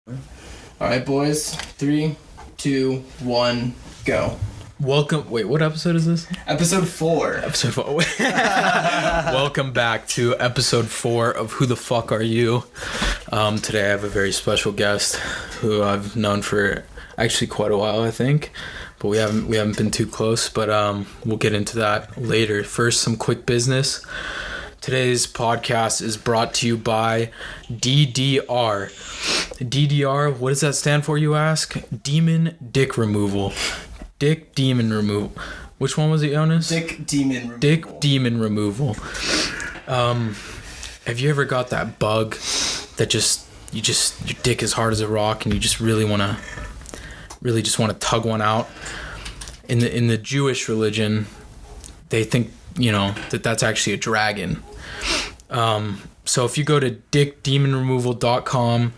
All right, boys. 3, 2, 1, go. Welcome. Wait, what episode is this? Episode 4. Episode 4. Welcome back to episode 4 of Who the Fuck Are You? Today I have a very special guest who I've known for actually quite a while, I think, but we haven't been too close. But we'll get into that later. First, some quick business. Today's podcast is brought to you by DDR. DDR, what does that stand for, you ask? Demon Dick Removal. Dick Demon Removal. Which one was it, Jonas? Dick Demon Removal. Dick Demon Removal. Have you ever got that bug that your dick is hard as a rock and you just really want to tug one out? In the Jewish religion, they think, that's actually a dragon. So if you go to dickdemonremoval.com,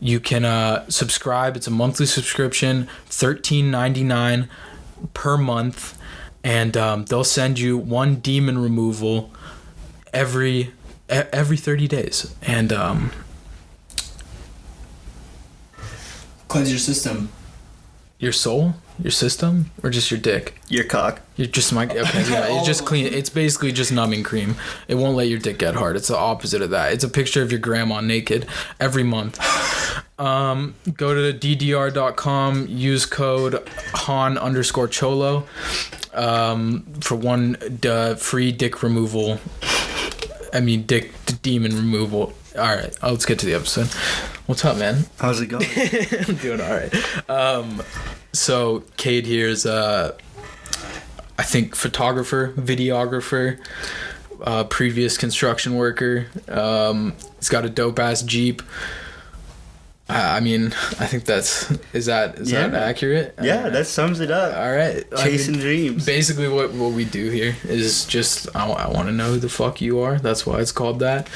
you can subscribe. It's a monthly subscription, $13.99 per month, and they'll send you one demon removal every 30 days. And cleanse your system. Your soul, your system, or just your dick? Your cock. You're just okay. Yeah, it's just clean. It's basically just numbing cream. It won't let your dick get hard. It's the opposite of that. It's a picture of your grandma naked every month. Go to DDR.com. Use code Hahn_Cholo for one free dick removal. Dick demon removal. All right, let's get to the episode. What's up, man? How's it going? I'm doing all right. So Cade here is I think photographer, videographer, previous construction worker. He's got a dope ass Jeep. I think is that accurate? Yeah, that sums it up. All right. Chasing dreams. Basically what we do here is just, I want to know who the fuck you are. That's why it's called that.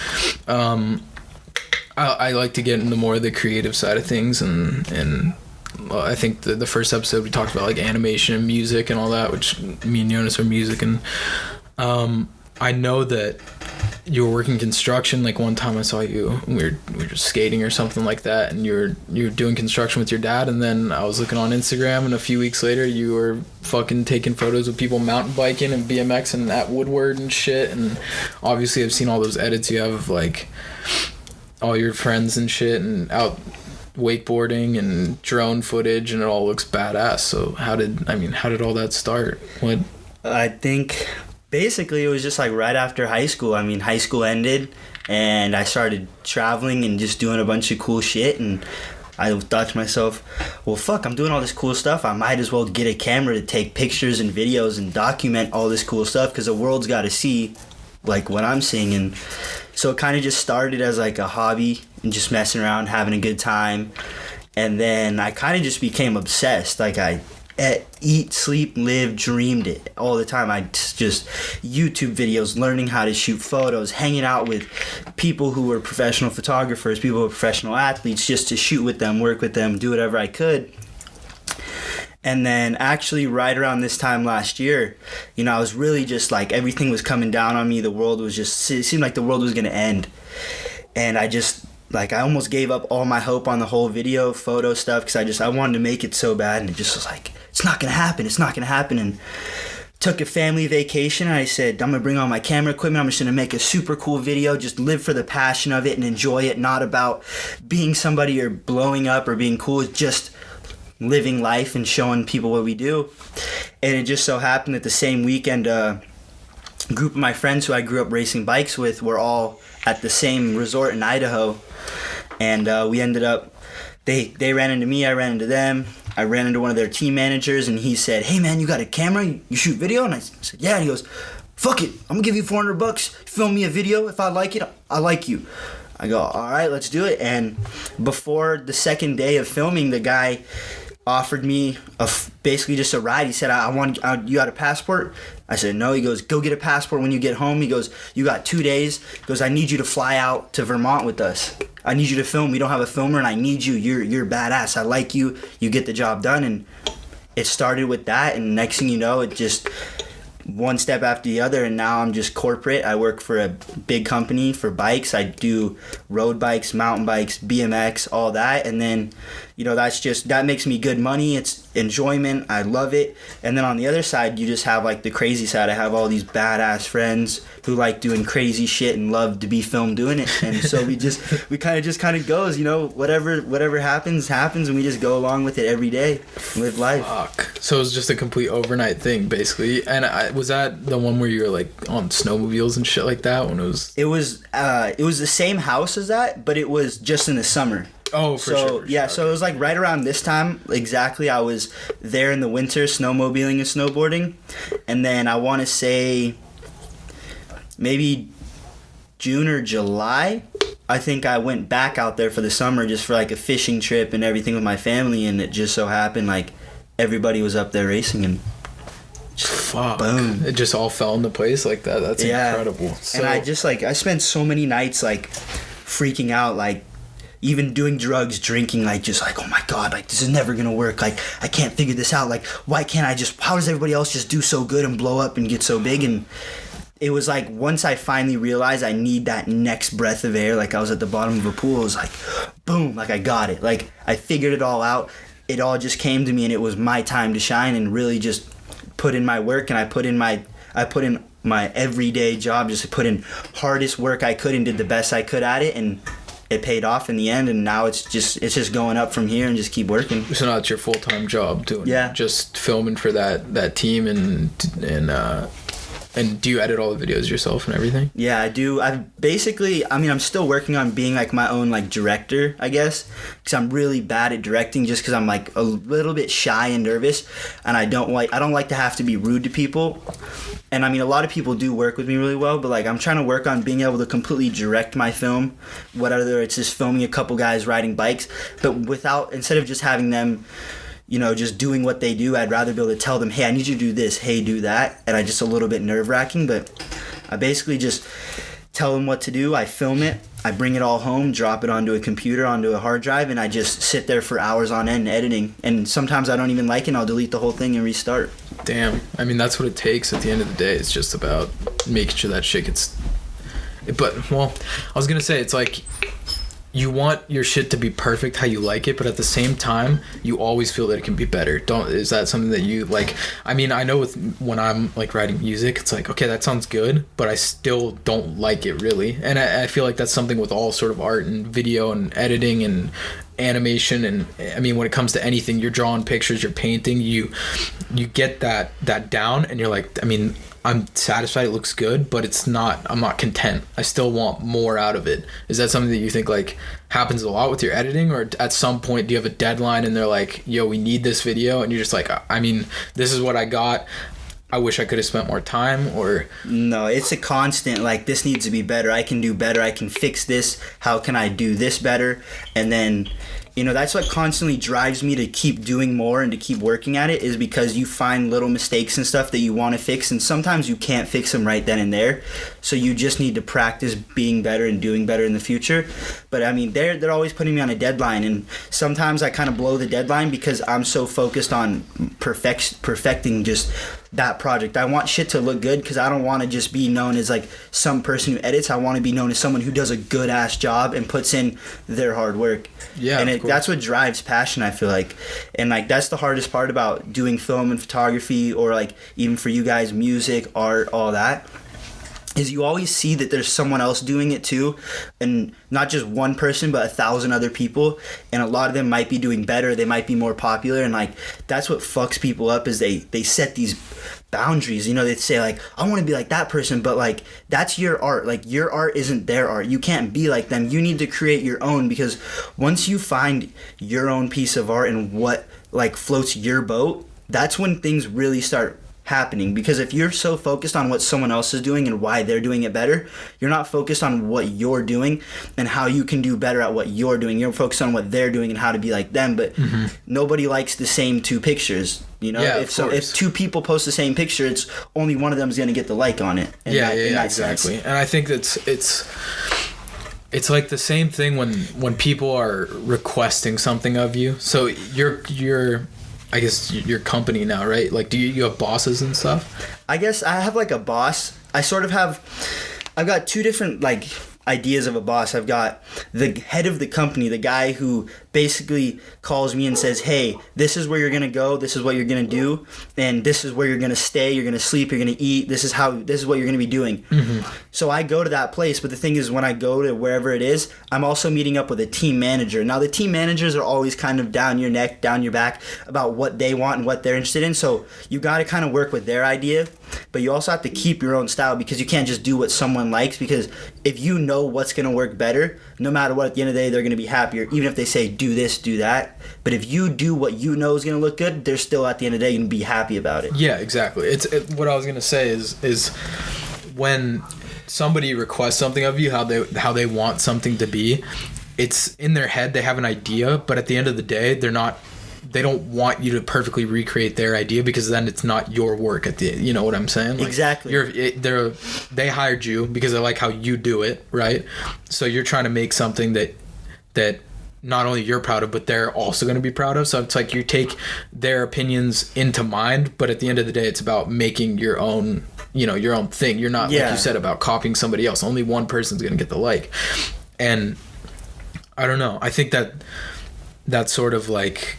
I like to get into more of the creative side of things, and I think the first episode we talked about like animation and music and all that, which me and Jonas are music, and I know that you were working construction. Like one time I saw you, we were just skating or something like that, and you were doing construction with your dad, and then I was looking on Instagram, and a few weeks later you were fucking taking photos of people mountain biking and BMX and at Woodward and shit. And obviously I've seen all those edits you have of like all your friends and shit and out wakeboarding and drone footage, and it all looks badass. So how did all that start? What? I think basically it was just like right after high school. High school ended and I started traveling and just doing a bunch of cool shit, and I thought to myself, well, fuck, I'm doing all this cool stuff. I might as well get a camera to take pictures and videos and document all this cool stuff, because the world's got to see like what I'm seeing. And so it kind of just started as like a hobby and just messing around, having a good time. And then I kind of just became obsessed. Like I eat, sleep, live, dreamed it all the time. I just YouTube videos, learning how to shoot photos, hanging out with people who were professional photographers, people who were professional athletes, just to shoot with them, work with them, do whatever I could. And then actually right around this time last year, I was really just like, everything was coming down on me. The world was just, it seemed like the world was going to end. And I just, I almost gave up all my hope on the whole video, photo stuff, because I wanted to make it so bad. And it just was like, it's not going to happen. And took a family vacation, and I said, I'm going to bring all my camera equipment. I'm just going to make a super cool video, just live for the passion of it and enjoy it. Not about being somebody or blowing up or being cool. It's just living life and showing people what we do. And it just so happened that the same weekend, a group of my friends who I grew up racing bikes with were all at the same resort in Idaho. And we ended up, they ran into me, I ran into them. I ran into one of their team managers, and he said, hey man, you got a camera? You shoot video? And I said, yeah. And he goes, fuck it, I'm gonna give you $400. Film me a video. If I like it, I like you. I go, all right, let's do it. And before the second day of filming, the guy offered me basically just a ride. He said, you got a passport? I said, no. He goes, go get a passport when you get home. He goes, you got 2 days. He goes, I need you to fly out to Vermont with us. I need you to film. We don't have a filmer, and I need you. You're badass. I like you. You get the job done. And it started with that, and next thing you know, it just one step after the other, and now I'm just corporate. I work for a big company for bikes. I do road bikes, mountain bikes, BMX, all that, and then that makes me good money. It's enjoyment. I love it. And then on the other side, you just have like the crazy side. I have all these badass friends who like doing crazy shit and love to be filmed doing it, and so we kind of goes, whatever happens, and we just go along with it every day, live life. Fuck. So it was just a complete overnight thing, basically. And was that the one where you were like on snowmobiles and shit like that when it was? It was the same house as that, but it was just in the summer. Oh, for sure. Yeah, so it was like right around this time, exactly. I was there in the winter snowmobiling and snowboarding, and then I want to say maybe June or July, I think I went back out there for the summer just for like a fishing trip and everything with my family, and it just so happened like everybody was up there racing and fuck. Boom. It just all fell into place like that. That's incredible. So, and I spent so many nights like freaking out, like even doing drugs, drinking, like just like, oh my God, like this is never gonna work. Like I can't figure this out. Like how does everybody else just do so good and blow up and get so big? And it was like once I finally realized I need that next breath of air, like I was at the bottom of a pool, it was like boom, like I got it. Like I figured it all out. It all just came to me, and it was my time to shine and really just put in my work, and I put in my everyday job, just put in hardest work I could and did the best I could at it, and it paid off in the end, and now it's just going up from here and just keep working. So now it's your full-time job doing just filming for that team and do you edit all the videos yourself and everything? Yeah, I do. I'm still working on being like my own like director, I guess, because I'm really bad at directing just because I'm like a little bit shy and nervous, and I don't like to have to be rude to people. And I mean, a lot of people do work with me really well, but like I'm trying to work on being able to completely direct my film, whether it's just filming a couple guys riding bikes, but instead of just having them just doing what they do, I'd rather be able to tell them, hey, I need you to do this, hey, do that. And I just a little bit nerve-wracking, but I basically just tell them what to do. I film it, I bring it all home, drop it onto a computer, onto a hard drive, and I just sit there for hours on end editing. And sometimes I don't even like it, and I'll delete the whole thing and restart. Damn. I mean, that's what it takes at the end of the day. It's just about making sure that shit gets... But, well, I was going to say, it's like... You want your shit to be perfect how you like it, but at the same time, you always feel that it can be better. Is that something that you like? I mean, I know when I'm like writing music, it's like, okay, that sounds good, but I still don't like it really. And I feel like that's something with all sort of art and video and editing and animation. And I mean, when it comes to anything, you're drawing pictures, you're painting, you get that down, and you're like, I mean, I'm satisfied, it looks good, but I'm not content. I still want more out of it. Is that something that you think like happens a lot with your editing, or at some point do you have a deadline and they're like, yo, we need this video, and you're just like, I mean, this is what I got, I wish I could have spent more time? Or no, it's a constant, like, this needs to be better, I can do better, I can fix this, how can I do this better? And then that's what constantly drives me to keep doing more and to keep working at it, is because you find little mistakes and stuff that you want to fix, and sometimes you can't fix them right then and there. So you just need to practice being better and doing better in the future. But I mean, they're always putting me on a deadline, and sometimes I kind of blow the deadline because I'm so focused on perfecting just that project. I want shit to look good because I don't want to just be known as like some person who edits. I want to be known as someone who does a good ass job and puts in their hard work. Yeah, and that's what drives passion, I feel like. And like that's the hardest part about doing film and photography, or like even for you guys, music, art, all that, is you always see that there's someone else doing it too, and not just one person but 1,000 other people, and a lot of them might be doing better, they might be more popular, and like that's what fucks people up, is they set these boundaries. They say like, I want to be like that person, but like that's your art, like your art isn't their art, you can't be like them, you need to create your own, because once you find your own piece of art and what like floats your boat, that's when things really start happening. Because if you're so focused on what someone else is doing and why they're doing it better, you're not focused on what you're doing and how you can do better at what you're doing. You're focused on what they're doing and how to be like them. But nobody likes the same two pictures. Yeah, if two people post the same picture, it's only one of them is going to get the like on it. Yeah, exactly. Sense. And I think it's like the same thing when people are requesting something of you. So you're I guess your company now, right? Like, do you have bosses and stuff? I guess I have like a boss. I've got two different like ideas of a boss. I've got the head of the company, the guy who basically calls me and says, hey, this is where you're gonna go, this is what you're gonna do, and this is where you're gonna stay, you're gonna sleep, you're gonna eat, this is what you're gonna be doing. So I go to that place, but the thing is, when I go to wherever it is, I'm also meeting up with a team manager. Now the team managers are always kind of down your neck, down your back about what they want and what they're interested in, so you gotta kind of work with their idea, but you also have to keep your own style, because you can't just do what someone likes, because if you know what's gonna work better, no matter what, at the end of the day, they're gonna be happier, even if they say do this, do that. But if you do what you know is gonna look good, they're still at the end of the day gonna be happy about it. Yeah, exactly. What I was gonna say is when somebody requests something of you, how they want something to be, it's in their head, they have an idea, but at the end of the day, they don't want you to perfectly recreate their idea, because then it's not your work at the, you know what I'm saying? Like, exactly. They hired you because they like how you do it, right? So you're trying to make something that not only you're proud of, but they're also going to be proud of. So it's like you take their opinions into mind, but at the end of the day, it's about making your own, your own thing. You're not, like you said, about copying somebody else. Only one person's going to get the like. And I don't know. I think that sort of like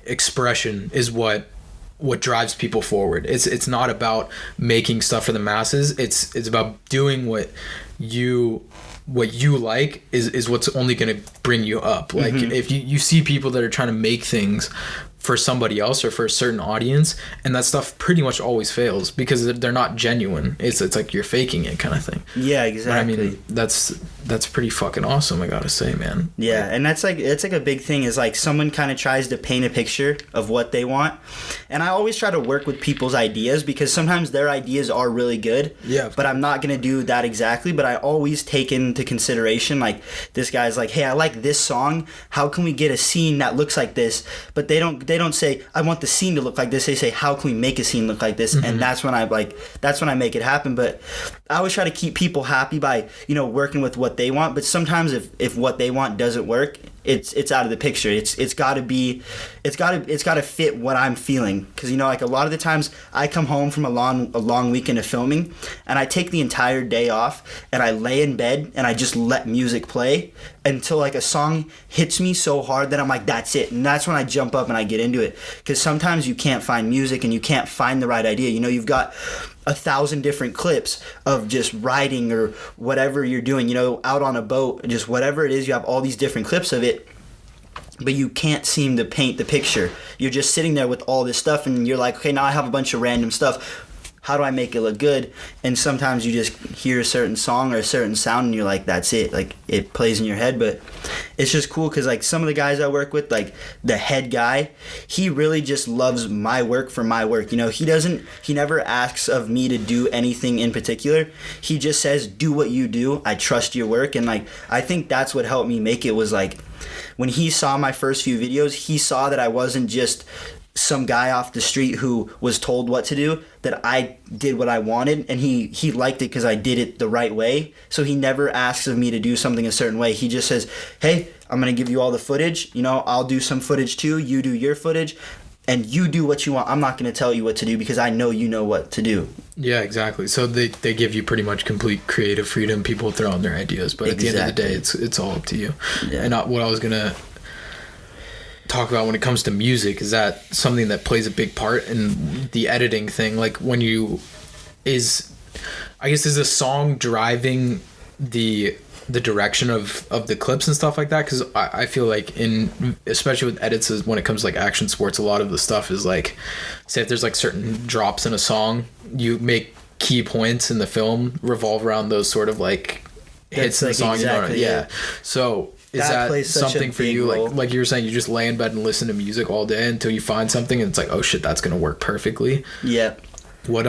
expression is what drives people forward. It's not about making stuff for the masses. It's about doing what you like is what's only going to bring you up. Like if you see people that are trying to make things for somebody else or for a certain audience, and that stuff pretty much always fails because they're not genuine. It's like you're faking it kind of thing. Yeah, exactly. But I mean, that's pretty fucking awesome, I gotta say, man. Yeah, and it's like a big thing is like someone kind of tries to paint a picture of what they want, and I always try to work with people's ideas, because sometimes their ideas are really good. Yeah. But I'm not gonna do that exactly. But I always take into consideration, like, this guy's like, hey, I like this song. How can we get a scene that looks like this? But they don't say, I want the scene to look like this. They say, how can we make a scene look like this? And that's when I make it happen. But I always try to keep people happy by, working with what they want. But sometimes if what they want doesn't work, it's out of the picture. It's got to fit what I'm feeling. Because like a lot of the times I come home from a long weekend of filming, and I take the entire day off and I lay in bed and I just let music play until like a song hits me so hard that I'm like, that's it. And that's when I jump up and I get into it. Because sometimes you can't find music and you can't find the right idea. You've got 1,000 different clips of just riding or whatever you're doing, out on a boat, just whatever it is. You have all these different clips of it, but you can't seem to paint the picture. You're just sitting there with all this stuff, and you're like, okay, now I have a bunch of random stuff. How do I make it look good? And sometimes you just hear a certain song or a certain sound, and you're like, that's it. Like, it plays in your head. But it's just cool because, like, some of the guys I work with, like, the head guy, he really just loves my work for my work. He never asks of me to do anything in particular. He just says, do what you do. I trust your work. And, like, I think that's what helped me make it was, like, when he saw my first few videos, he saw that I wasn't just some guy off the street who was told what to do, that I did what I wanted, and he liked it because I did it the right way. So he never asks of me to do something a certain way. He just says, hey, I'm going to give you all the footage. I'll do some footage too. You do your footage, and you do what you want. I'm not going to tell you what to do because I know you know what to do. Yeah, exactly. So they give you pretty much complete creative freedom. People throw in their ideas, but at the end of the day, it's all up to you. Yeah. And what I was going to talk about when it comes to music is that something that plays a big part in the editing thing. Like is the song driving the direction of the clips and stuff like that? Because I feel like especially with edits, when it comes to like action sports, a lot of the stuff is like, say if there's like certain drops in a song, you make key points in the film revolve around those sort of like hits in the song. Exactly, yeah. So is that something for you? Like you were saying, you just lay in bed and listen to music all day until you find something and it's like, oh shit, that's gonna work perfectly. Yeah. What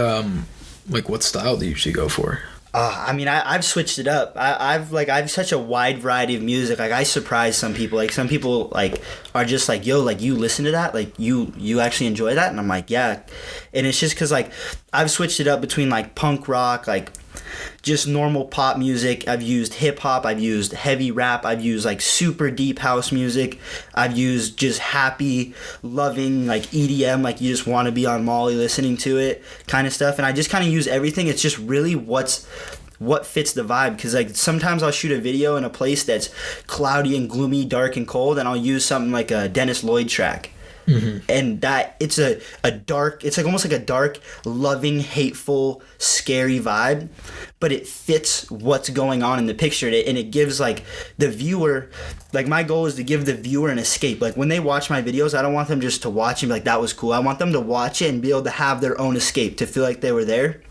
style do you usually go for? I've switched it up. I've such a wide variety of music. Like, I surprise some people. Like, some people like are just like, yo, like, you listen to that? Like, you actually enjoy that? And I'm like, yeah. And it's just because like I've switched it up between like punk rock, like just normal pop music. I've used hip hop. I've used heavy rap. I've used like super deep house music. I've used just happy, loving like EDM, like you just want to be on Molly listening to it kind of stuff. And I just kind of use everything. It's just really what fits the vibe, because like sometimes I'll shoot a video in a place that's cloudy and gloomy, dark and cold, and I'll use something like a Dennis Lloyd track. Mm-hmm. And that it's a dark, it's like almost like a dark, loving, hateful, scary vibe, but it fits what's going on in the picture, and it gives like the viewer, like my goal is to give the viewer an escape. Like when they watch my videos, I don't want them just to watch and be like, that was cool. I want them to watch it and be able to have their own escape, to feel like they were there.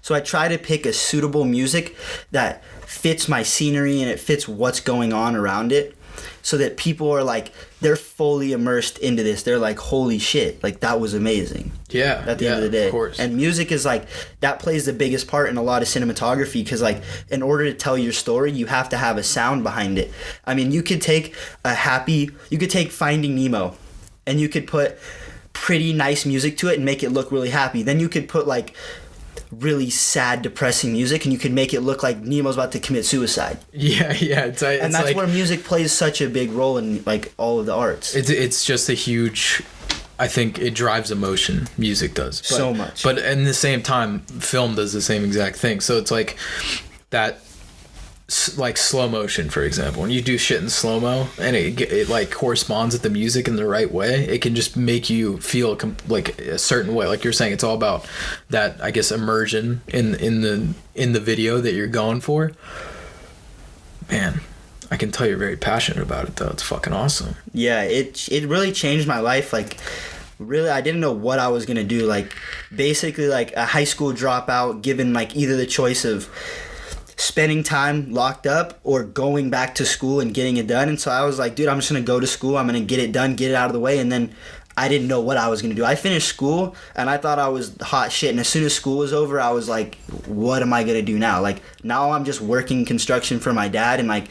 So I try to pick a suitable music that fits my scenery and it fits what's going on around it, so that people are like, they're fully immersed into this. They're like, holy shit, like that was amazing. Yeah. At the end of the day. Of course. And music is like, that plays the biggest part in a lot of cinematography, because like in order to tell your story, you have to have a sound behind it. I mean, you could take Finding Nemo and you could put pretty nice music to it and make it look really happy. Then you could put like really sad, depressing music and you can make it look like Nemo's about to commit suicide. Yeah. And that's like, where music plays such a big role in like all of the arts. It's just a huge, I think it drives emotion. Music does so much. But in the same time, film does the same exact thing. So it's like that, like slow motion, for example. When you do shit in slow mo and it like corresponds with the music in the right way, it can just make you feel like a certain way. Like you're saying, it's all about that, I guess, immersion in the video that you're going for. Man, I can tell you're very passionate about it though. It's fucking awesome. Yeah, it really changed my life. Like really, I didn't know what I was gonna do. Like basically like a high school dropout, given like either the choice of spending time locked up or going back to school and getting it done. And so I was like, dude, I'm just gonna go to school, I'm gonna get it done, get it out of the way. And then I didn't know what I was gonna do. I finished school and I thought I was hot shit, and as soon as school was over, I was like, what am I gonna do now? Like now I'm just working construction for my dad, and I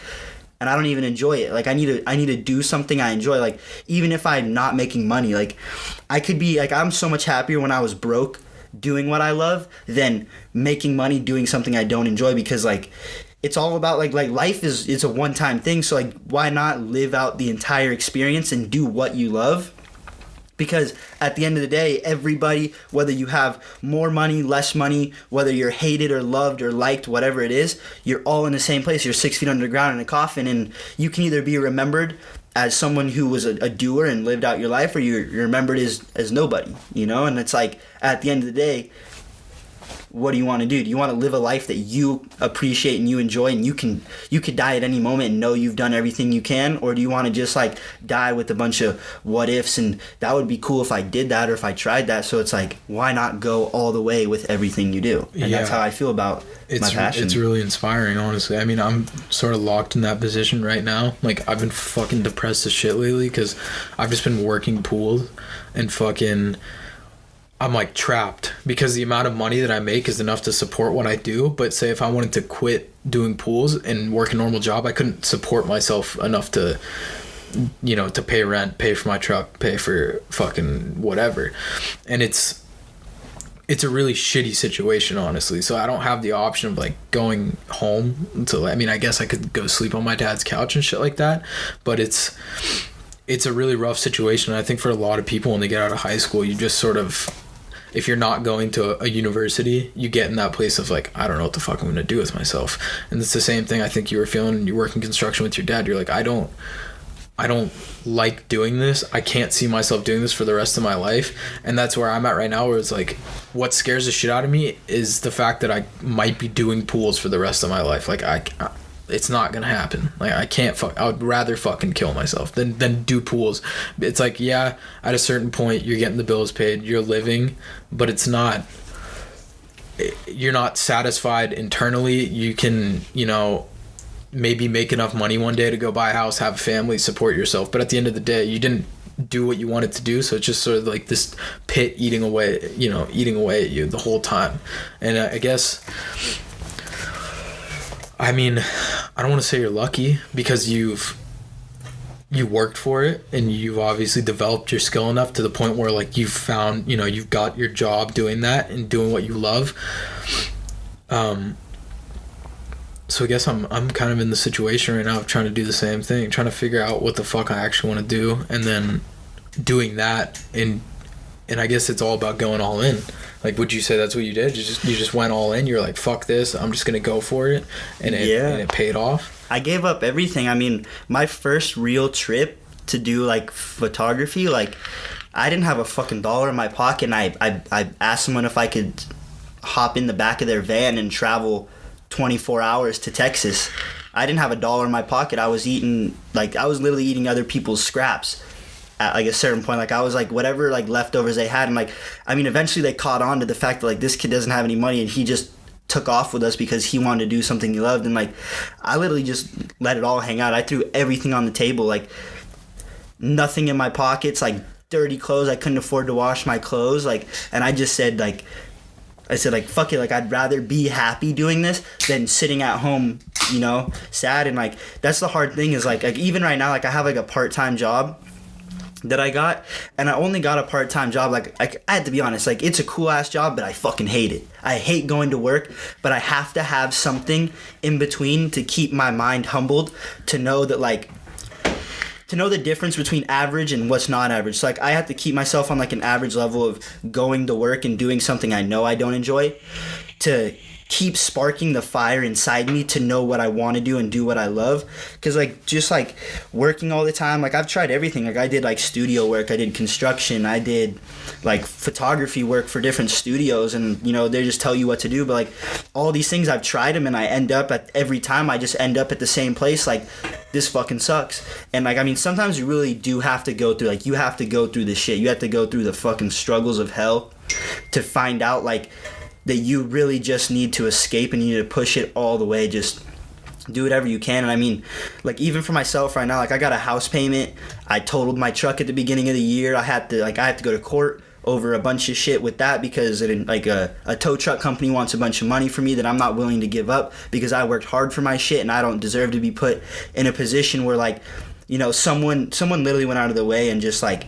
don't even enjoy it. Like I need to do something I enjoy. Like even if I'm not making money, like I could be like, I'm so much happier when I was broke doing what I love than making money doing something I don't enjoy, because like it's all about like life is a one-time thing. So like why not live out the entire experience and do what you love? Because at the end of the day, everybody, whether you have more money, less money, whether you're hated or loved or liked, whatever it is, you're all in the same place. You're 6 feet underground in a coffin, and you can either be remembered as someone who was a doer and lived out your life, or you're remembered as nobody, you know? And it's like, at the end of the day, what do you want to do? Do you want to live a life that you appreciate and you enjoy, and you could die at any moment and know you've done everything you can? Or do you want to just like die with a bunch of what ifs, and that would be cool if I did that or if I tried that? So it's like, why not go all the way with everything you do? And that's how I feel about my passion. It's really inspiring, honestly. I mean, I'm sort of locked in that position right now. Like, I've been fucking depressed as shit lately because I've just been working pools and fucking... I'm like trapped because the amount of money that I make is enough to support what I do. But say if I wanted to quit doing pools and work a normal job, I couldn't support myself enough to, you know, to pay rent, pay for my truck, pay for fucking whatever. And it's a really shitty situation, honestly. So I don't have the option of like going home until, I mean, I guess I could go sleep on my dad's couch and shit like that. But it's a really rough situation. I think for a lot of people when they get out of high school, you just sort of, if you're not going to a university, you get in that place of like, I don't know what the fuck I'm going to do with myself. And it's the same thing I think you were feeling when you work in construction with your dad. You're like, I don't like doing this. I can't see myself doing this for the rest of my life. And that's where I'm at right now, where it's like, what scares the shit out of me is the fact that I might be doing pools for the rest of my life. Like it's not gonna happen. Like I would rather fucking kill myself than do pools. It's like, yeah, at a certain point you're getting the bills paid, you're living, but you're not satisfied internally. You can, you know, maybe make enough money one day to go buy a house, have a family, support yourself, but at the end of the day you didn't do what you wanted to do. So it's just sort of like this pit eating away at you the whole time. And I guess, I mean, I don't want to say you're lucky because you worked for it and you've obviously developed your skill enough to the point where like you've found, you know, you've got your job doing that and doing what you love. So I guess I'm kind of in the situation right now of trying to do the same thing, trying to figure out what the fuck I actually want to do, and then doing that, and I guess it's all about going all in. Like, would you say that's what you did? You just went all in. You're like, fuck this, I'm just gonna go for it, and it paid off. I gave up everything. I mean, my first real trip to do like photography, like I didn't have a fucking dollar in my pocket, and I asked someone if I could hop in the back of their van and travel 24 hours to Texas. I didn't have a dollar in my pocket. I was literally eating other people's scraps at like a certain point. Like I was like whatever like leftovers they had, and like I mean eventually they caught on to the fact that like this kid doesn't have any money, and he just took off with us because he wanted to do something he loved. And like I literally just let it all hang out. I threw everything on the table, like nothing in my pockets, like dirty clothes. I couldn't afford to wash my clothes, like, and I just said like fuck it, like I'd rather be happy doing this than sitting at home, you know, sad. And like that's the hard thing is like even right now, like I have like a part-time job that I got, and I only got a part-time job. Like I had to be honest, like it's a cool ass job, but I fucking hate it. I hate going to work, but I have to have something in between to keep my mind humbled, to know that like to know the difference between average and what's not average. So like I have to keep myself on like an average level of going to work and doing something I know I don't enjoy, to keep sparking the fire inside me to know what I want to do and do what I love. Because like just like working all the time, like I've tried everything. Like I did like studio work, I did construction, I did like photography work for different studios, and you know they just tell you what to do. But like all these things, I've tried them, and I end up at every time I just end up at the same place. Like this fucking sucks. And like I mean sometimes you really do have to go through, like you have to go through the shit, you have to go through the fucking struggles of hell to find out like that you really just need to escape, and you need to push it all the way. Just do whatever you can. And I mean, like even for myself right now, like I got a house payment. I totaled my truck at the beginning of the year. I had to go to court over a bunch of shit with that because like a tow truck company wants a bunch of money from me that I'm not willing to give up because I worked hard for my shit, and I don't deserve to be put in a position where like, you know, someone literally went out of the way and just like,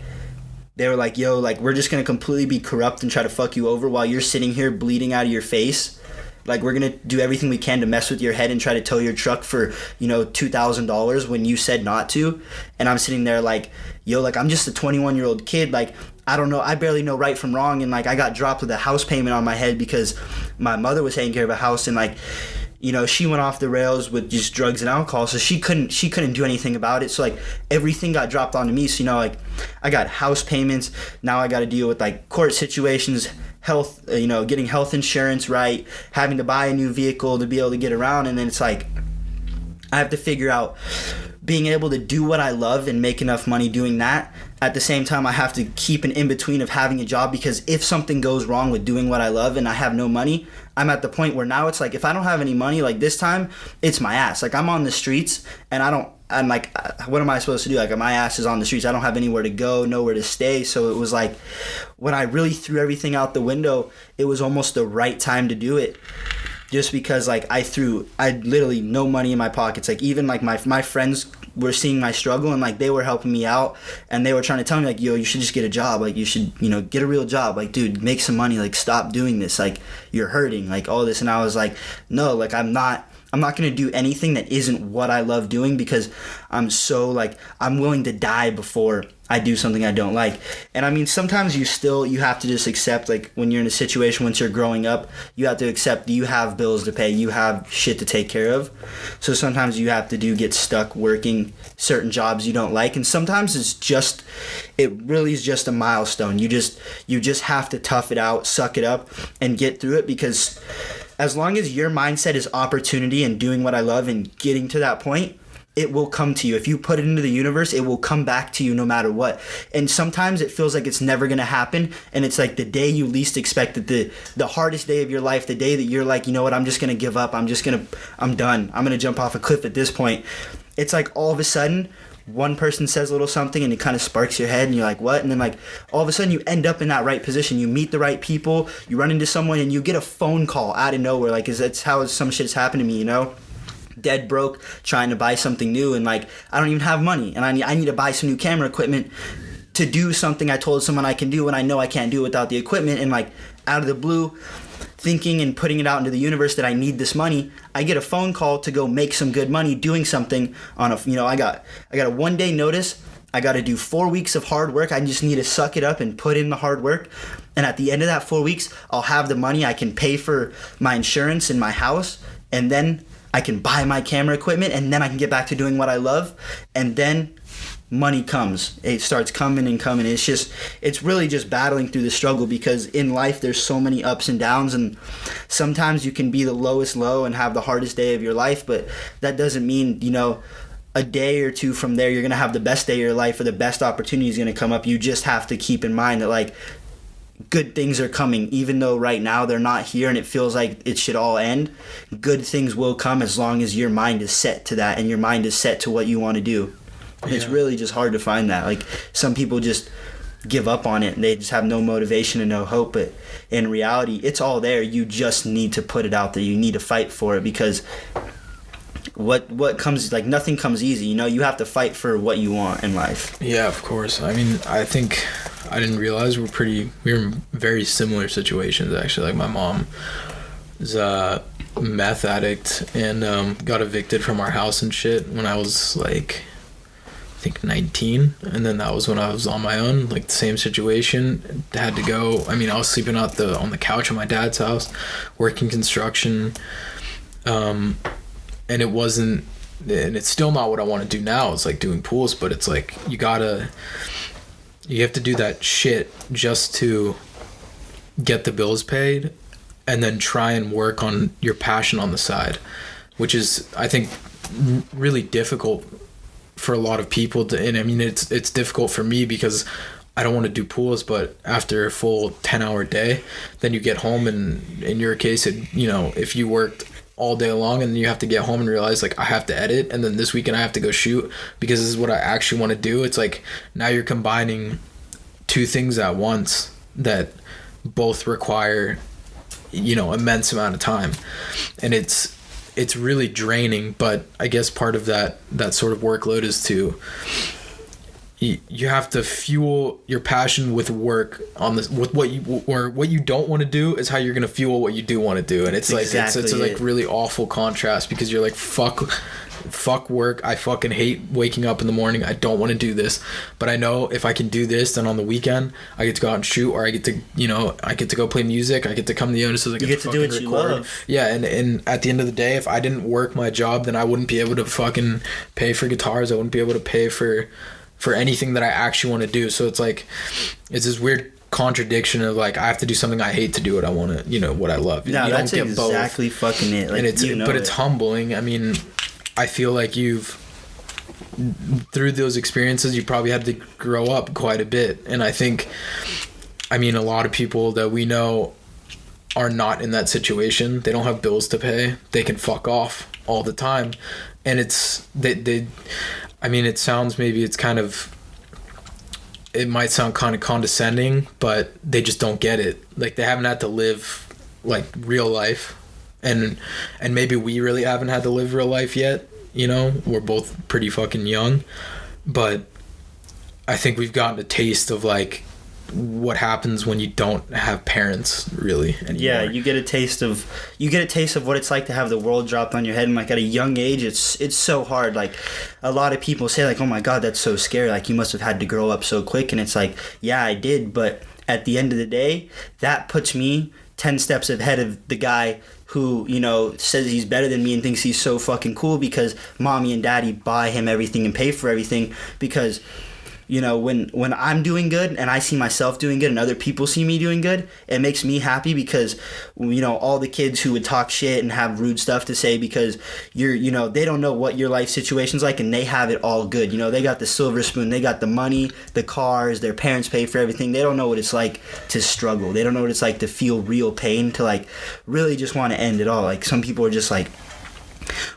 they were like, yo, like, we're just going to completely be corrupt and try to fuck you over while you're sitting here bleeding out of your face. Like, we're going to do everything we can to mess with your head and try to tow your truck for, you know, $2,000 when you said not to. And I'm sitting there like, yo, like, I'm just a 21-year-old kid. Like, I don't know. I barely know right from wrong. And, like, I got dropped with a house payment on my head because my mother was taking care of a house. And, like, you know, she went off the rails with just drugs and alcohol, so she couldn't do anything about it. So like everything got dropped onto me. So, you know, like I got house payments. Now I got to deal with like court situations, health, you know, getting health insurance, right? Having to buy a new vehicle to be able to get around. And then it's like I have to figure out being able to do what I love and make enough money doing that. At the same time, I have to keep an in-between of having a job, because if something goes wrong with doing what I love and I have no money, I'm at the point where now it's like, if I don't have any money, like this time, it's my ass. Like I'm on the streets and I'm like, what am I supposed to do? Like my ass is on the streets. I don't have anywhere to go, nowhere to stay. So it was like, when I really threw everything out the window, it was almost the right time to do it. Just because like I literally no money in my pockets. Like even like my friends were seeing my struggle, and like they were helping me out, and they were trying to tell me like, yo, you should just get a job. Like you should, you know, get a real job. Like, dude, make some money. Like stop doing this. Like you're hurting. Like all this. And I was like, no, like I'm not going to do anything that isn't what I love doing, because I'm willing to die before I do something I don't like. And I mean, sometimes you have to just accept, like when you're in a situation, once you're growing up, you have to accept you have bills to pay, you have shit to take care of. So sometimes you have to get stuck working certain jobs you don't like. And sometimes it really is just a milestone. You just have to tough it out, suck it up, and get through it, because as long as your mindset is opportunity and doing what I love and getting to that point, it will come to you. If you put it into the universe, it will come back to you no matter what. And sometimes it feels like it's never going to happen. And it's like the day you least expect it, the hardest day of your life, the day that you're like, you know what, I'm just going to give up. I'm done. I'm going to jump off a cliff at this point. It's like all of a sudden, one person says a little something and it kind of sparks your head and you're like, what? And then like all of a sudden you end up in that right position. You meet the right people, you run into someone, and you get a phone call out of nowhere. Like, that's how some shit's happened to me, you know? Dead broke, trying to buy something new, and like I don't even have money, and I need to buy some new camera equipment to do something I told someone I can do, and I know I can't do it without the equipment. And like out of the blue, thinking and putting it out into the universe that I need this money, I get a phone call to go make some good money doing something on a, I got a 1 day notice. I got to do 4 weeks of hard work. I just need to suck it up and put in the hard work. And at the end of that 4 weeks, I'll have the money. I can pay for my insurance in my house. And then I can buy my camera equipment. And then I can get back to doing what I love. And then money comes. It starts coming and coming. It's really just battling through the struggle, because in life there's so many ups and downs. And sometimes you can be the lowest low and have the hardest day of your life. But that doesn't mean, a day or two from there, you're going to have the best day of your life, or the best opportunity is going to come up. You just have to keep in mind that, like, good things are coming, even though right now they're not here and it feels like it should all end. Good things will come as long as your mind is set to that and your mind is set to what you want to do. Yeah. It's really just hard to find that. Like, some people just give up on it and they just have no motivation and no hope, but in reality, it's all there. You just need to put it out there. You need to fight for it, because what comes, like, nothing comes easy. You have to fight for what you want in life. Yeah, of course. I mean, I think I didn't realize we were in very similar situations, actually. Like, my mom is a meth addict and got evicted from our house and shit when I was, like, I think 19, and then that was when I was on my own, like, the same situation. Had to go. I mean, I was sleeping on the couch at my dad's house, working construction, and it wasn't, and it's still not what I want to do now. It's like doing pools, but it's like you have to do that shit just to get the bills paid, and then try and work on your passion on the side, which is, I think, really difficult for a lot of people to. And I mean, it's difficult for me because I don't want to do pools, but after a full 10-hour day, then you get home, and in your case, if you worked all day long and you have to get home and realize, like, I have to edit, and then this weekend I have to go shoot because this is what I actually want to do. It's like now you're combining two things at once that both require immense amount of time, and it's really draining. But I guess part of that sort of workload is to you have to fuel your passion with work on this, with what you don't want to do is how you're going to fuel what you do want to do. And it's like, exactly, it's a like really awful contrast, because you're like, fuck work. I fucking hate waking up in the morning. I don't want to do this, but I know if I can do this, then on the weekend I get to go out and shoot, or I get to go play music. I get to come to the Jonas. I get to do what record. You love. Yeah. And at the end of the day, if I didn't work my job, then I wouldn't be able to fucking pay for guitars. I wouldn't be able to pay for anything that I actually want to do. So it's like, it's this weird contradiction of, like, I have to do something I hate to do what I want to, what I love. No, that's exactly both. Fucking it. Like, and it's humbling. I mean, I feel like through those experiences, you probably had to grow up quite a bit. And I think, I mean, a lot of people that we know are not in that situation. They don't have bills to pay. They can fuck off all the time. And it's, I mean, it might sound kind of condescending, but they just don't get it. Like, they haven't had to live, like, real life. And maybe we really haven't had to live real life yet. We're both pretty fucking young. But I think we've gotten a taste of, like, what happens when you don't have parents really anymore. Yeah, you get a taste of what it's like to have the world dropped on your head, and, like, at a young age, it's so hard. Like, a lot of people say, like, oh my god, that's so scary, like, you must have had to grow up so quick. And it's like, yeah, I did, but at the end of the day, that puts me 10 steps ahead of the guy who, says he's better than me and thinks he's so fucking cool because mommy and daddy buy him everything and pay for everything. Because when I'm doing good and I see myself doing good and other people see me doing good, it makes me happy, because all the kids who would talk shit and have rude stuff to say because they don't know what your life situation's like, and they have it all good. They got the silver spoon, they got the money, the cars, their parents pay for everything. They don't know what it's like to struggle. They don't know what it's like to feel real pain, to, like, really just want to end it all. Like, some people are just like,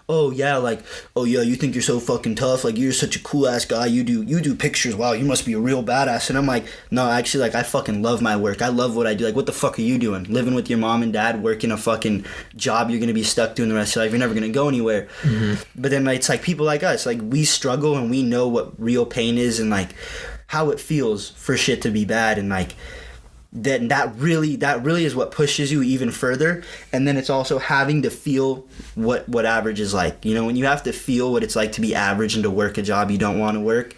oh yeah, like, oh yeah, you think you're so fucking tough, like, you're such a cool ass guy, you do pictures, wow, you must be a real badass. And I'm like, no, actually, like, I fucking love my work, I love what I do. Like, what the fuck are you doing, living with your mom and dad, working a fucking job you're gonna be stuck doing the rest of your life, you're never gonna go anywhere. Mm-hmm. But then, like, it's like people like us, like, we struggle and we know what real pain is and, like, how it feels for shit to be bad. And, like, that really is what pushes you even further. And then it's also having to feel what average is like. You know, when you have to feel what it's like to be average and to work a job you don't want to work,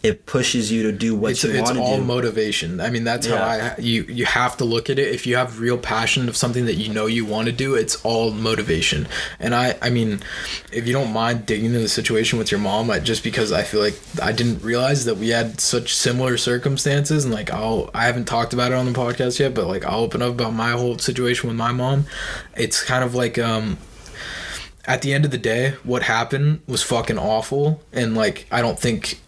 it pushes you to do what you want to do. It's all motivation. I mean, that's how you have to look at it. If you have real passion of something that you know you want to do, it's all motivation. And I mean, if you don't mind digging into the situation with your mom, just because I feel like I didn't realize that we had such similar circumstances, and like I haven't talked about it on the podcast yet, but like I'll open up about my whole situation with my mom. It's kind of like at the end of the day, what happened was fucking awful, and like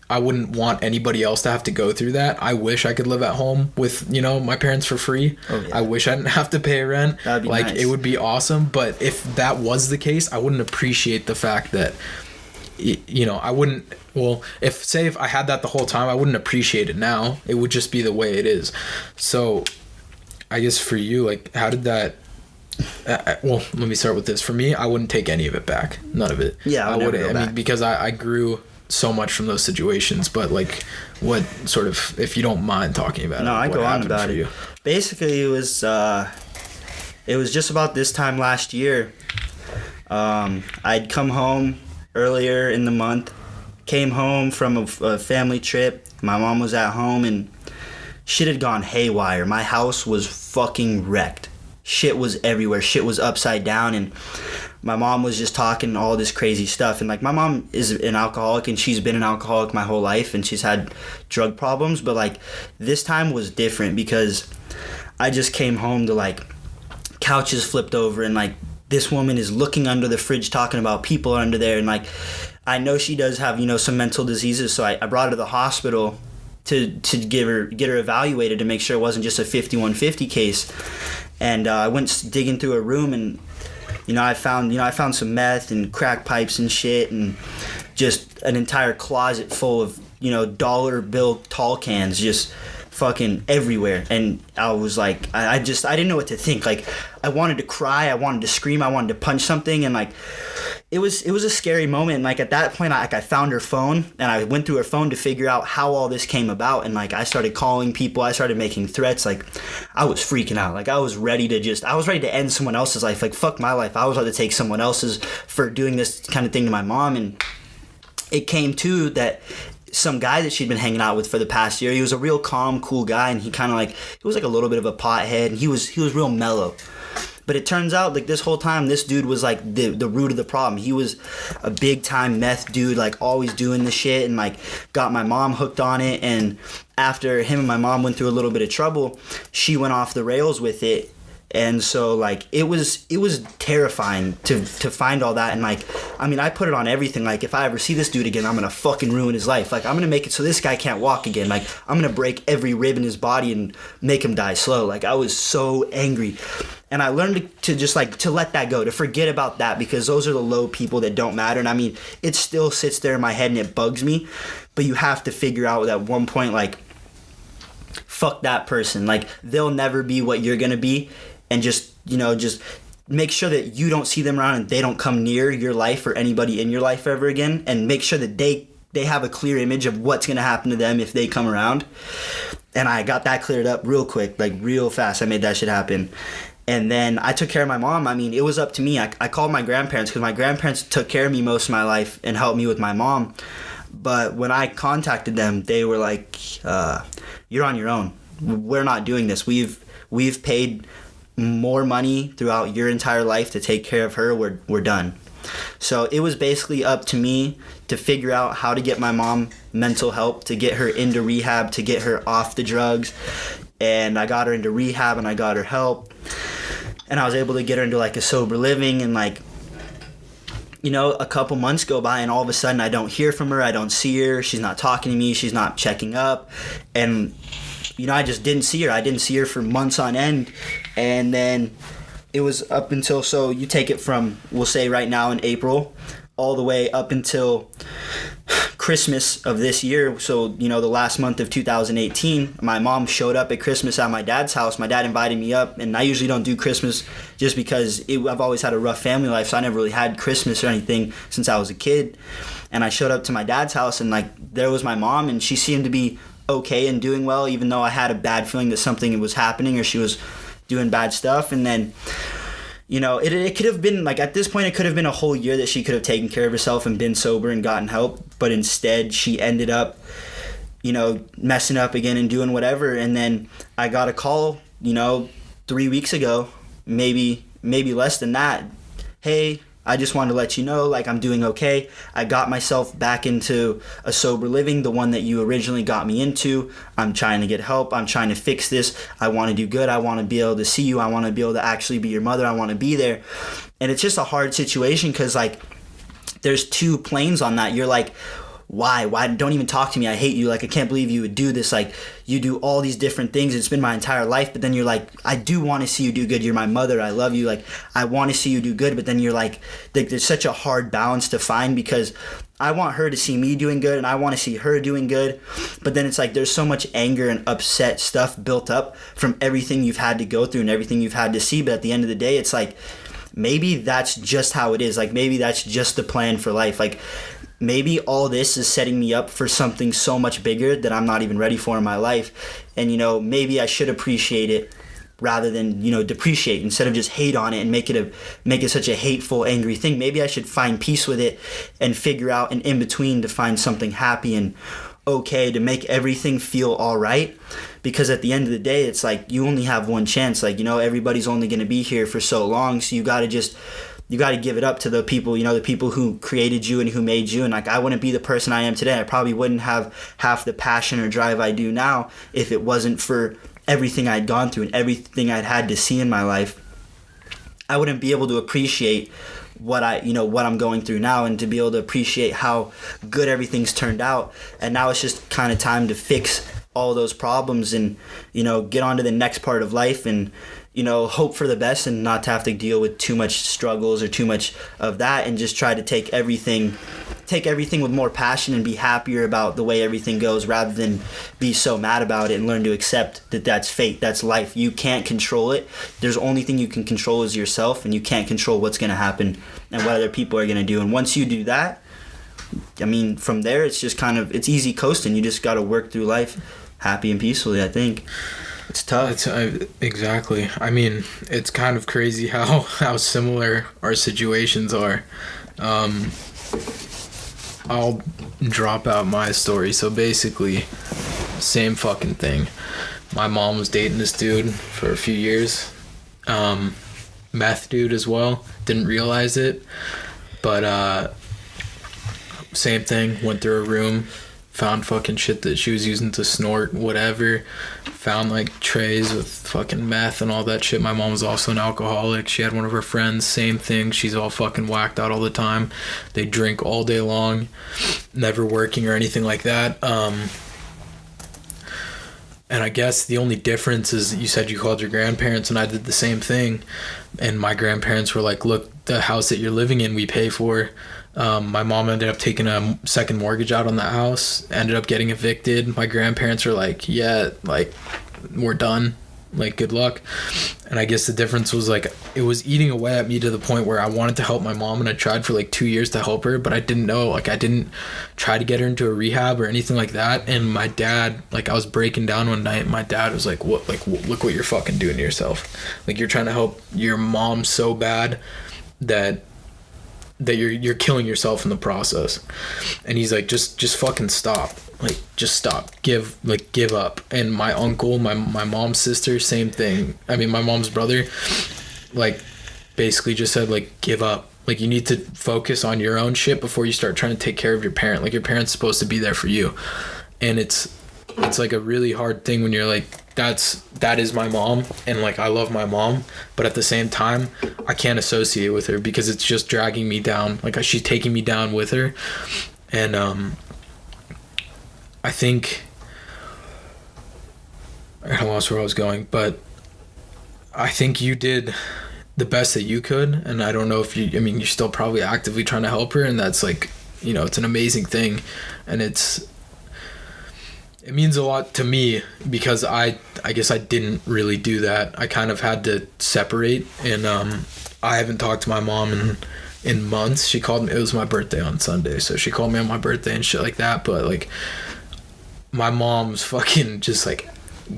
I wouldn't want anybody else to have to go through that. I wish I could live at home with, you know, my parents for free. Oh, yeah. I wish I didn't have to pay rent. That'd be like, nice. It would be awesome. But if that was the case, I wouldn't appreciate the fact that, you know, I wouldn't, well, if I had that the whole time, I wouldn't appreciate it now. It would just be the way it is. So I guess for you, like, how did that, well, let me start with this. For me, I wouldn't take any of it back. None of it. Yeah, I wouldn't. I mean, because I grew so much from those situations, but like, what sort of, if you don't mind talking about it, I go on about it. Basically, it was just about this time last year. I'd come home earlier in the month, came home from a family trip. My mom was at home and shit had gone haywire. My house was fucking wrecked. Shit was everywhere. Shit was upside down, and my mom was just talking all this crazy stuff. And like, my mom is an alcoholic, and she's been an alcoholic my whole life, and she's had drug problems. But like, this time was different because I just came home to like couches flipped over, and like this woman is looking under the fridge talking about people under there. And like, I know she does have, you know, some mental diseases, so I brought her to the hospital to get her evaluated to make sure it wasn't just a 5150 case. And I went digging through a room, and I found some meth and crack pipes and shit, and just an entire closet full of, you know, dollar bill tall cans just fucking everywhere. And I was like, I didn't know what to think. Like, I wanted to cry, I wanted to scream, I wanted to punch something, and like, it was a scary moment. And like, at that point, I found her phone, and I went through her phone to figure out how all this came about. And like, I started calling people, I started making threats. Like, I was freaking out. Like, I was ready to end someone else's life. Like, fuck my life. I was about to take someone else's for doing this kind of thing to my mom. And it came to that some guy that she'd been hanging out with for the past year, he was a real calm, cool guy, and he kind of like, he was like a little bit of a pothead, and he was real mellow. But it turns out, like, this whole time, this dude was like the root of the problem. He was a big time meth dude, like always doing the shit, and like got my mom hooked on it. And after him and my mom went through a little bit of trouble, she went off the rails with it. And so like, it was terrifying to find all that. And like, I mean, I put it on everything. Like, if I ever see this dude again, I'm gonna fucking ruin his life. Like, I'm gonna make it so this guy can't walk again. Like, I'm gonna break every rib in his body and make him die slow. Like, I was so angry. And I learned to just like, to let that go, to forget about that, because those are the low people that don't matter. And I mean, it still sits there in my head and it bugs me, but you have to figure out at one point, like, fuck that person. Like, they'll never be what you're gonna be. And just, you know, just make sure that you don't see them around and they don't come near your life or anybody in your life ever again. And make sure that they have a clear image of what's going to happen to them if they come around. And I got that cleared up real quick, like real fast. I made that shit happen. And then I took care of my mom. I mean, it was up to me. I called my grandparents because my grandparents took care of me most of my life and helped me with my mom. But when I contacted them, they were like, you're on your own. We're not doing this. We've paid more money throughout your entire life to take care of her. We're done. So it was basically up to me to figure out how to get my mom mental help, to get her into rehab, to get her off the drugs. And I got her into rehab and I got her help. And I was able to get her into like a sober living. And like, you know, a couple months go by and all of a sudden I don't hear from her. I don't see her. She's not talking to me. She's not checking up. And you know, I just didn't see her. I didn't see her for months on end. And then it was up until, so you take it from, we'll say right now in April, all the way up until Christmas of this year. So, you know, the last month of 2018, my mom showed up at Christmas at my dad's house. My dad invited me up, and I usually don't do Christmas just because I've always had a rough family life, so I never really had Christmas or anything since I was a kid. And I showed up to my dad's house, and like, there was my mom, and she seemed to be okay and doing well, even though I had a bad feeling that something was happening or she was doing bad stuff. And then, you know, it could have been, like, at this point, it could have been a whole year that she could have taken care of herself and been sober and gotten help. But instead, she ended up, you know, messing up again and doing whatever. And then I got a call, you know, 3 weeks ago, maybe less than that. Hey, I just wanted to let you know, like, I'm doing okay. I got myself back into a sober living, the one that you originally got me into. I'm trying to get help. I'm trying to fix this. I want to do good. I want to be able to see you. I want to be able to actually be your mother. I want to be there. And it's just a hard situation because, like, there's two planes on that. You're like, why don't even talk to me, I hate you, like, I can't believe you would do this, like, you do all these different things, it's been my entire life. But then you're like, I do want to see you do good, you're my mother, I love you, like, I want to see you do good. But then you're like, there's such a hard balance to find, because I want her to see me doing good and I want to see her doing good. But then it's like there's so much anger and upset stuff built up from everything you've had to go through and everything you've had to see. But at the end of the day, it's like, maybe that's just how it is, like, maybe that's just the plan for life. Like, maybe all this is setting me up for something so much bigger that I'm not even ready for in my life. And, you know, maybe I should appreciate it rather than, you know, depreciate, instead of just hate on it and make it such a hateful, angry thing. Maybe I should find peace with it and figure out an in-between to find something happy and okay, to make everything feel all right. Because at the end of the day, it's like, you only have one chance. Like, you know, everybody's only going to be here for so long, so you got to give it up to the people, you know, the people who created you and who made you. And, like, I wouldn't be the person I am today. I probably wouldn't have half the passion or drive I do now if it wasn't for everything I'd gone through and everything I'd had to see in my life. I wouldn't be able to appreciate what I'm going through now, and to be able to appreciate how good everything's turned out. And now it's just kind of time to fix all those problems and, you know, get on to the next part of life and, you know, hope for the best and not to have to deal with too much struggles or too much of that, and just try to take everything with more passion and be happier about the way everything goes, rather than be so mad about it, and learn to accept that that's fate, that's life. You can't control it. There's only thing you can control is yourself, and you can't control what's going to happen and what other people are going to do. And once you do that, I mean, from there, it's just kind of, it's easy coasting. You just got to work through life happy and peacefully, I think. It's tough. Exactly. I mean, it's kind of crazy how similar our situations are. I'll drop out my story. So basically, same fucking thing. My mom was dating this dude for a few years. Meth dude as well. Didn't realize it. But same thing. Went through a room. Found fucking shit that she was using to snort, whatever. Found, like, trays with fucking meth and all that shit. My mom was also an alcoholic. She had one of her friends, same thing. She's all fucking whacked out all the time. They drink all day long, never working or anything like that. And I guess the only difference is, you said you called your grandparents, and I did the same thing. And my grandparents were like, look, the house that you're living in, we pay for. My mom ended up taking a second mortgage out on that house, ended up getting evicted. My grandparents were like, yeah, like, we're done, like, good luck. And I guess the difference was, like, it was eating away at me to the point where I wanted to help my mom, and I tried for like 2 years to help her, but I didn't know, like, I didn't try to get her into a rehab or anything like that. And my dad, like, I was breaking down one night, and my dad was like, what, like, look what you're fucking doing to yourself. Like, you're trying to help your mom so bad that you're killing yourself in the process. And he's like, just fucking stop, like, just stop, give up. And my uncle, my mom's sister, same thing. I mean, my mom's brother, like, basically just said, like, give up. Like, you need to focus on your own shit before you start trying to take care of your parent. Like, your parent's supposed to be there for you. And it's like a really hard thing when you're like, that is my mom, and, like, I love my mom, but at the same time, I can't associate with her because it's just dragging me down. Like, she's taking me down with her. And I think I lost where I was going, but I think you did the best that you could. And I don't know if you're still probably actively trying to help her, and that's, like, you know, it's an amazing thing. And it means a lot to me because I guess I didn't really do that. I kind of had to separate, and I haven't talked to my mom in months. She called me, it was my birthday on Sunday, so she called me on my birthday and shit like that. But, like, my mom's fucking just like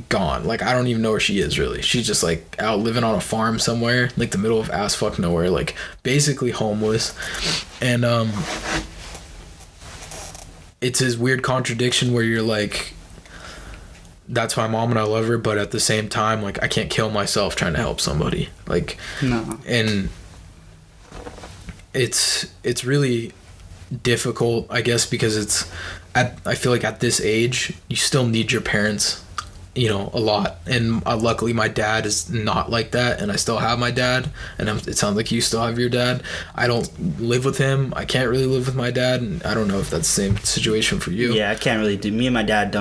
gone. Like I don't even know where she is really. She's just like out living on a farm somewhere, like the middle of ass fuck nowhere, like basically homeless. And it's this weird contradiction where you're like, that's my mom and I love her, but at the same time, like I can't kill myself trying to help somebody. Like, No. And it's really difficult, I guess, because I feel like at this age, you still need your parents, you know, a lot. And luckily my dad is not like that, and I still have my dad, and it sounds like you still have your dad. I don't live with him. I can't really live with my dad, and I don't know if that's the same situation for you. Yeah, I can't really do. Me and my dad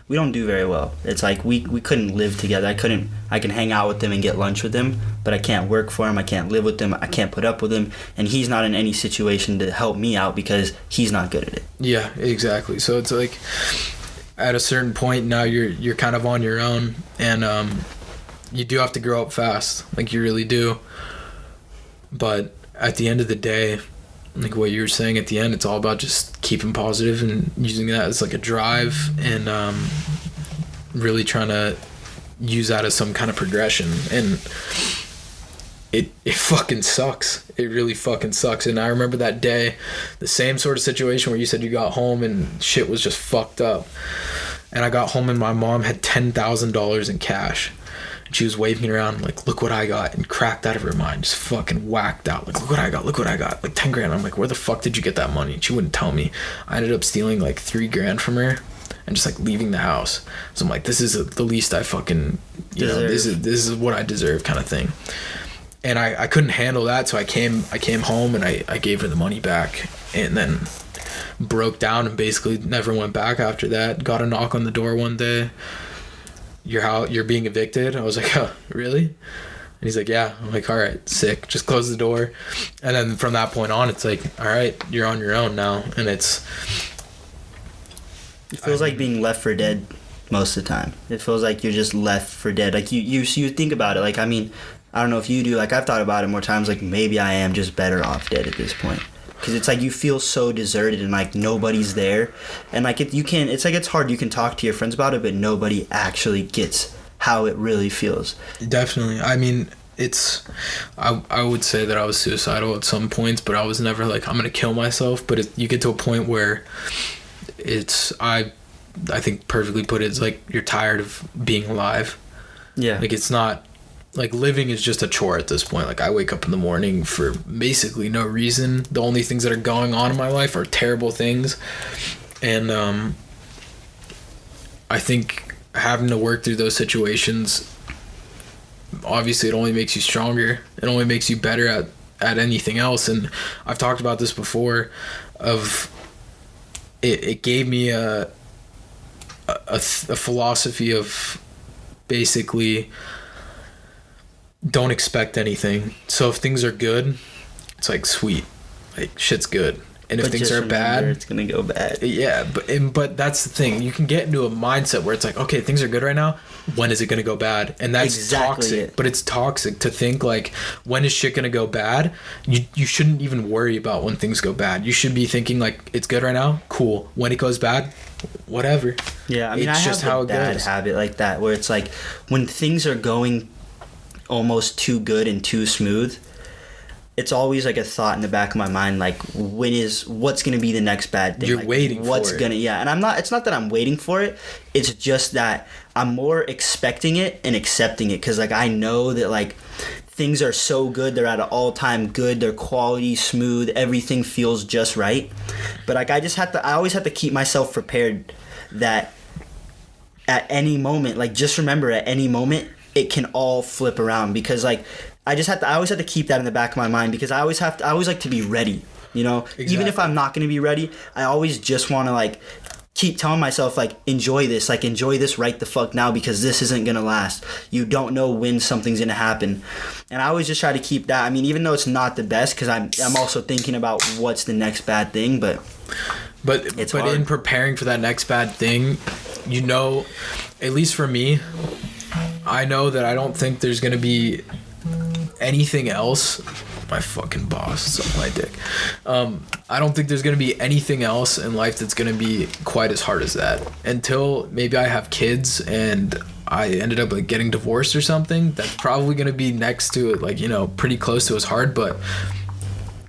we don't do very well. It's like we couldn't live together. I can hang out with him and get lunch with him, but I can't work for him. I can't live with him. I can't put up with him, and he's not in any situation to help me out because he's not good at it. Yeah, exactly. So it's like at a certain point now you're kind of on your own, and you do have to grow up fast, like you really do. But at the end of the day, like what you were saying at the end, it's all about just keeping positive and using that as like a drive, and really trying to use that as some kind of progression. And it fucking sucks. It really fucking sucks. And I remember that day, the same sort of situation where you said you got home and shit was just fucked up. And I got home and my mom had $10,000 in cash. And she was waving it around like, look what I got, and cracked out of her mind, just fucking whacked out. Like, look what I got, like 10 grand. I'm like, where the fuck did you get that money? And she wouldn't tell me. I ended up stealing like 3 grand from her and just like leaving the house. So I'm like, this is the least I fucking, you know, this is what I deserve, kind of thing. And I couldn't handle that, so I came home and I gave her the money back, and then broke down and basically never went back after that. Got a knock on the door one day. You're being evicted. I was like, oh, really? And he's like, yeah. I'm like, all right, sick. Just close the door. And then from that point on, it's like, all right, you're on your own now. And it feels like being left for dead most of the time. It feels like you're just left for dead. Like you think about it. Like, I mean, I don't know if you do. Like, I've thought about it more times. Like, maybe I am just better off dead at this point. Because it's like you feel so deserted and like nobody's there. And like it's hard. You can talk to your friends about it, but nobody actually gets how it really feels. Definitely. I mean, I would say that I was suicidal at some points, but I was never like, I'm going to kill myself. But you get to a point where I think perfectly put it, it's like you're tired of being alive. Yeah. Like, it's not, like, living is just a chore at this point. Like, I wake up in the morning for basically no reason. The only things that are going on in my life are terrible things. And I think having to work through those situations, obviously it only makes you stronger. It only makes you better at anything else. And I've talked about this before, of it gave me a philosophy of basically don't expect anything. So if things are good, it's like, sweet, like shit's good. And if things are bad, it's gonna go bad. Yeah, but that's the thing. You can get into a mindset where it's like, okay, things are good right now. When is it gonna go bad? And that's exactly toxic. it. But it's toxic to think like, when is shit gonna go bad? You shouldn't even worry about when things go bad. You should be thinking like, it's good right now. Cool. When it goes bad, whatever. Yeah, I mean, it's I just have how a it bad goes. habit like that, where it's like when things are going almost too good and too smooth, it's always like a thought in the back of my mind, like, what's gonna be the next bad thing? You're like, waiting what's for it. gonna yeah. And it's not that I'm waiting for it, it's just that I'm more expecting it and accepting it, because like I know that like things are so good, they're at an all-time good, they're quality, smooth, everything feels just right. But like I always have to keep myself prepared that at any moment, like, just remember, at any moment it can all flip around, because like I always have to keep that in the back of my mind, because I always like to be ready, you know. Exactly. Even if I'm not going to be ready, I always just want to like keep telling myself like, enjoy this right the fuck now, because this isn't going to last. You don't know when something's going to happen. And I always just try to keep that. I mean, even though it's not the best, because I'm also thinking about what's the next bad thing, but But in preparing for that next bad thing, you know, at least for me, I know that I don't think there's going to be anything else my fucking boss, suck my dick. I don't think there's gonna be anything else in life that's gonna be quite as hard as that. Until maybe I have kids and I ended up like getting divorced or something. That's probably gonna be next to it, like, you know, pretty close to as hard. But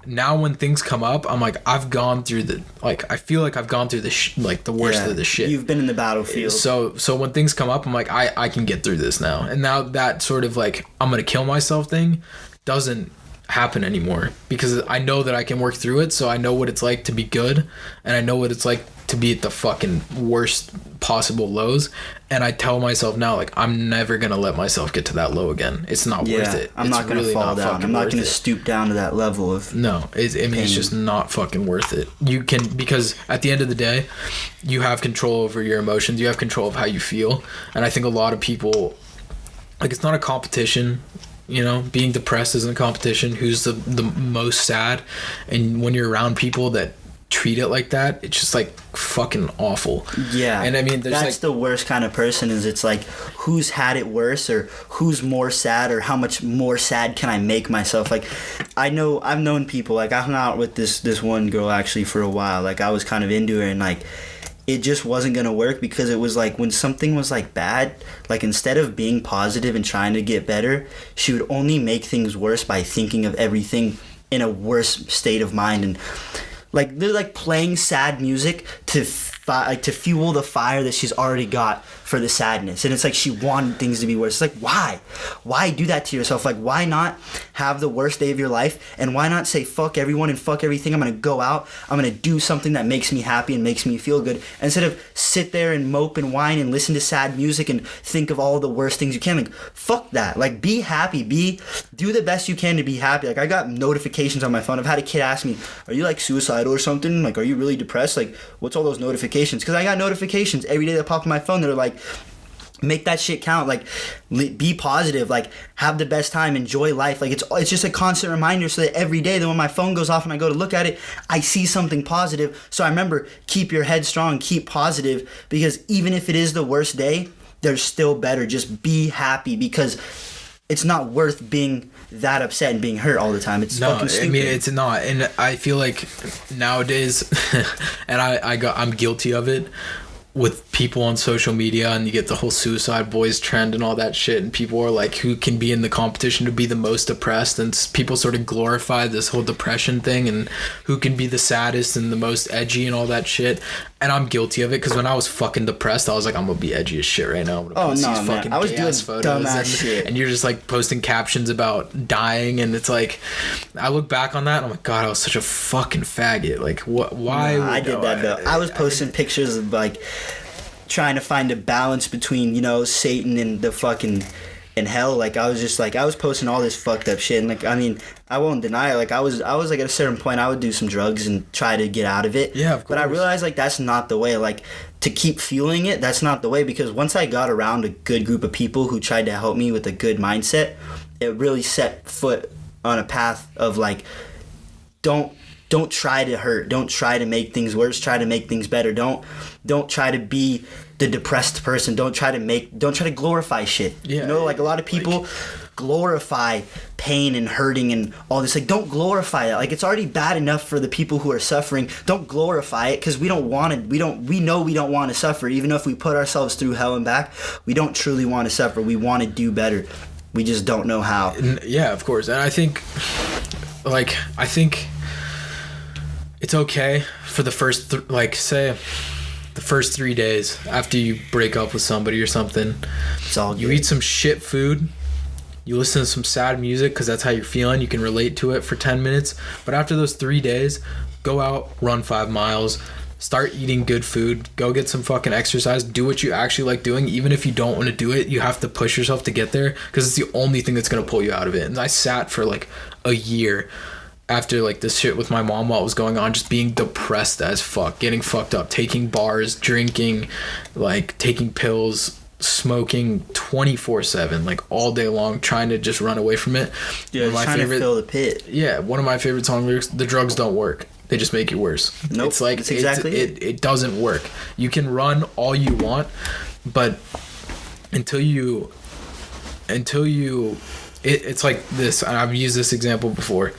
now when things come up, I'm like, I've gone through I feel like I've gone through the worst of the shit. You've been in the battlefield. So when things come up, I'm like, I can get through this now. And now that sort of like, I'm going to kill myself thing doesn't happen anymore, because I know that I can work through it. So I know what it's like to be good, and I know what it's like to be at the fucking worst possible lows. And I tell myself now, like, I'm never gonna let myself get to that low again. It's not worth it. I'm not gonna really fall down. I'm not gonna stoop down to that level of it's just not fucking worth it. You can, because at the end of the day, you have control over your emotions. You have control of how you feel. And I think a lot of people, like, it's not a competition. You know, being depressed isn't a competition. Who's the most sad? And when you're around people that treat it like that, it's just like fucking awful. Yeah. And I mean, there's that's like the worst kind of person. Is it's like, who's had it worse, or who's more sad, or how much more sad can I make myself? Like, I've known people, like, I hung out with this one girl actually for a while. Like, I was kind of into her, and like, it just wasn't gonna work, because it was like, when something was like bad, like, instead of being positive and trying to get better, she would only make things worse by thinking of everything in a worse state of mind. And like, they're like playing sad music to fuel the fire that she's already got for the sadness. And it's like, she wanted things to be worse. It's like, why do that to yourself? Like, why not have the worst day of your life, and why not say fuck everyone and fuck everything? I'm gonna go out, I'm gonna do something that makes me happy and makes me feel good, instead of sit there and mope and whine and listen to sad music and think of all the worst things you can. Like, fuck that. Like, be happy. Do the best you can to be happy. Like, I got notifications on my phone. I've had a kid ask me, are you like suicidal or something? Like, are you really depressed? Like, what's all those notifications? Because I got notifications every day that pop on my phone that are like, make that shit count. Like, be positive. Like, have the best time. Enjoy life. Like, it's just a constant reminder, so that every day that when my phone goes off and I go to look at it, I see something positive. So I remember, keep your head strong, keep positive, because even if it is the worst day, there's still better. Just be happy, because it's not worth being that upset and being hurt all the time. It's fucking stupid. I mean, it's not. And I feel like nowadays, and I'm guilty of it, with people on social media, and you get the whole suicide boys trend and all that shit, and people are like, who can be in the competition to be the most depressed, and people sort of glorify this whole depression thing, and who can be the saddest and the most edgy and all that shit. And I'm guilty of it, because when I was fucking depressed, I was like, I'm gonna be edgy as shit right now. I'm gonna post these fucking I was doing photos shit. And you're just like posting captions about dying, and it's like, I look back on that and I'm like, God, I was such a fucking faggot. Like, what? Why? I did that though. I was posting pictures of like trying to find a balance between, you know, Satan and the fucking and hell. Like, I was just like, I was posting all this fucked up shit, and like, I mean, I won't deny it. Like, I was like, at a certain point, I would do some drugs and try to get out of it. Yeah, of course. But I realized, like, that's not the way. Like, to keep fueling it, that's not the way, because once I got around a good group of people who tried to help me with a good mindset, it really set foot on a path of like, don't try to hurt. Don't try to make things worse. Try to make things better. Don't try to be the depressed person. Don't try to glorify shit. Yeah, you know, like, a lot of people glorify pain and hurting and all this. Like, don't glorify it. Like, it's already bad enough for the people who are suffering. Don't glorify it, because we know we don't want to suffer. Even if we put ourselves through hell and back, we don't truly want to suffer. We want to do better. We just don't know how. Yeah, of course. And I think it's okay for the first the first 3 days after you break up with somebody or something. It's all good. You eat some shit food, you listen to some sad music, because that's how you're feeling. You can relate to it for 10 minutes. But after those 3 days, go out, run 5 miles, start eating good food, go get some fucking exercise, do what you actually like doing. Even if you don't want to do it, you have to push yourself to get there, because it's the only thing that's going to pull you out of it. And I sat for like a year after like this shit with my mom while it was going on, just being depressed as fuck, getting fucked up, taking bars, drinking, like taking pills, smoking 24/7, like all day long, trying to just run away from it. Yeah, trying to fill the pit. Yeah, one of my favorite song lyrics: "The drugs don't work; they just make you worse." Nope, it's like, that's exactly it doesn't work. You can run all you want, but until you it's like this, and I've used this example before.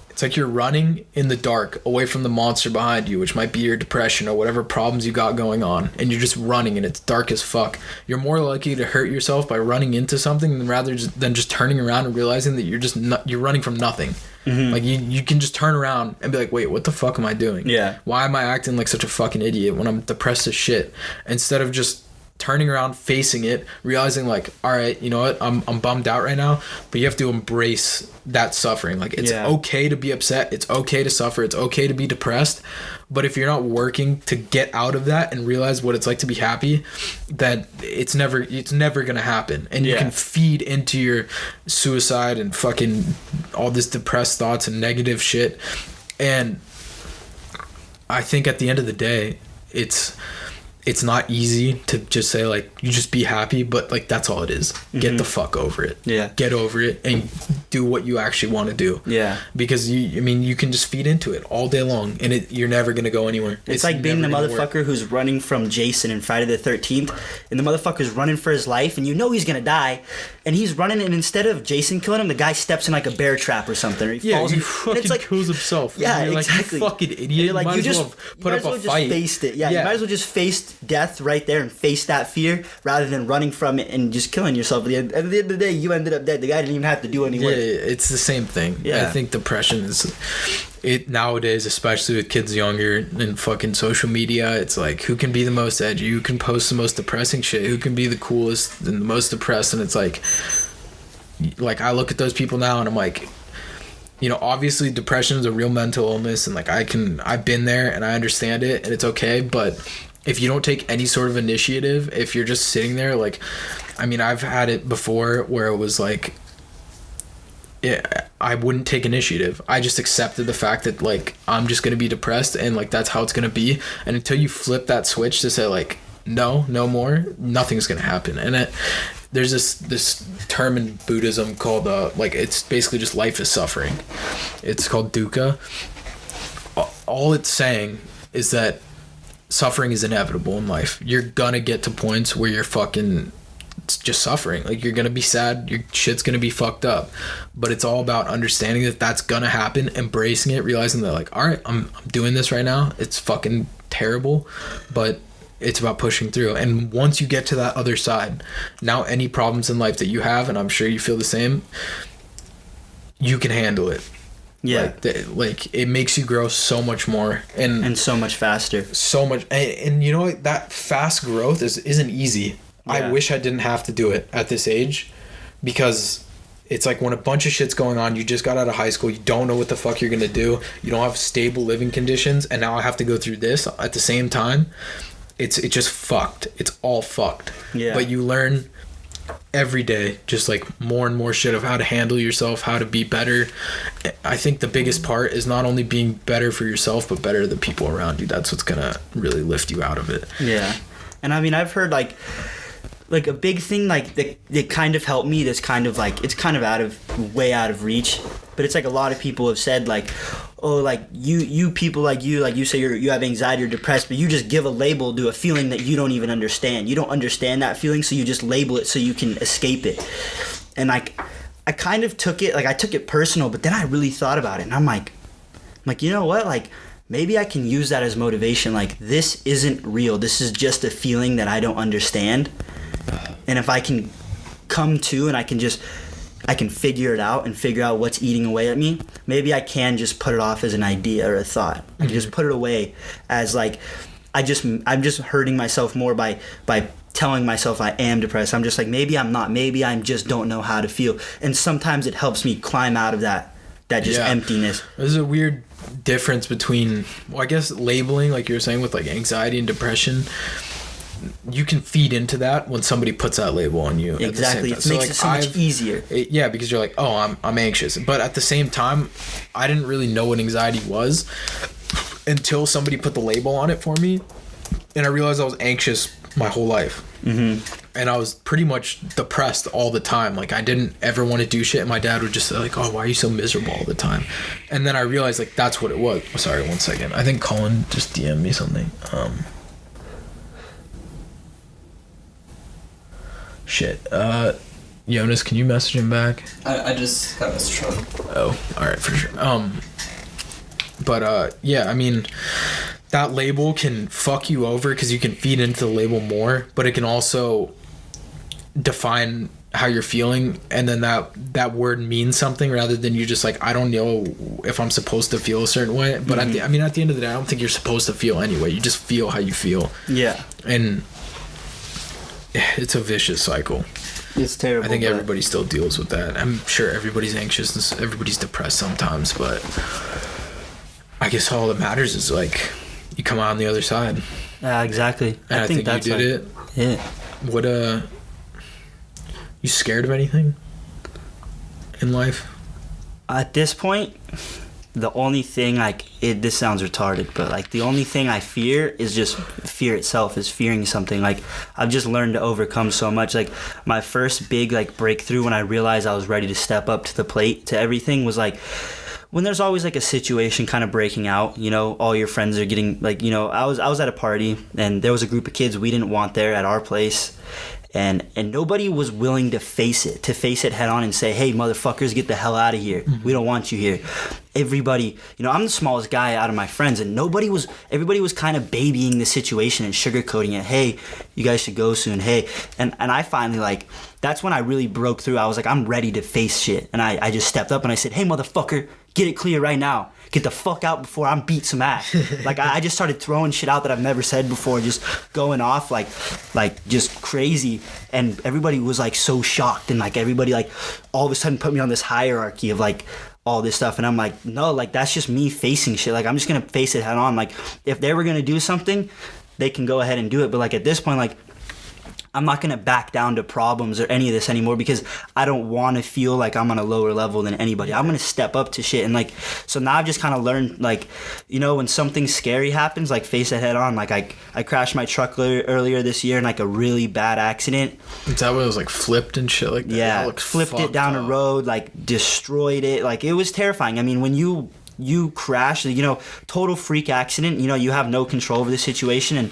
It's like you're running in the dark away from the monster behind you, which might be your depression or whatever problems you got going on, and you're just running and it's dark as fuck. You're more likely to hurt yourself by running into something than just turning around and realizing that you're running from nothing. Mm-hmm. Like you can just turn around and be like, wait, what the fuck am I doing? Yeah. Why am I acting like such a fucking idiot when I'm depressed as shit? Instead of just turning around, facing it, realizing like, all right, you know what, I'm bummed out right now, but you have to embrace that suffering. Like, it's okay to be upset, it's okay to suffer, it's okay to be depressed, but if you're not working to get out of that and realize what it's like to be happy, that it's never gonna happen. And you can feed into your suicide and fucking all this depressed thoughts and negative shit. And I think at the end of the day, it's not easy to just say like, you just be happy, but like, that's all it is. Get the fuck over it. Get over it and do what you actually want to do. Because you can just feed into it all day long, and you're never gonna go anywhere. It's like being the motherfucker who's running from Jason in Friday the 13th, and the motherfucker's running for his life, and you know he's gonna die, and he's running, and instead of Jason killing him, the guy steps in like a bear trap or something, or he falls he fucking kills himself. Exactly. Like, you fucking idiot. You're like, you might as well put up a fight. Faced it. You might as well just face death right there and face that fear rather than running from it and just killing yourself. At the end of the day, you ended up dead. The guy didn't even have to do any work. It's the same thing. I think depression is nowadays, especially with kids younger and fucking social media. It's like, who can be the most edgy, who can post the most depressing shit, who can be the coolest and the most depressed. And it's like I look at those people now and I'm like, you know, obviously depression is a real mental illness, and like I've been there and I understand it, and it's okay. But if you don't take any sort of initiative, if you're just sitting there, like, I mean, I've had it before where it was like, I wouldn't take initiative. I just accepted the fact that like, I'm just going to be depressed, and like, that's how it's going to be. And until you flip that switch to say like, no more, nothing's going to happen. And there's this term in Buddhism called like, it's basically just life is suffering. It's called dukkha. All it's saying is that suffering is inevitable in life. You're gonna get to points where you're fucking just suffering. Like, you're gonna be sad, your shit's gonna be fucked up, but it's all about understanding that that's gonna happen, embracing it, realizing that like, all right, I'm doing this right now, it's fucking terrible, but it's about pushing through. And once you get to that other side, now any problems in life that you have, and I'm sure you feel the same, you can handle it. Like it makes you grow so much more and so much faster. So much, and you know what? That fast growth isn't easy. I wish I didn't have to do it at this age, because it's like when a bunch of shit's going on, you just got out of high school, you don't know what the fuck you're gonna do, you don't have stable living conditions, and now I have to go through this at the same time. It's just fucked. It's all fucked. But you learn every day just like more and more shit of how to handle yourself, how to be better. I think the biggest part is not only being better for yourself, but better to the people around you. That's what's gonna really lift you out of it. And I mean, I've heard like a big thing like that kind of helped me, that's kind of like, it's kind of way out of reach, but it's like a lot of people have said like, oh, like you people like you say you have anxiety or depressed, but you just give a label to a feeling that you don't even understand. You don't understand that feeling, so you just label it so you can escape it. And like, I kind of took it personal, but then I really thought about it, and I'm like, you know what, like, maybe I can use that as motivation. Like, this isn't real. This is just a feeling that I don't understand. And if I can come to and I can figure it out and figure out what's eating away at me, maybe I can just put it off as an idea or a thought. I can just put it away as like, I'm just hurting myself more by telling myself I am depressed. I'm just like, maybe I'm not. Maybe I just don't know how to feel. And sometimes it helps me climb out of that just emptiness. There's a weird difference between, well, I guess labeling, like you were saying, with like anxiety and depression. You can feed into that when somebody puts that label on you. Exactly. It makes it so much easier. Yeah, because you're like, oh, I'm anxious. But at the same time, I didn't really know what anxiety was until somebody put the label on it for me. And I realized I was anxious my whole life. And I was pretty much depressed all the time. Like, I didn't ever want to do shit. And my dad would just say like, oh, why are you so miserable all the time? And then I realized like, that's what it was. Oh, sorry, 1 second. I think Colin just DM'd me something. Shit. Jonas, can you message him back? I just got a message from him. Oh, all right, for sure. But yeah, I mean, that label can fuck you over because you can feed into the label more, but it can also define how you're feeling, and then that word means something rather than you just like, I don't know if I'm supposed to feel a certain way, but at the end of the day, I don't think you're supposed to feel anyway. You just feel how you feel. Yeah. And it's a vicious cycle. It's terrible. I think everybody still deals with that. I'm sure everybody's anxious and everybody's depressed sometimes, but I guess all that matters is like you come out on the other side. Yeah, exactly. And I think that's you did it. Yeah. What you scared of anything in life? At this point, the only thing this sounds retarded, but like the only thing I fear is just fear itself, is fearing something. Like I've just learned to overcome so much. Like my first big like breakthrough when I realized I was ready to step up to the plate to everything was like when there's always like a situation kind of breaking out, you know, all your friends are getting like, you know, I was at a party and there was a group of kids we didn't want there at our place. And nobody was willing to face it head on and say, hey, motherfuckers, get the hell out of here. We don't want you here. Everybody, you know, I'm the smallest guy out of my friends, and everybody was kind of babying the situation and sugarcoating it. Hey, you guys should go soon. Hey. And I finally, like, that's when I really broke through. I was like, I'm ready to face shit. And I just stepped up and I said, hey, motherfucker, get it clear right now. Get the fuck out before I'm beat some ass. Like I just started throwing shit out that I've never said before, just going off like just crazy. And everybody was like so shocked, and like everybody like all of a sudden put me on this hierarchy of like all this stuff. And I'm like, no, like that's just me facing shit. Like I'm just gonna face it head on. Like if they were gonna do something, they can go ahead and do it. But like at this point, like I'm not going to back down to problems or any of this anymore because I don't want to feel like I'm on a lower level than anybody. I'm going to step up to shit. And like, so now I've just kind of learned, like, you know, when something scary happens, like face it head on. Like I crashed my truck earlier this year in like a really bad accident. Is that when it was like flipped and shit like that? Yeah, flipped it down a road, like destroyed it. Like it was terrifying. I mean, when you crash, you know, total freak accident, you know, you have no control over the situation, and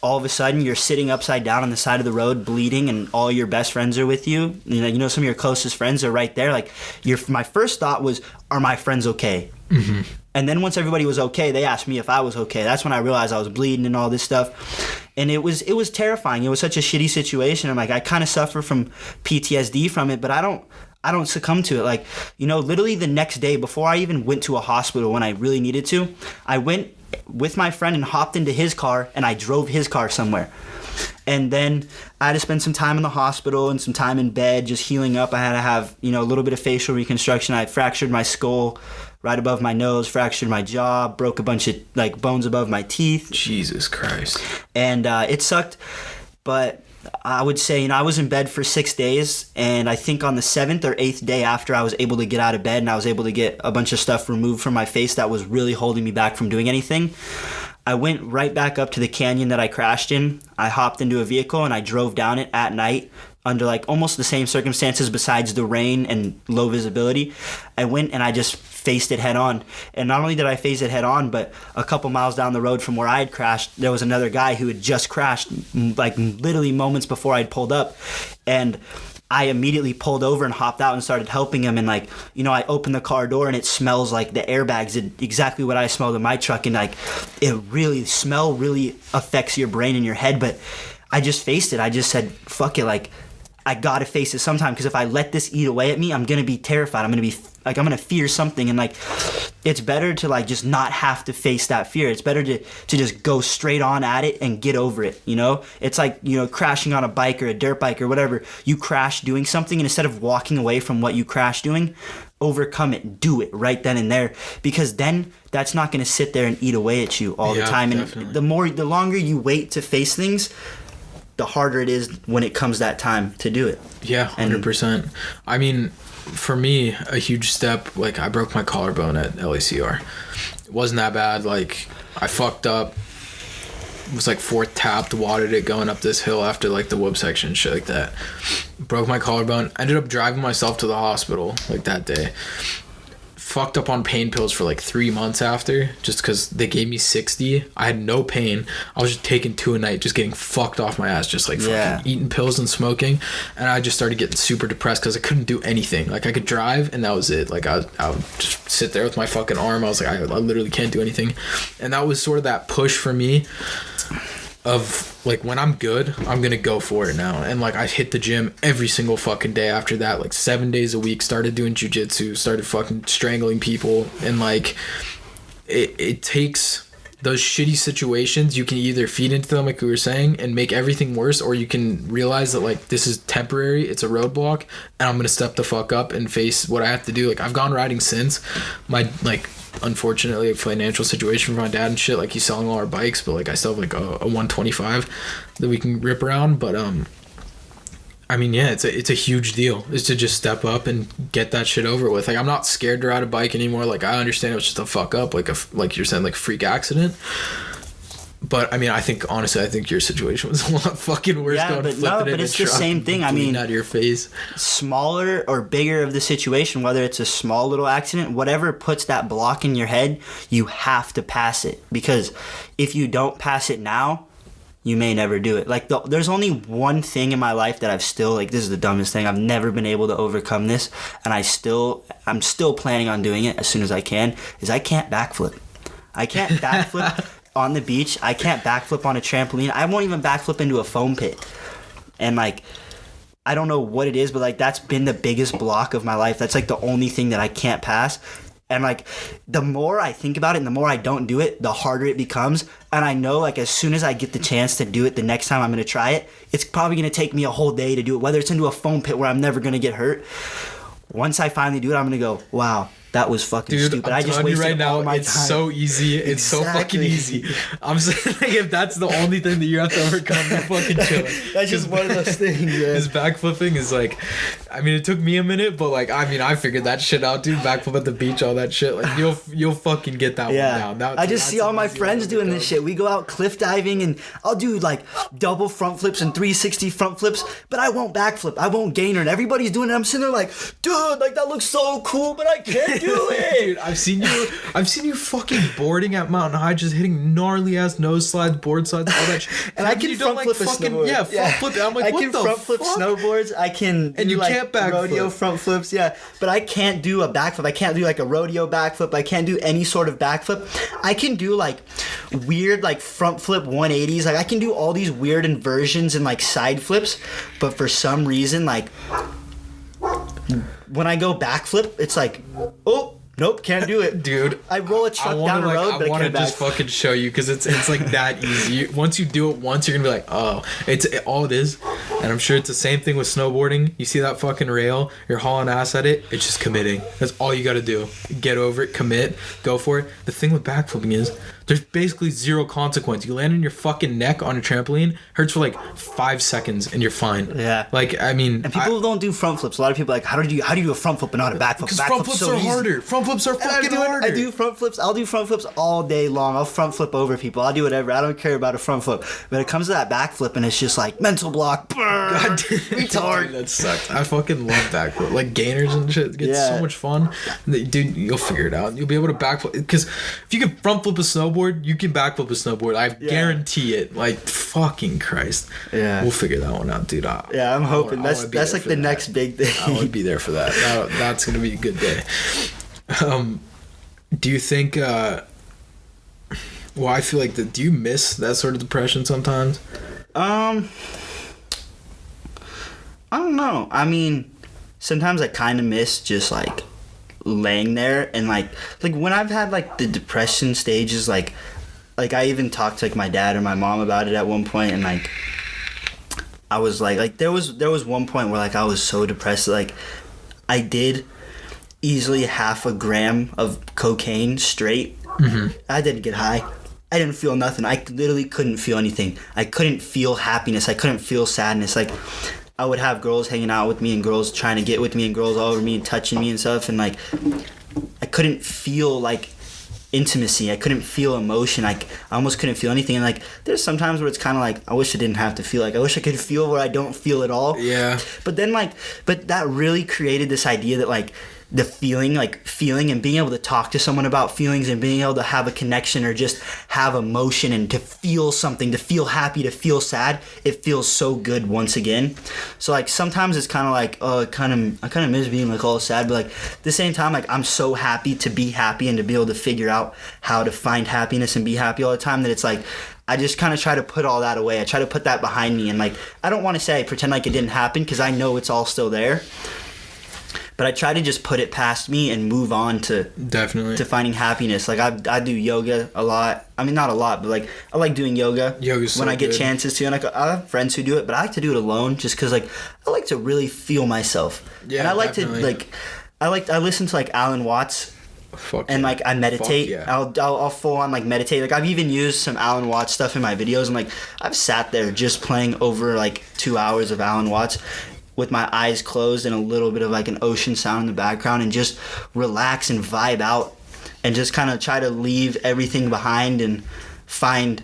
all of a sudden you're sitting upside down on the side of the road bleeding, and all your best friends are with you. You know some of your closest friends are right there. Like my first thought was, are my friends okay? Mm-hmm. And then once everybody was okay, they asked me if I was okay. That's when I realized I was bleeding and all this stuff. And it was terrifying. It was such a shitty situation. I'm like, I kind of suffer from PTSD from it, but I don't succumb to it. Like, you know, literally the next day before I even went to a hospital when I really needed to, I went with my friend and hopped into his car and I drove his car somewhere. And then I had to spend some time in the hospital and some time in bed just healing up. I had to have, you know, a little bit of facial reconstruction. I fractured my skull right above my nose, fractured my jaw, broke a bunch of like bones above my teeth. Jesus Christ. And it sucked, but I would say, you know, I was in bed for 6 days, and I think on the 7th or 8th day after I was able to get out of bed and I was able to get a bunch of stuff removed from my face that was really holding me back from doing anything, I went right back up to the canyon that I crashed in. I hopped into a vehicle and I drove down it at night under like almost the same circumstances besides the rain and low visibility. I went and I just faced it head on. And not only did I face it head on, but a couple miles down the road from where I had crashed, there was another guy who had just crashed like literally moments before I'd pulled up. And I immediately pulled over and hopped out and started helping him. And like, you know, I opened the car door and it smells like the airbags did exactly what I smelled in my truck. And like, smell really affects your brain and your head. But I just faced it. I just said, fuck it. Like, I gotta face it sometime, because if I let this eat away at me, I'm gonna be terrified. I'm gonna fear something, and like, it's better to like just not have to face that fear. It's better to just go straight on at it and get over it, you know? It's like, you know, crashing on a bike or a dirt bike or whatever. You crash doing something, and instead of walking away from what you crashed doing, overcome it, do it right then and there, because then that's not gonna sit there and eat away at you all the time. Definitely. And the longer you wait to face things, the harder it is when it comes that time to do it. Yeah, 100%. I mean, for me, a huge step, like I broke my collarbone at LACR. It wasn't that bad. Like I fucked up. It was like fourth tapped, wadded it going up this hill after like the whoop section and shit like that. Broke my collarbone. Ended up driving myself to the hospital like that day. fucked up on pain pills for like 3 months after, just because they gave me 60. I had no pain. I was just taking 2 a night, just getting fucked off my ass, just like fucking eating pills and smoking. And I just started getting super depressed because I couldn't do anything. Like I could drive and that was it. Like I would just sit there with my fucking arm. I was like, I literally can't do anything. And that was sort of that push for me of like, when I'm good, I'm gonna go for it now. And like I hit the gym every single fucking day after that, like 7 days a week, started doing jujitsu, started fucking strangling people. And like it takes those shitty situations, you can either feed into them like we were saying and make everything worse, or you can realize that like this is temporary, it's a roadblock, and I'm gonna step the fuck up and face what I have to do. Like I've gone riding since. My like unfortunately a financial situation for my dad and shit, like he's selling all our bikes, but like I still have like a 125 that we can rip around. But I mean, yeah, it's a huge deal is to just step up and get that shit over with. Like I'm not scared to ride a bike anymore. Like I understand it was just a fuck up, like you're saying, like freak accident. But I mean, I think your situation was a lot fucking worse. Yeah, but it's the same thing. I mean, out of your face. Smaller or bigger of the situation, whether it's a small little accident, whatever puts that block in your head, you have to pass it. Because if you don't pass it now, you may never do it. Like there's only one thing in my life that I've still, like, this is the dumbest thing, I've never been able to overcome this, and I'm still planning on doing it as soon as I can, is I can't backflip. I can't backflip on the beach. I can't backflip on a trampoline. I won't even backflip into a foam pit. And like, I don't know what it is, but like that's been the biggest block of my life. That's like the only thing that I can't pass. And like, the more I think about it and the more I don't do it, the harder it becomes. And I know like as soon as I get the chance to do it the next time I'm going to try it, it's probably going to take me a whole day to do it, whether it's into a foam pit where I'm never going to get hurt. Once I finally do it, I'm going to go, wow, that was fucking stupid. I just wasted right now, all my time. It's so easy. It's so fucking easy. I'm saying, like, if that's the only thing that you have to overcome, you're fucking chilling. That's just one of those things, yeah. His backflipping is like, I mean, it took me a minute, but like, I mean, I figured that shit out, dude. Backflip at the beach, all that shit. Like, you'll fucking get that one down. I just see all my friends doing this shit. We go out cliff diving and I'll do like double front flips and 360 front flips, but I won't backflip. I won't gainer. And everybody's doing it. I'm sitting there like, dude, like that looks so cool, but I can't do it. Dude, I've seen you fucking boarding at Mountain High, just hitting gnarly ass nose slides, board slides, all that shit. And I can front flip a snowboard. Yeah, front flip. I'm like, what the fuck? I can front flip snowboards. I can and you like can't backflip. Rodeo front flips, yeah. But I can't do a backflip. I can't do like a rodeo backflip. I can't do any sort of backflip. I can do like weird like front flip 180s. Like I can do all these weird inversions and like side flips. But for some reason, like when I go backflip, it's like, oh. Nope, can't do it, dude. I roll a truck down the road, but I want to just fucking show you because it's like that easy. Once you do it once, you're gonna be like, oh, all it is. And I'm sure it's the same thing with snowboarding. You see that fucking rail, you're hauling ass at it. It's just committing. That's all you gotta do. Get over it, commit, go for it. The thing with backflipping is there's basically zero consequence. You land on your fucking neck on a trampoline, hurts for like 5 seconds, and you're fine. Yeah. Like, I mean, and people don't do front flips. A lot of people are like, how do you do a front flip and not a backflip? Because front flips are harder. Front flips are fucking harder. I do front flips. I'll do front flips all day long. I'll front flip over people. I'll do whatever. I don't care about a front flip. But it comes to that backflip, and it's just like mental block. God, retard. That sucks. I fucking love backflip. Like gainers and shit. It's so much fun. Dude, you'll figure it out. You'll be able to backflip. Because if you can front flip a snowboard, you can backflip a snowboard. I guarantee it. Like, fucking Christ. Yeah. We'll figure that one out, dude. I'm hoping. That's like the next big thing. I would be there for that. That's going to be a good day. Do you think, I feel like do you miss that sort of depression sometimes? I don't know. I mean, sometimes I kind of miss just like laying there and like when I've had like the depression stages, like I even talked to like my dad or my mom about it at one point, and like I was like there was one point where like I was so depressed, like I did easily 0.5 gram of cocaine straight. Mm-hmm. I didn't get high. I didn't feel nothing. I literally couldn't feel anything. I couldn't feel happiness. I couldn't feel sadness. Like I would have girls hanging out with me and girls trying to get with me and girls all over me and touching me and stuff, and like I couldn't feel like intimacy. I couldn't feel emotion. I almost couldn't feel anything. And like there's sometimes where it's kind of like I wish I didn't have to feel. Like I wish I could feel where I don't feel at all. Yeah. But then but that really created this idea that like the feeling and being able to talk to someone about feelings and being able to have a connection or just have emotion and to feel something, to feel happy, to feel sad, it feels so good once again. So like sometimes it's kind of like, oh, I kind of miss being like all sad, but like at the same time, like I'm so happy to be happy and to be able to figure out how to find happiness and be happy all the time that it's like I just kind of try to put all that away. I try to put that behind me, and like I don't want to say I pretend like it didn't happen because I know it's all still there. But I try to just put it past me and move on to finding happiness. Like I do yoga a lot. I mean, not a lot, but like I like doing yoga. Yoga's when so I get good. chances to. And like I have friends who do it, but I like to do it alone just because like I like to really feel myself. Yeah, and I like definitely. to I listen to like Alan Watts. Fuck And yeah. like I meditate. Fuck yeah. I'll full on like meditate. Like I've even used some Alan Watts stuff in my videos, and like I've sat there just playing over like 2 hours of Alan Watts with my eyes closed and a little bit of like an ocean sound in the background and just relax and vibe out and just kind of try to leave everything behind and find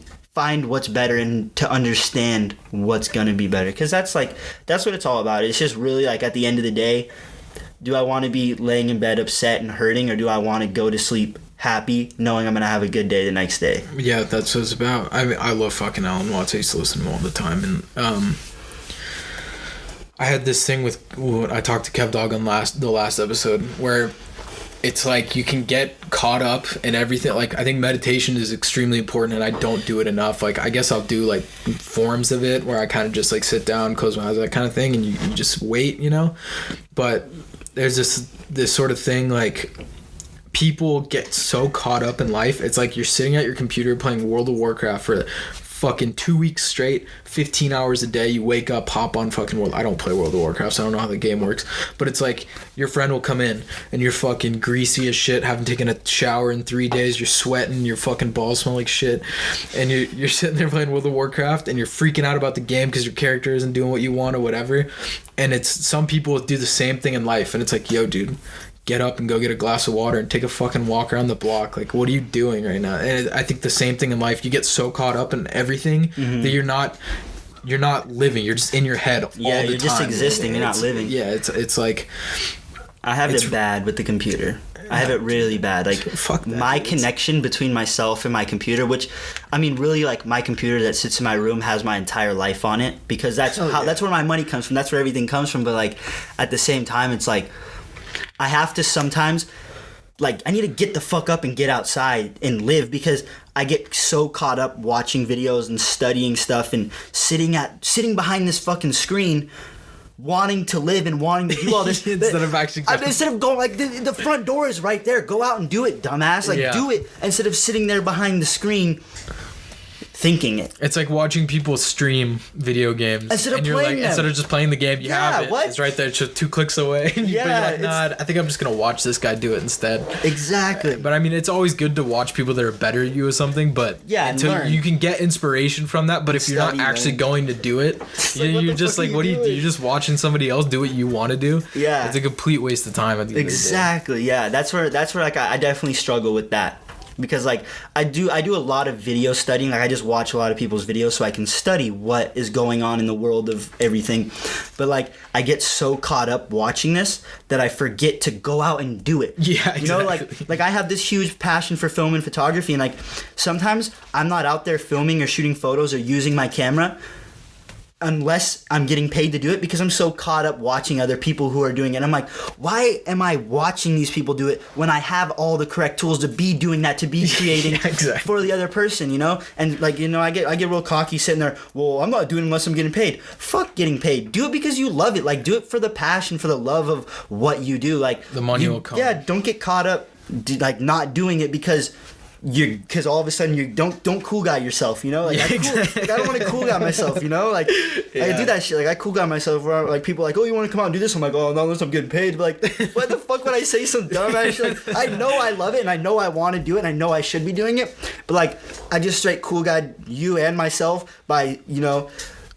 what's better and to understand what's gonna be better, because that's what it's all about. It's just really like at the end of the day, do I want to be laying in bed upset and hurting, or do I want to go to sleep happy knowing I'm gonna have a good day the next day? Yeah, that's what it's about. I mean, I love fucking Alan Watts. I used to listen to him all the time, and I had this thing with when I talked to Kev Dog on the last episode where it's like you can get caught up in everything. Like I think meditation is extremely important, and I don't do it enough. Like I guess I'll do like forms of it where I kind of just like sit down, close my eyes, that kind of thing, and you just wait, you know. But there's this sort of thing like people get so caught up in life. It's like you're sitting at your computer playing World of Warcraft for fucking 2 weeks straight, 15 hours a day. You wake up, hop on fucking I don't play World of Warcraft, so I don't know how the game works, but it's like your friend will come in and you're fucking greasy as shit, haven't taken a shower in 3 days, you're sweating, your fucking balls smell like shit, and you're sitting there playing World of Warcraft and you're freaking out about the game because your character isn't doing what you want or whatever. And it's some people do the same thing in life, and it's like, yo dude, get up and go get a glass of water and take a fucking walk around the block. Like, what are you doing right now? And I think the same thing in life. You get so caught up in everything that you're not living. You're just in your head all the time. Yeah, you're just existing. You're not living. Yeah, it's like I have it bad with the computer. I have it really bad. Like Fuck that, my dude. connection between myself and my computer, which I mean, really, like my computer that sits in my room has my entire life on it, because that's that's where my money comes from. That's where everything comes from. But like at the same time, it's like I have to sometimes, like, I need to get the fuck up and get outside and live, because I get so caught up watching videos and studying stuff and sitting behind this fucking screen, wanting to live and wanting to do all this Instead of going like the front door is right there. Go out and do it, dumbass. Like do it instead of sitting there behind the screen thinking it. It's like watching people stream video games Instead of and you're playing like, them. instead of just playing the game, you have it. What? It's right there, it's just 2 clicks away. And you're like, nah, I think I'm just gonna watch this guy do it instead. Exactly. But I mean, it's always good to watch people that are better at you or something. But and learn. you can get inspiration from that. But if you're not actually going to do it, you're just like, what are you? You're just watching somebody else do what you want to do. Yeah, it's a complete waste of time at the end of the day. Exactly. Yeah, that's where like I definitely struggle with that. Because like I do a lot of video studying. Like I just watch a lot of people's videos so I can study what is going on in the world of everything. But like I get so caught up watching this that I forget to go out and do it. Yeah, exactly. You know, like I have this huge passion for film and photography, and like sometimes I'm not out there filming or shooting photos or using my camera unless I'm getting paid to do it, because I'm so caught up watching other people who are doing it. I'm like, why am I watching these people do it when I have all the correct tools to be doing that, to be creating for the other person, you know? And like, you know, I get real cocky sitting there, well, I'm not doing it unless I'm getting paid. Fuck getting paid. Do it because you love it. Like, do it for the passion, for the love of what you do. Like, the money will come. Yeah, don't get caught up like not doing it because all of a sudden you don't cool guy yourself, you know? Like, I don't want to cool guy myself, you know? Like, I do that shit. Like, I cool guy myself where like people are like, oh, you want to come out and do this? I'm like, oh, not unless I'm getting paid. But like, what the fuck would I say some dumb ass shit? Like, I know I love it and I know I want to do it and I know I should be doing it. But like, I just straight cool guy you and myself by, you know,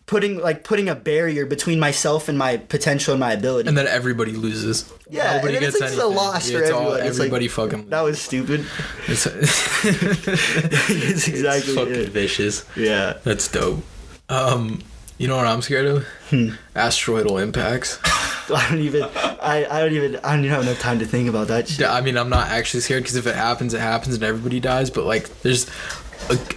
putting a barrier between myself and my potential and my ability. And then everybody loses. Yeah, nobody and gets it's anything. a loss for everyone. Everybody like, fucking. That was stupid. It's exactly fucking it. vicious. Yeah, that's dope. You know what I'm scared of? Asteroidal impacts. I don't even have enough time to think about that shit. Yeah, I mean, I'm not actually scared because if it happens, it happens and everybody dies. But like, there's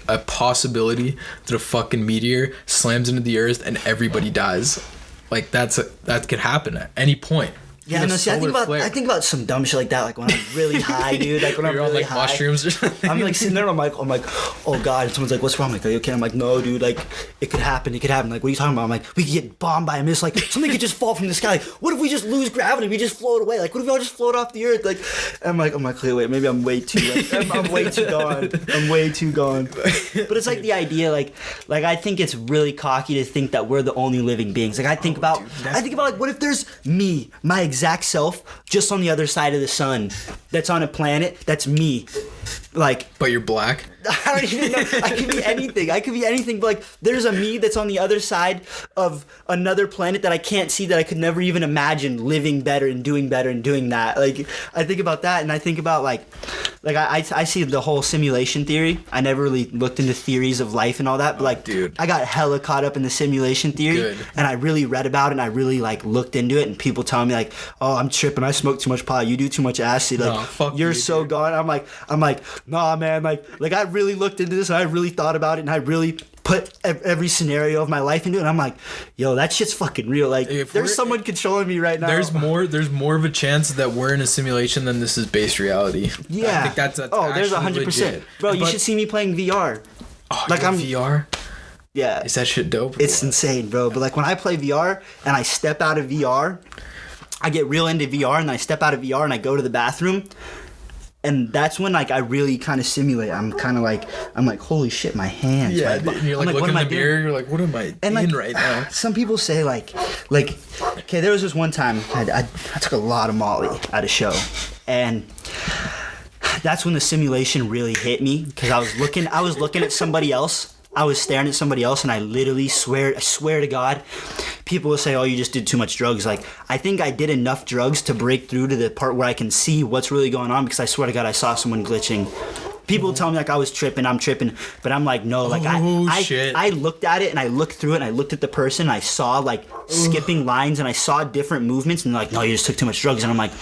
a possibility that a fucking meteor slams into the earth and everybody dies. Like that could happen at any point. Yeah, no, see, I think about some dumb shit like that, like when I'm really high, dude. Like when I'm You're really on like high. mushrooms or something. I'm like sitting there, I'm like, oh god, and someone's like, what's wrong? I'm like, are you okay? I'm like, no, dude, like it could happen. Like, what are you talking about? I'm like, we could get bombed by a missile. Like something could just fall from the sky. Like, what if we just lose gravity? We just float away. Like, what if we all just float off the earth? Like, I'm like, wait, maybe I'm way too. I'm way too gone. I'm way too gone. But it's like the idea, like I think it's really cocky to think that we're the only living beings. Like I think about like, what if there's me, my exact self, just on the other side of the sun, that's on a planet that's me, like. But you're black. I don't even know. I could be anything. But like, there's a me that's on the other side of another planet that I can't see, that I could never even imagine living better and doing that. Like, I think about that, and I think about like I see the whole simulation theory. I never really looked into theories of life and all that, but like, dude, I got hella caught up in the simulation theory, and I really read about it, and I really like looked into it, and people tell me like, oh, I'm tripping. I smoke too much pot. You do too much acid. Like, you're so gone. I'm like, nah, man. Like I really looked into this, and I really thought about it, and I really put every scenario of my life into it, and I'm like, yo, that shit's fucking real. Like, there's someone controlling me right now. There's more of a chance that we're in a simulation than this is based reality. Yeah. I think that's there's 100%. Bro, you should see me playing VR. Oh, like, I'm VR? Yeah. Is that shit dope? It's insane, bro. But like when I play VR and I step out of VR, I get real into VR, and then I step out of VR and I go to the bathroom. And that's when like I really kind of simulate. I'm like, holy shit, my hands. Yeah, my, and you're like looking in the mirror. You're like, what am I in right now? Some people say like, okay, there was this one time I took a lot of Molly at a show, and that's when the simulation really hit me, because I was looking at somebody else. I was staring at somebody else, and I literally swear to God, people will say, oh, you just did too much drugs. Like, I think I did enough drugs to break through to the part where I can see what's really going on, because I swear to God, I saw someone glitching. People tell me like I was tripping, I'm tripping, but I'm like, no, like I looked at it, and I looked through it, and I looked at the person, and I saw like skipping lines, and I saw different movements, and they're like, no, you just took too much drugs. And I'm like,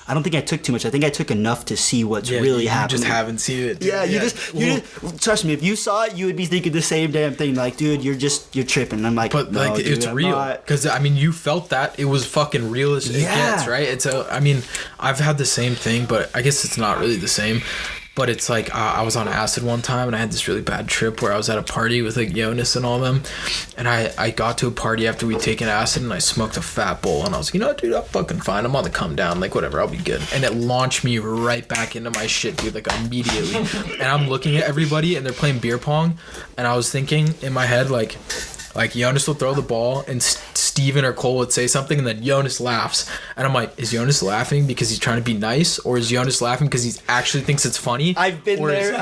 I don't think I took too much. I think I took enough to see what's really happening. You just haven't seen it. Dude. Yeah, you just trust me. If you saw it, you would be thinking the same damn thing. Like, dude, you're tripping. And I'm like, but no, like, dude, it's real, because I mean, you felt that it was fucking real as it gets, right? I mean, I've had the same thing, but I guess it's not really the same. But it's like, I was on acid one time, and I had this really bad trip where I was at a party with like Jonas and all them, and I got to a party after we'd taken acid, and I smoked a fat bowl, and I was like, you know what, dude, I'm fucking fine. I'm on the come down, like whatever, I'll be good. And it launched me right back into my shit, dude, like immediately. And I'm looking at everybody, and they're playing beer pong, and I was thinking in my head like Jonas will throw the ball, and Steven or Cole would say something, and then Jonas laughs. And I'm like, is Jonas laughing because he's trying to be nice, or is Jonas laughing because he actually thinks it's funny? I've been there.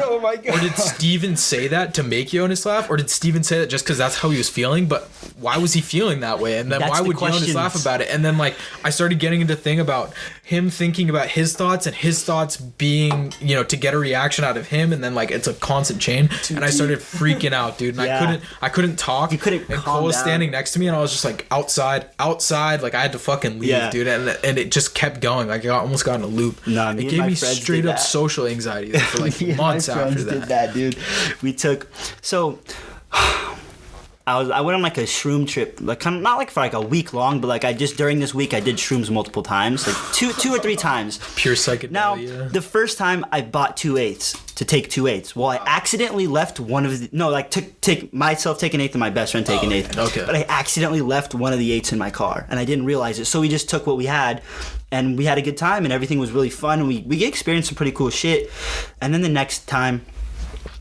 Oh my God. Or did Steven say that to make Jonas laugh? Or did Steven say that just because that's how he was feeling? But why was he feeling that way? And then why would Jonas laugh about it? And then like, I started getting into thing about him thinking about his thoughts, and his thoughts being, to get a reaction out of him. And then like, it's a constant chain. And I started freaking out, dude. And I couldn't talk. You couldn't. And Cole was standing next to me, and I was just like, outside. Like, I had to fucking leave, dude. And it just kept going. Like, I almost got in a loop. Nah, it gave me straight up social anxiety for like months after that. Did that, dude. We took I went on like a shroom trip, like kind of not like for like a week long, but like during this week I did shrooms multiple times, like two or three times. Pure psychedelia. Now, the first time I bought 2/8 to take 2/8. Well, I accidentally left one of the take myself take an eighth and my best friend take an eighth. Okay. But I accidentally left one of the eighths in my car, and I didn't realize it. So we just took what we had, and we had a good time, and everything was really fun. And we experienced some pretty cool shit. And then the next time,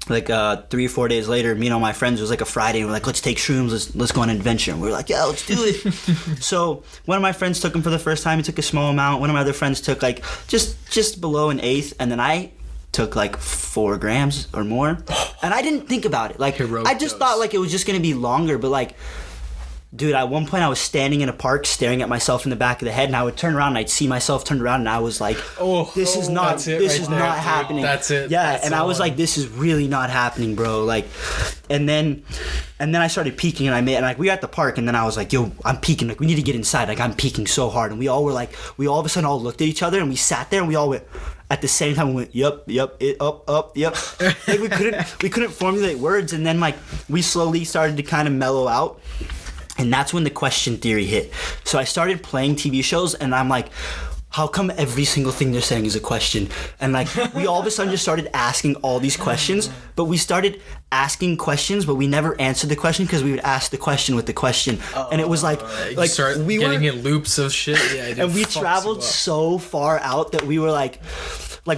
like 3 or 4 days later, me and all my friends, it was like a Friday, and we're like, let's take shrooms, let's go on an adventure. And we were like, yeah, let's do it. So one of my friends took them for the first time. He took a small amount. One of my other friends took like just below an eighth, and then I took like 4 grams or more. And I didn't think about it. Like, Heroic I just thought like it was just gonna be longer, but like Dude, at one point I was standing in a park staring at myself in the back of the head, and I would turn around and I'd see myself turned around, and I was like, this is not happening. That's it. Yeah, that's and I was like, this is really not happening, bro. Like, and then I started peeking, and we were at the park, and then I was like, yo, I'm peeking. Like, we need to get inside. Like, I'm peeking so hard. And we all of a sudden all looked at each other, and we sat there, and we all went, at the same time, we went, yep, up, yep. Like, we couldn't formulate words, and then, like, we slowly started to kind of mellow out. And that's when the question theory hit. So I started playing TV shows, and I'm like, how come every single thing they're saying is a question? And like, we all of a sudden just started asking all these questions, but we started asking questions, but we never answered the question because we would ask the question with the question. And it was like we were getting in loops of shit. Yeah, dude, and we traveled so far out that we were like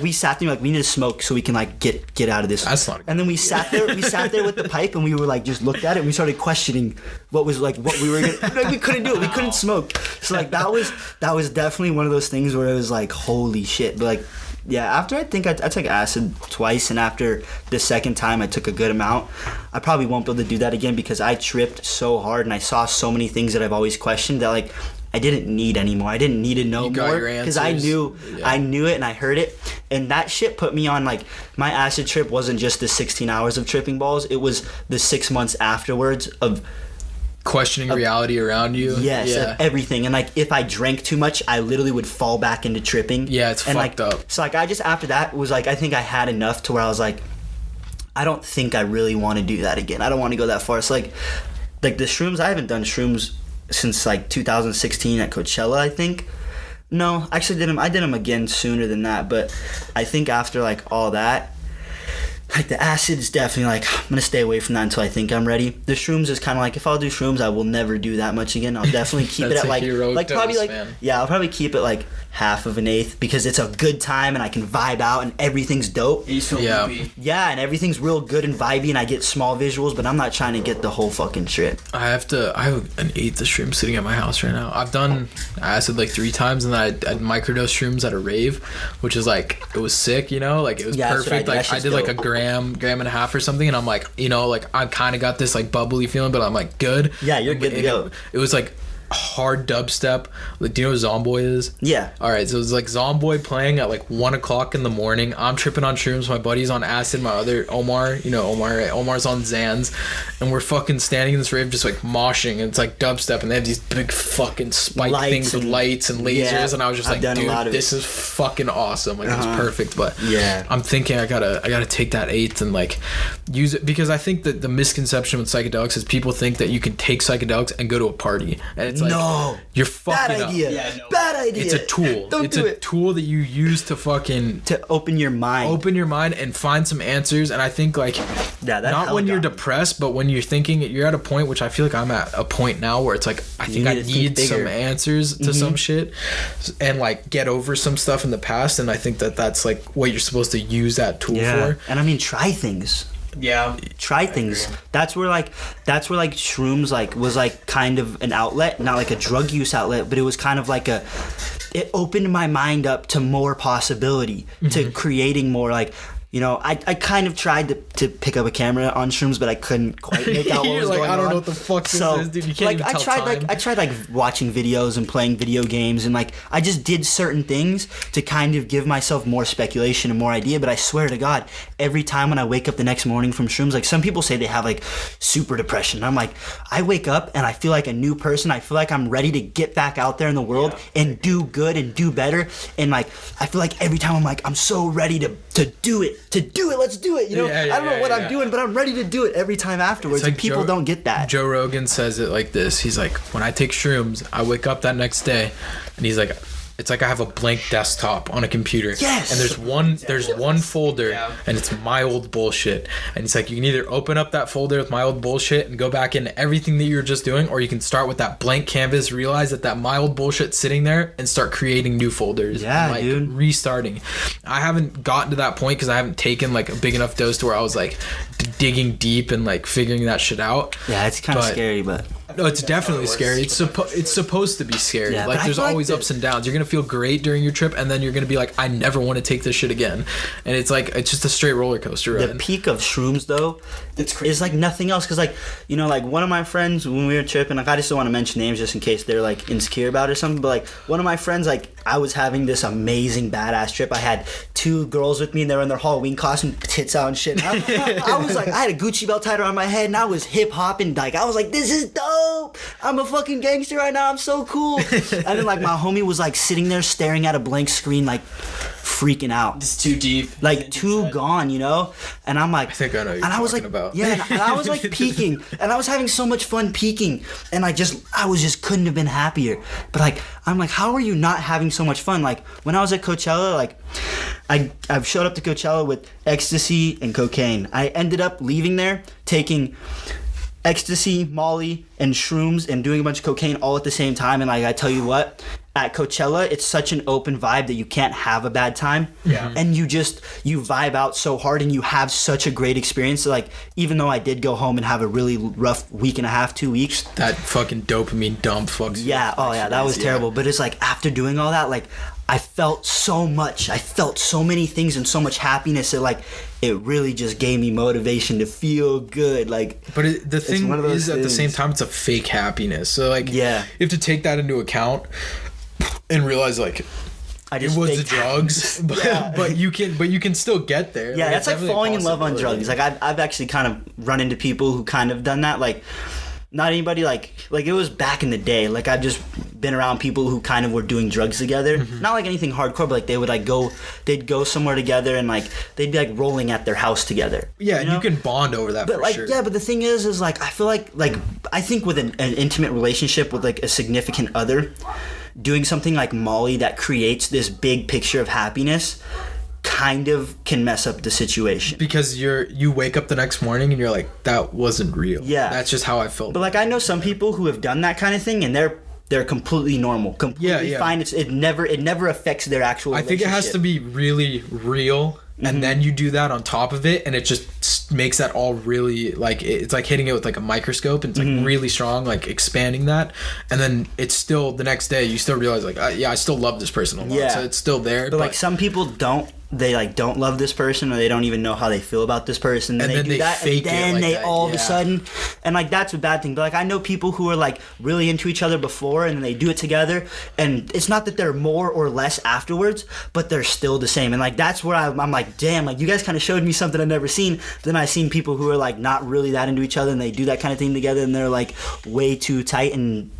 we sat there, like, we need to smoke so we can like get out of this. That's not. And then we sat there with the pipe, and we were like just looked at it, and we started questioning what we were gonna, like, we couldn't do it. We couldn't smoke. So like that was definitely one of those things where it was like, holy shit. But like, yeah, after I think I took acid twice, and after the second time I took a good amount, I probably won't be able to do that again because I tripped so hard and I saw so many things that I've always questioned that like I didn't need anymore. I didn't need to know more because I knew it and I heard it, and that shit put me on, like, my acid trip wasn't just the 16 hours of tripping balls. It was the 6 months afterwards of questioning reality around you. Yes, of everything. And like, if I drank too much, I literally would fall back into tripping. Yeah, it's fucked up. So like, I just, after that was like, I think I had enough to where I was like, I don't think I really want to do that again. I don't want to go that far. So like the shrooms, I haven't done shrooms since like 2016 at Coachella, I think. No, actually I did them again sooner than that, but I think after like all that, like the acid is definitely like, I'm gonna stay away from that until I think I'm ready. The shrooms is kind of like, if I'll do shrooms, I will never do that much again. I'll definitely keep it at I'll probably keep it like half of an eighth because it's a good time and I can vibe out and everything's dope. Yeah, and everything's real good and vibey and I get small visuals, but I'm not trying to get the whole fucking trip. I have an eighth of shrooms sitting at my house right now. I've done acid like 3 times, and then I microdosed shrooms at a rave, which is like, it was sick, you know, like it was perfect. Like I did like a gram and a half or something, and I'm like, you know, like I kind of got this like bubbly feeling, but I'm like good. Yeah, you're good to go. It was like hard dubstep. Like, do you know what Zomboy is? Yeah. All right, so it was like Zomboy playing at like 1 o'clock in the morning. I'm tripping on shrooms. My buddy's on acid. My other Omar, you know Omar, right? Omar's on Xans, and we're fucking standing in this rave just like moshing, and it's like dubstep, and they have these big fucking spike things with lights and lasers, and I was just like, dude, this is fucking awesome. Like, it's perfect. But yeah, I'm thinking I gotta take that eighth and like use it, because I think that the misconception with psychedelics is people think that you can take psychedelics and go to a party, and it's like, no, you're fucking bad idea. up. Yeah, no. Bad idea. It's a tool. Don't do it. It's a tool that you use to fucking open your mind and find some answers. And I think like, not when you're depressed, but when you're thinking, you're at a point, which I feel like I'm at a point now where it's like, I think I need some answers to some shit, and like get over some stuff in the past. And I think that that's like what you're supposed to use that tool for. And I mean, try things. Yeah, try things. That's where shrooms like was like kind of an outlet, not like a drug use outlet, but it was kind of like it opened my mind up to more possibility, to creating more, like, you know, I kind of tried to pick up a camera on shrooms, but I couldn't quite make out what was going on. I don't know what the fuck this is, dude. You can't even tell time. I tried like watching videos and playing video games, and like I just did certain things to kind of give myself more speculation and more idea. But I swear to God, every time when I wake up the next morning from shrooms, like some people say they have like super depression. I'm like, I wake up and I feel like a new person. I feel like I'm ready to get back out there in the world and do good and do better. And like I feel like every time I'm like, I'm so ready to do it. Let's do it. You know, I don't know what I'm doing, but I'm ready to do it every time afterwards. Like, and people don't get that. Joe Rogan says it like this. He's like, when I take shrooms, I wake up that next day, and he's like, it's like I have a blank desktop on a computer. Yes. And there's one folder, and it's my old bullshit. And it's like, you can either open up that folder with my old bullshit and go back into everything that you were just doing, or you can start with that blank canvas, realize that my old bullshit's sitting there, and start creating new folders. Yeah, and like dude. Restarting. I haven't gotten to that point because I haven't taken like a big enough dose to where I was like digging deep and like figuring that shit out. Yeah, it's kind of But- scary, but No, it's definitely scary. It's supposed to be scary. Yeah, but like I there's feel like always ups and downs. You're gonna feel great during your trip, and then you're gonna be like, I never want to take this shit again. And it's like it's just a straight roller coaster the ride. peak of shrooms though It's crazy. is like nothing else. Cause like, you know, like one of my friends when we were tripping, like I just don't want to mention names just in case they're like insecure about it or something. But like one of my friends, like I was having this amazing badass trip. I had 2 girls with me and they were in their Halloween costume, tits out and shit. And I was like, I had a Gucci belt tied around my head and I was hip hopping. Like I was like, this is dope. I'm a fucking gangster right now. I'm so cool. And then like my homie was like sitting there staring at a blank screen, like freaking out. It's too deep. Like too gone, you know, and I'm like, I think I know what you're and I was talking like, about. yeah, and I was like peeking, and I was having so much fun peeking, and I was just couldn't have been happier. But like, I'm like, how are you not having so much fun? Like when I was at Coachella, like I've showed up to Coachella with ecstasy and cocaine. I ended up leaving there taking ecstasy, Molly, and shrooms and doing a bunch of cocaine all at the same time. And like I tell you what, at Coachella, it's such an open vibe that you can't have a bad time. Yeah. And you vibe out so hard and you have such a great experience. So like even though I did go home and have a really rough week and a half, 2 weeks. That fucking dopamine dump fucks. Yeah, oh yeah, that was terrible. But it's like after doing all that, like I felt so much. I felt so many things and so much happiness that like it really just gave me motivation to feel good. Like, But the thing one of those is, at the things. same time, it's a fake happiness. So like, Yeah. you have to take that into account and realize like I it just was the faked drugs, but, Yeah. but you can still get there. Yeah, that's it's like definitely a falling in love on possibility. drugs. Like I've actually kind of run into people who kind of done that. Like not anybody like it was back in the day. Like I've just been around people who kind of were doing drugs together. Mm-hmm. Not like anything hardcore, but like they would like they'd go somewhere together and like they'd be like rolling at their house together. Yeah, you know? you can bond over that But for like sure. yeah, but the thing is like I feel like I think with an intimate relationship with like a significant other, doing something like Molly that creates this big picture of happiness kind of can mess up the situation. Because you wake up the next morning and you're like, that wasn't real. Yeah. That's just how I felt. But like I know some people who have done that kind of thing and they're completely normal, completely Yeah. fine. It never affects their actual I think it has to be really real, and then you do that on top of it, and it just makes that all really like it's like hitting it with like a microscope, and it's like really strong, like expanding that, and then it's still the next day you still realize like I still love this person a lot, Yeah. so it's still there. But like some people don't love this person or they don't even know how they feel about this person And they then do they that fake and it then like they that, all of a yeah. sudden and like that's a bad thing. But like I know people who are like really into each other before and then they do it together and it's not that they're more or less afterwards, but they're still the same. And like that's where I'm like, damn, like you guys kind of showed me something I've never seen. But then I've seen people who are like not really that into each other and they do that kind of thing together and they're like way too tight and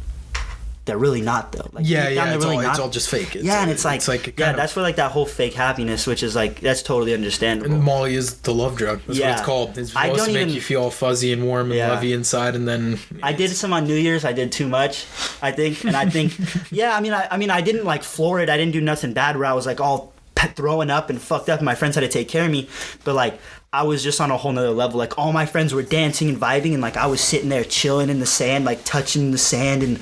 they're really not though. Like, deep down, they're it's, really all, not. it's all just fake. And it's like kind yeah, of- that's where like that whole fake happiness, which is like that's totally understandable. and Molly is the love drug. That's what Yeah. it's called. It's I supposed to don't make even- you feel all fuzzy and warm and Yeah. lovey inside, and then I did some on New Year's. I did too much, I think, and I think yeah. I mean, I didn't like floor it. I didn't do nothing bad where I was like all throwing up and fucked up. And my friends had to take care of me, but like I was just on a whole nother level. Like all my friends were dancing and vibing, and like I was sitting there chilling in the sand, like touching the sand, and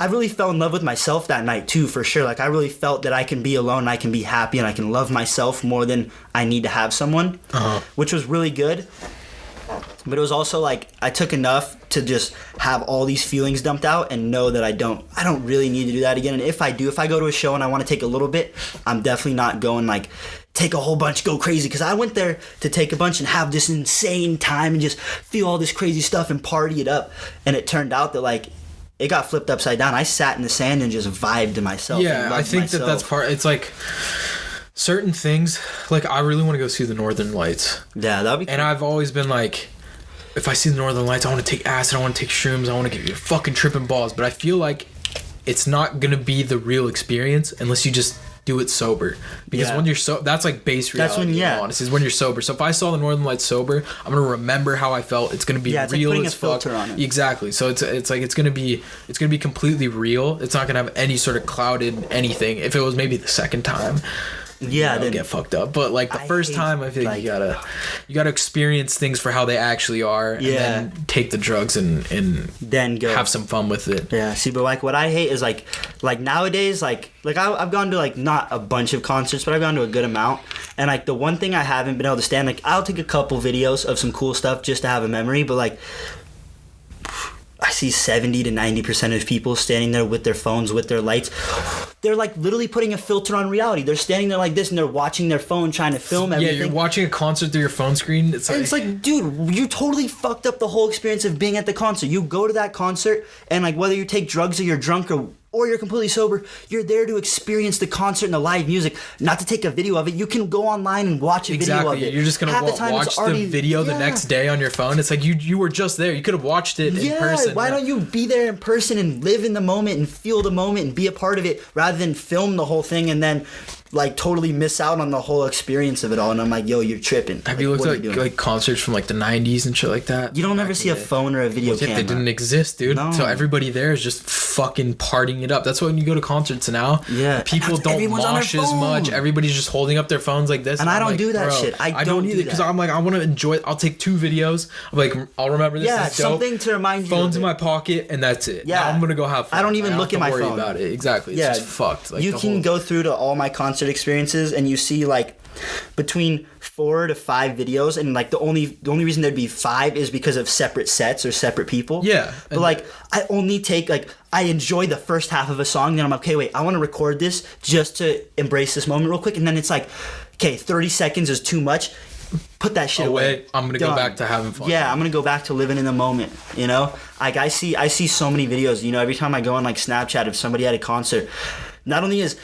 I really fell in love with myself that night too, for sure. Like I really felt that I can be alone, and I can be happy, and I can love myself more than I need to have someone, which was really good. But it was also like I took enough to just have all these feelings dumped out and know that I don't really need to do that again. And if I go to a show and I want to take a little bit, I'm definitely not going like take a whole bunch, go crazy, because I went there to take a bunch and have this insane time and just feel all this crazy stuff and party it up. And it turned out that like it got flipped upside down. I sat in the sand and just vibed to myself. yeah, and I loved think myself. that's part. It's like certain things. Like I really want to go see the Northern Lights, Yeah, that'd be and I've always been like, if I see the Northern Lights, I want to take acid, I want to take shrooms, I want to get fucking tripping balls. But I feel like it's not gonna be the real experience unless you just do it sober. Because Yeah. when you're that's like base reality. That's when, yeah. Honestly, is when you're sober. So if I saw the Northern Lights sober, I'm gonna remember how I felt. It's gonna be Yeah, it's like real putting as a fuck. filter on it. Exactly. So it's like it's gonna be completely real. It's not gonna have any sort of clouded anything. If it was maybe the second time, yeah, they'll then get fucked up. But like the I first hate, time, I feel like like- you gotta experience things for how they actually are, and Yeah. then take the drugs and then go have some fun with it. Yeah, see, but like what I hate is like like nowadays, I've gone to like not a bunch of concerts, but I've gone to a good amount. And like the one thing I haven't been able to stand, like I'll take a couple videos of some cool stuff just to have a memory, but like I see 70 to 90% of people standing there with their phones, with their lights. They're like literally putting a filter on reality. They're standing there like this and they're watching their phone trying to film everything. Yeah, you're watching a concert through your phone screen. It's like, dude, you totally fucked up the whole experience of being at the concert. You go to that concert and like whether you take drugs or you're drunk or you're completely sober, you're there to experience the concert and the live music, not to take a video of it. You can go online and watch a video of it. You're just going to watch the video the next day on your phone. It's like you were just there. You could have watched it in person. Why don't you be there in person and live in the moment and feel the moment and be a part of it rather than film the whole thing and then like totally miss out on the whole experience of it all? And I'm like, yo, you're tripping. Have you looked at like concerts from like the 90s and shit like that? You don't ever see a phone or a video camera. They didn't exist, dude. No. So everybody there is just fucking partying it up. That's why when you go to concerts now, people don't mosh as much. Everybody's just holding up their phones like this. And I don't do that shit. I don't either because I'm like, I want to enjoy it. I'll take 2 videos. I'm like, I'll remember this. Yeah, is dope. something to remind you. Phone's in my pocket and that's it. Yeah, now I'm gonna go have fun. I don't even look at my phone. Don't worry about it. Exactly. It's just fucked. Like, you can go through to all my concert experiences and you see like between 4 to 5 videos, and like the only reason there'd be 5 is because of separate sets or separate people. Yeah. But like I only take like I enjoy the first half of a song, then I'm like, okay, wait, I want to record this just to embrace this moment real quick, and then it's like, okay, 30 seconds is too much. Put that shit away. I'm gonna go back to having fun. Yeah, I'm gonna go back to living in the moment. You know, like I see so many videos. You know, every time I go on like Snapchat, if somebody had a concert, not only is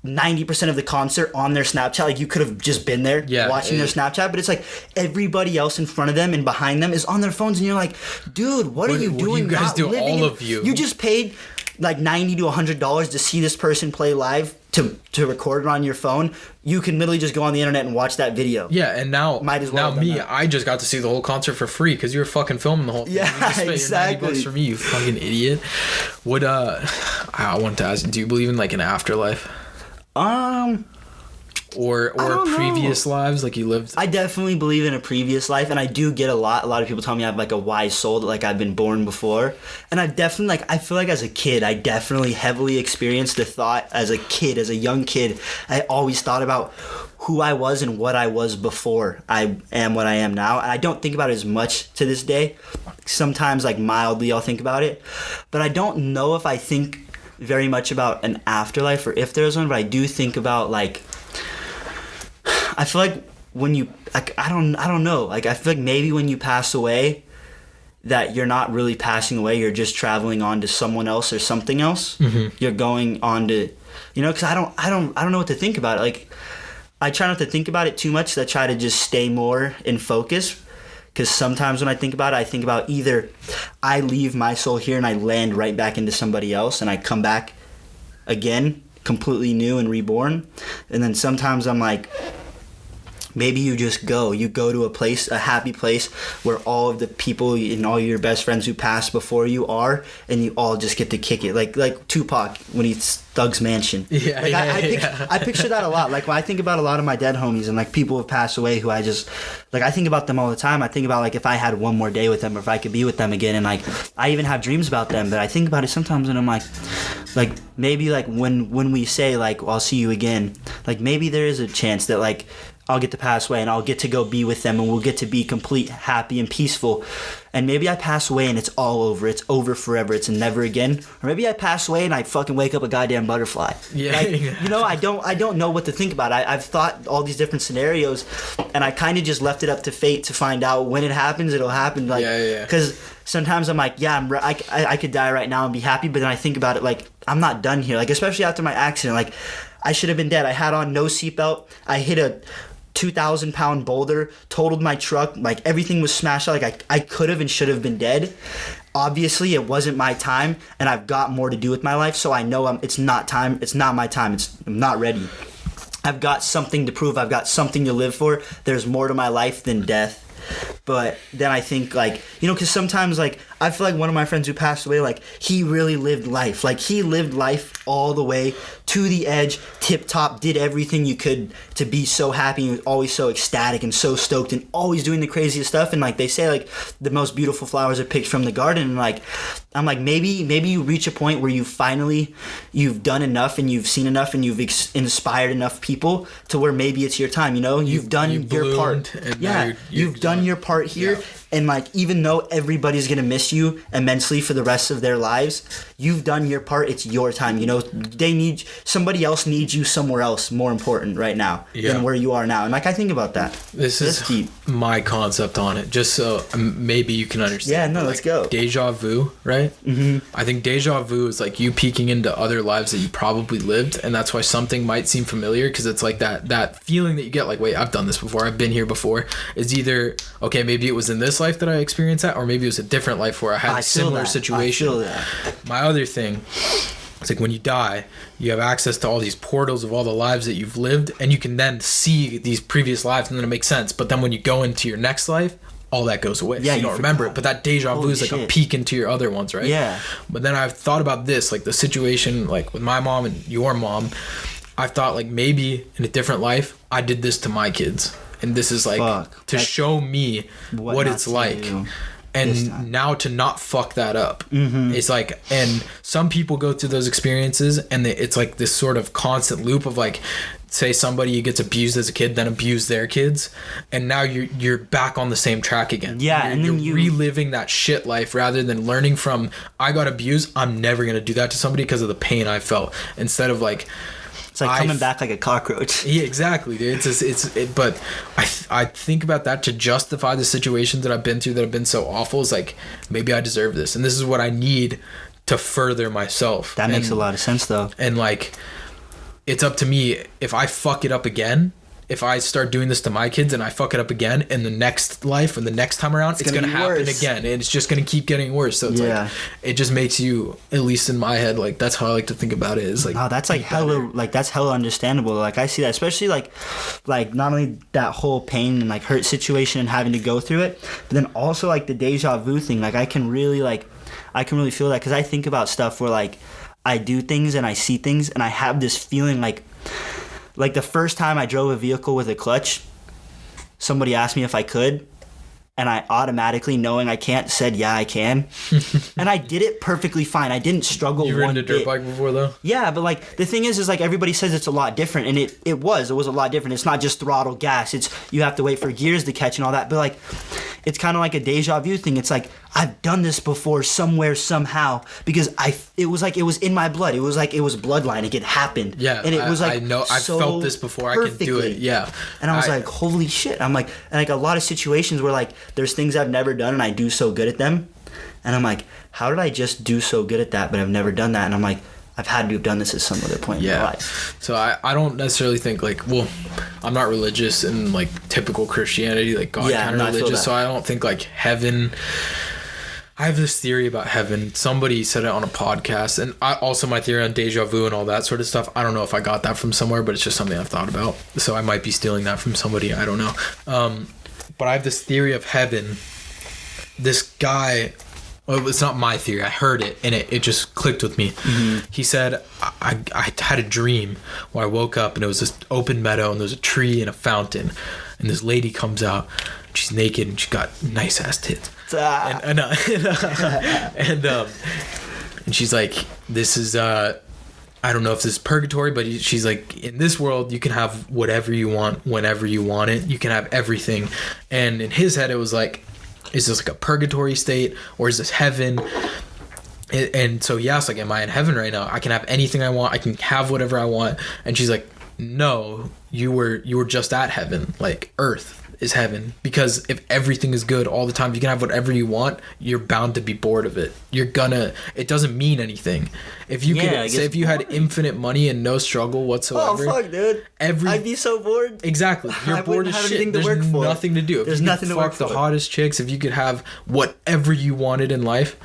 90% of the concert on their Snapchat, like you could have just been there watching their Snapchat, but it's like everybody else in front of them and behind them is on their phones, and you're like, dude, what are you doing? What do you guys do? All of you. You just paid like $90 to $100 to see this person play live to record it on your phone. You can literally just go on the internet and watch that video. Yeah, and now might as well. Now me, I just got to see the whole concert for free because you were fucking filming the whole thing. Yeah, you just spent exactly. Your $90 for me, you fucking idiot. What I wanted to ask, do you believe in like an afterlife? Or previous lives, like you lived? I definitely believe in a previous life, and I do get a lot of people tell me I have like a wise soul, that like I've been born before. And I definitely I feel like as a kid I definitely heavily experienced the thought as a young kid. I always thought about who I was and what I was before I am what I am now. And I don't think about it as much to this day. Sometimes like mildly I'll think about it, but I don't know if I think very much about an afterlife or if there's one, but I do think about like, I feel like when you like, I don't know, like I feel like maybe when you pass away that you're not really passing away, you're just traveling on to someone else or something else. Mm-hmm. You're going on to, you know, because I don't know what to think about it. Like I try not to think about it too much. I try to just stay more in focus. Because sometimes when I think about it, I think about either I leave my soul here and I land right back into somebody else and I come back again, completely new and reborn. And then sometimes I'm like, maybe you just go. You go to a happy place where all of the people and all your best friends who passed before you are, and you all just get to kick it. Like Tupac when he's Thug's Mansion. Yeah, I picture that a lot. Like when I think about a lot of my dead homies and like people who have passed away who I just, like I think about them all the time. I think about like if I had one more day with them or if I could be with them again, and like I even have dreams about them, but I think about it sometimes and I'm like maybe like when we say like I'll see you again, like maybe there is a chance that like I'll get to pass away and I'll get to go be with them and we'll get to be complete, happy, and peaceful. And maybe I pass away and it's all over. It's over forever. It's never again. Or maybe I pass away and I fucking wake up a goddamn butterfly. Yeah. Like, you know, I don't know what to think about. I've thought all these different scenarios and I kind of just left it up to fate to find out when it happens, it'll happen. Like, because sometimes I'm like, yeah, I could die right now and be happy. But then I think about it like, I'm not done here. Like, especially after my accident, like I should have been dead. I had on no seatbelt. I hit a 2,000-pound boulder, totaled my truck, like everything was smashed out. Like I could have and should have been dead. Obviously it wasn't my time and I've got more to do with my life, so I know it's not my time. I'm not ready. I've got something to prove. I've got something to live for. There's more to my life than death. But then I think, like, you know, because sometimes, like, I feel like one of my friends who passed away, like, he really lived life. Like, he lived life all the way to the edge, tip top, did everything you could to be so happy and always so ecstatic and so stoked and always doing the craziest stuff. And, like, they say, like, the most beautiful flowers are picked from the garden. And, like, I'm like, maybe you reach a point where you've done enough and you've seen enough and you've inspired enough people to where maybe it's your time, you know? You've done your part. Yeah, you've done your part here. Yeah. And, like, even though everybody's going to miss you immensely for the rest of their lives, you've done your part. It's your time. You know, somebody else needs you somewhere else more important right now than where you are now. And, like, I think about that. This is deep. My concept on it, just so maybe you can understand. Yeah, no, like, let's go. Deja vu, right? Mm-hmm. I think deja vu is like you peeking into other lives that you probably lived. And that's why something might seem familiar, because it's like that feeling that you get like, wait, I've done this before. I've been here before. It's either, okay, maybe it was in this life that I experienced that, or maybe it was a different life where I had a similar situation. I feel that. My other thing, it's like when you die, you have access to all these portals of all the lives that you've lived, and you can then see these previous lives, and then it makes sense. But then when you go into your next life, all that goes away. Yeah, so you don't remember it. But that deja vu is like a peek into your other ones, right? Yeah. But then I've thought about this, like the situation, like with my mom and your mom. I've thought like maybe in a different life, I did this to my kids. And this is like to show me what it's like. And now to not fuck that up. Mm-hmm. It's like, and some people go through those experiences and it's like this sort of constant loop of like, say somebody gets abused as a kid, then abuse their kids, and now you're back on the same track again. Yeah, and then you're reliving that shit life rather than learning from, I got abused, I'm never gonna do that to somebody because of the pain I felt. Instead of like, it's like coming back like a cockroach. Yeah, exactly, dude. But I think about that to justify the situations that I've been through that have been so awful. Is like, maybe I deserve this, and this is what I need to further myself. That makes a lot of sense, though. And like, it's up to me. If I fuck it up again, if I start doing this to my kids and I fuck it up again in the next life and the next time around, it's gonna happen again, and it's just gonna keep getting worse. So it's like, it just makes you, at least in my head, like that's how I like to think about it. Is like, oh, that's like hella, like that's hella understandable. Like I see that, especially like not only that whole pain and like hurt situation and having to go through it, but then also like the deja vu thing. Like I can really feel that, because I think about stuff where like I do things and I see things and I have this feeling like the first time I drove a vehicle with a clutch, somebody asked me if I could, and I automatically, knowing I can't, said, yeah, I can. And I did it perfectly fine. I didn't struggle one bit. You've ridden a dirt bike before, though? Yeah, but like the thing is like everybody says it's a lot different, and it was a lot different. It's not just throttle gas. It's you have to wait for gears to catch and all that. But like it's kind of like a deja vu thing. It's like I've done this before somewhere, somehow, because it was in my blood. It was like it was bloodline. It happened. Yeah, and it was like, I know I've felt this before. Perfectly. I can do it. Yeah, and I was like, holy shit. I'm like, and like a lot of situations where like there's things I've never done and I do so good at them, and I'm like, how did I just do so good at that, but I've never done that? And I'm like, I've had to have done this at some other point in my life. So I don't necessarily think like, well, I'm not religious in like typical Christianity, like God kind of religious, so I don't think like heaven. I have this theory about heaven. Somebody said it on a podcast, and also my theory on deja vu and all that sort of stuff. I don't know if I got that from somewhere, but it's just something I've thought about. So I might be stealing that from somebody. I don't know. But I have this theory of heaven. This guy, well, it's not my theory. I heard it, and it just clicked with me. Mm-hmm. He said, I had a dream where I woke up, and it was this open meadow, and there was a tree and a fountain, and this lady comes out. She's naked, and she's got nice-ass tits. And she's like, this is, I don't know if this is purgatory, but she's like, in this world, you can have whatever you want, whenever you want it. You can have everything. And in his head, it was like, is this like a purgatory state, or is this heaven? And so he asked, like, am I in heaven right now? I can have anything I want. I can have whatever I want. And she's like, no, you were just at heaven. Like, earth is heaven, because if everything is good all the time, you can have whatever you want, you're bound to be bored of it. It doesn't mean anything. If you could say, if you had infinite money and no struggle whatsoever, oh fuck, dude, I'd be so bored. Exactly, you're bored as shit. There's nothing to do. There's nothing to work for. Fuck the hottest chicks, if you could have whatever you wanted in life,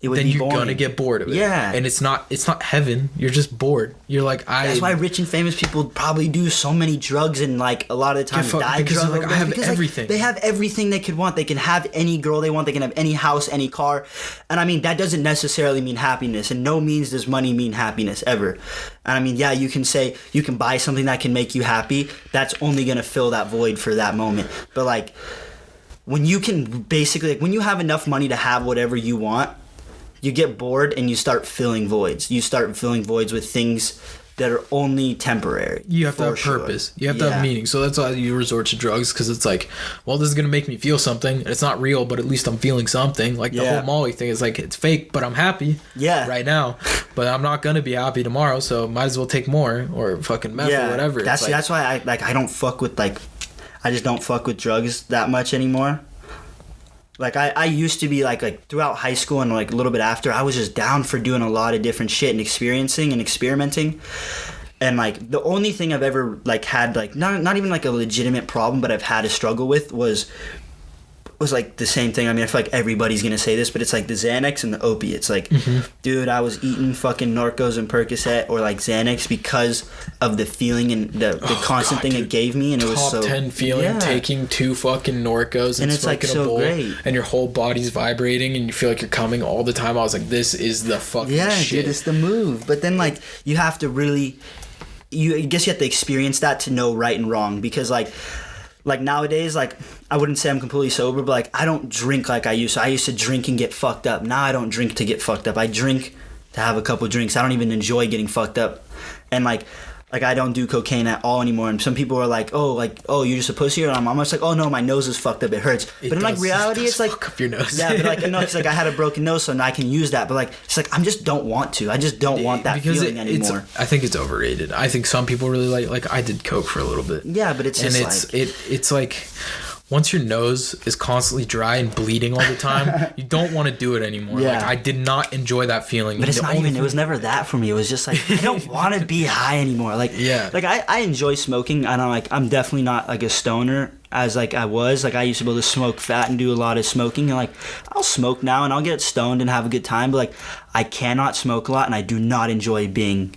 it would then be you're boring. gonna get bored of it. Yeah. And it's not heaven. You're just bored. You're like, That's why rich and famous people probably do so many drugs and like a lot of the time die because drug they're like, I have because, everything. Like, they have everything they could want. They can have any girl they want. They can have any house, any car. And I mean, that doesn't necessarily mean happiness. In no means does money mean happiness ever. And I mean, yeah, you can say you can buy something that can make you happy. That's only gonna fill that void for that moment. But like, when you can basically, like, when you have enough money to have whatever you want, you get bored and you start filling voids. You start filling voids with things that are only temporary. You have to have purpose. You have to have meaning. So that's why you resort to drugs, because it's like, well, this is going to make me feel something. It's not real, but at least I'm feeling something. Like the whole Molly thing is like, it's fake, but I'm happy right now. But I'm not going to be happy tomorrow, so might as well take more or fucking meth or whatever. That's why I don't fuck with I just don't fuck with drugs that much anymore. Like, I used to be, like throughout high school and, like, a little bit after, I was just down for doing a lot of different shit and experiencing and experimenting. And, like, the only thing I've ever, like, had, like, not even, like, a legitimate problem, but I've had a struggle with was like the same thing. I mean, I feel like everybody's gonna say this, but it's like the Xanax and the opiates. Like, dude, I was eating fucking Norcos and Percocet or like Xanax because of the feeling and the constant thing it gave me, and it was so top 10 feeling taking 2 fucking Norcos and it's like smoking so a bowl, great, and your whole body's vibrating and you feel like you're coming all the time. I was like, this is the fucking shit. Dude, it's the move. But then like you have to really, I guess you have to experience that to know right and wrong, because like nowadays, like, I wouldn't say I'm completely sober, but, like, I don't drink like I used to. I used to drink and get fucked up. Now I don't drink to get fucked up. I drink to have a couple drinks. I don't even enjoy getting fucked up. And, like I don't do cocaine at all anymore. And some people are like, oh, you're just a pussy. And I'm almost like, oh, no, my nose is fucked up. It hurts. But in, like, reality, it's like... fuck up your nose. Yeah, but, like, no, it's like I had a broken nose, so now I can use that. But, like, it's like, I just don't want to. I just don't want that feeling anymore. I think it's overrated. I think some people really like I did coke for a little bit. Yeah, but it's just it's like... Once your nose is constantly dry and bleeding all the time, you don't want to do it anymore. Yeah. Like, I did not enjoy that feeling. But it's not even, it was never that for me. It was just like, I don't want to be high anymore. Like, like I enjoy smoking, and I'm definitely not like a stoner as like I was. Like, I used to be able to smoke fat and do a lot of smoking, and like I'll smoke now and I'll get stoned and have a good time, but like I cannot smoke a lot, and I do not enjoy being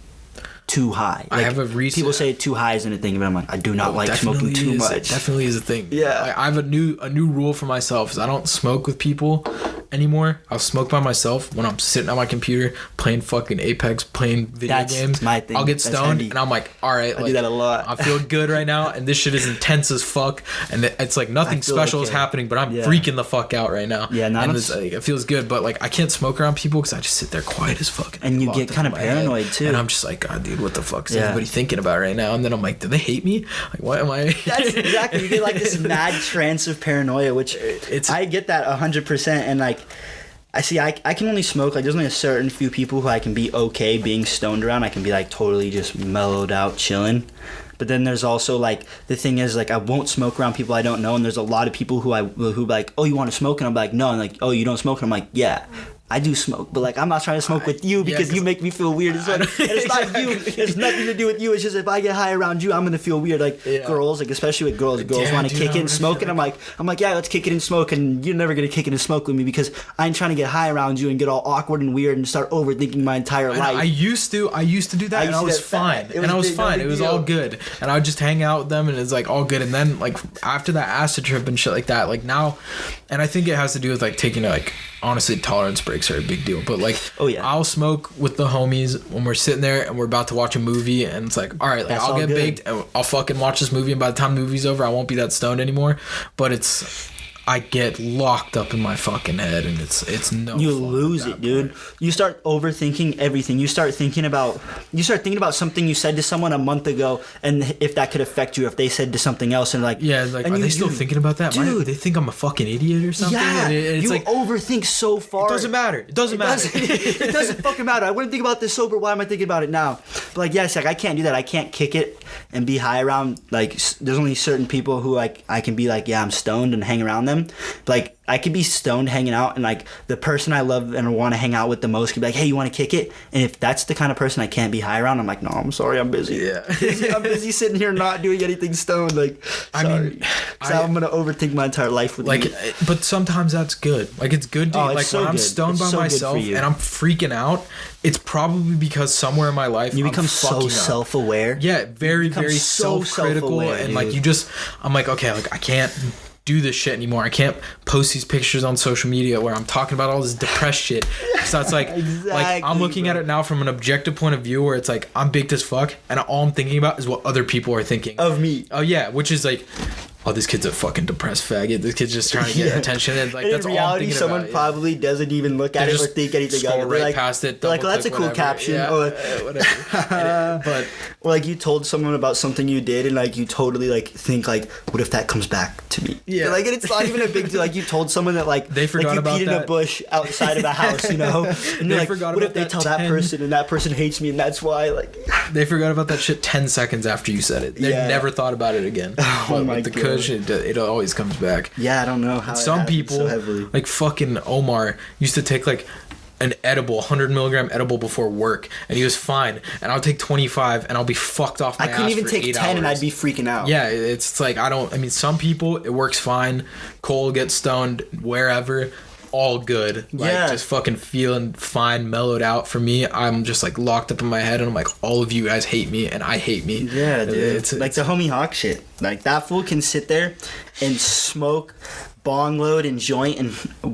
too high. Like, I have a recent... People say too high isn't a thing, but I'm like, I do not like smoking too much. It definitely is a thing. Yeah. I have a new rule for myself is I don't smoke with people anymore. I'll smoke by myself when I'm sitting at my computer playing fucking Apex, playing video games. My thing. I'll get stoned and I'm like, all right, I do that a lot. I feel good right now, and this shit is intense as fuck, and it's like nothing special is happening, but I'm freaking the fuck out right now. Yeah, and it feels good, but like I can't smoke around people because I just sit there quiet as fuck, and you get kind of paranoid too. And I'm just like, God, dude, what the fuck is everybody thinking about right now? And then I'm like, do they hate me? Like, what am I? That's exactly. You get like this mad trance of paranoia, which I get that 100%, and like. I can only smoke, like, there's only a certain few people who I can be okay being stoned around. I can be, like, totally just mellowed out, chilling. But then there's also, like, the thing is, like, I won't smoke around people I don't know. And there's a lot of people who like, oh, you want to smoke? And I'm like, no. And like, oh, you don't smoke? And I'm like, yeah. I do smoke, but like I'm not trying to smoke with you because you make me feel weird as well. And it's not you. It's nothing to do with you. It's just if I get high around you, I'm gonna feel weird. Like girls, like especially with girls want to kick it and smoke, and I'm like, yeah, let's kick it and smoke, and you're never gonna kick it and smoke with me because I ain't trying to get high around you and get all awkward and weird and start overthinking my entire life. I used to do that, and I was fine. It was all good, and I would just hang out with them, and it's like all good. And then like after that acid trip and shit like that, like now, and I think it has to do with like taking like. Honestly, tolerance breaks are a big deal, but like, I'll smoke with the homies when we're sitting there and we're about to watch a movie, and it's like, all right, like I'll get baked and I'll fucking watch this movie, and by the time the movie's over, I won't be that stoned anymore. But I get locked up in my fucking head, and it's no. You lose it, dude. You start overthinking everything. You start thinking about something you said to someone a month ago, and if that could affect you, if they said to something else, and like, like, are they still thinking about that? Dude, they think I'm a fucking idiot or something. Yeah, it's you like overthink so far. It doesn't matter. It doesn't fucking matter. I wouldn't think about this sober. Why am I thinking about it now? But like, yes, like I can't do that. I can't kick it and be high around. Like, there's only certain people who I can be like, yeah, I'm stoned and hang around them. them. Like, I could be stoned hanging out, and like the person I love and want to hang out with the most could be like, hey, you want to kick it? And if that's the kind of person I can't be high around, I'm like, no, I'm sorry, I'm busy. Yeah. I'm busy sitting here not doing anything stoned. Like, sorry. I mean, I'm gonna overthink my entire life with like, you. but sometimes that's good. Like, it's good to like so when I'm good. stoned It's by so good myself for you. and I'm freaking out. It's probably because somewhere in my life You I'm become so fucking up. self-aware. Yeah, very, become very so self-critical, self-aware, and like dude. I'm like, okay, like I can't do this shit anymore. I can't post these pictures on social media where I'm talking about all this depressed shit. So it's like, like I'm looking at it now from an objective point of view where it's like I'm baked as fuck, and all I'm thinking about is what other people are thinking Of me. Oh yeah, which is like, oh, this kid's a fucking depressed faggot. This kid's just trying to get attention, and like And that's in all I'm reality, thinking someone about, probably doesn't even look at They it or just think anything scroll of it. right They're like, past it. they're like, well, that's a double-click, cool whatever. caption. Yeah, Or, whatever. But or like you told someone about something you did, and like you totally like think like, what if that comes back to me? Yeah. Like, and it's not even a big deal. Like, you told someone that like They forgot like you about peed in a that. bush outside of a house, you know? And They you're like, forgot what about if they that tell that 10 person and that person hates me and that's why? Like, they forgot about that shit 10 seconds after you said it. They Yeah. never thought about it again. Oh But my with the God. Kush, it always comes back. yeah, I don't know how. And it some happens people, so heavily. like fucking Omar, used to take like an edible, 100 milligram edible before work, and he was fine. And I'll take 25, and I'll be fucked off my I couldn't ass even for take 8 10, and hours. I'd be freaking out. Yeah, it's like I mean, some people it works fine. Cole gets stoned wherever, all good. Like, Yeah. just fucking feeling fine, mellowed out. For me, I'm just like locked up in my head, and I'm like, all of you guys hate me, and I hate me. Yeah, dude. It's like the homie Hawk shit. Like, that fool can sit there and smoke bong load and joint and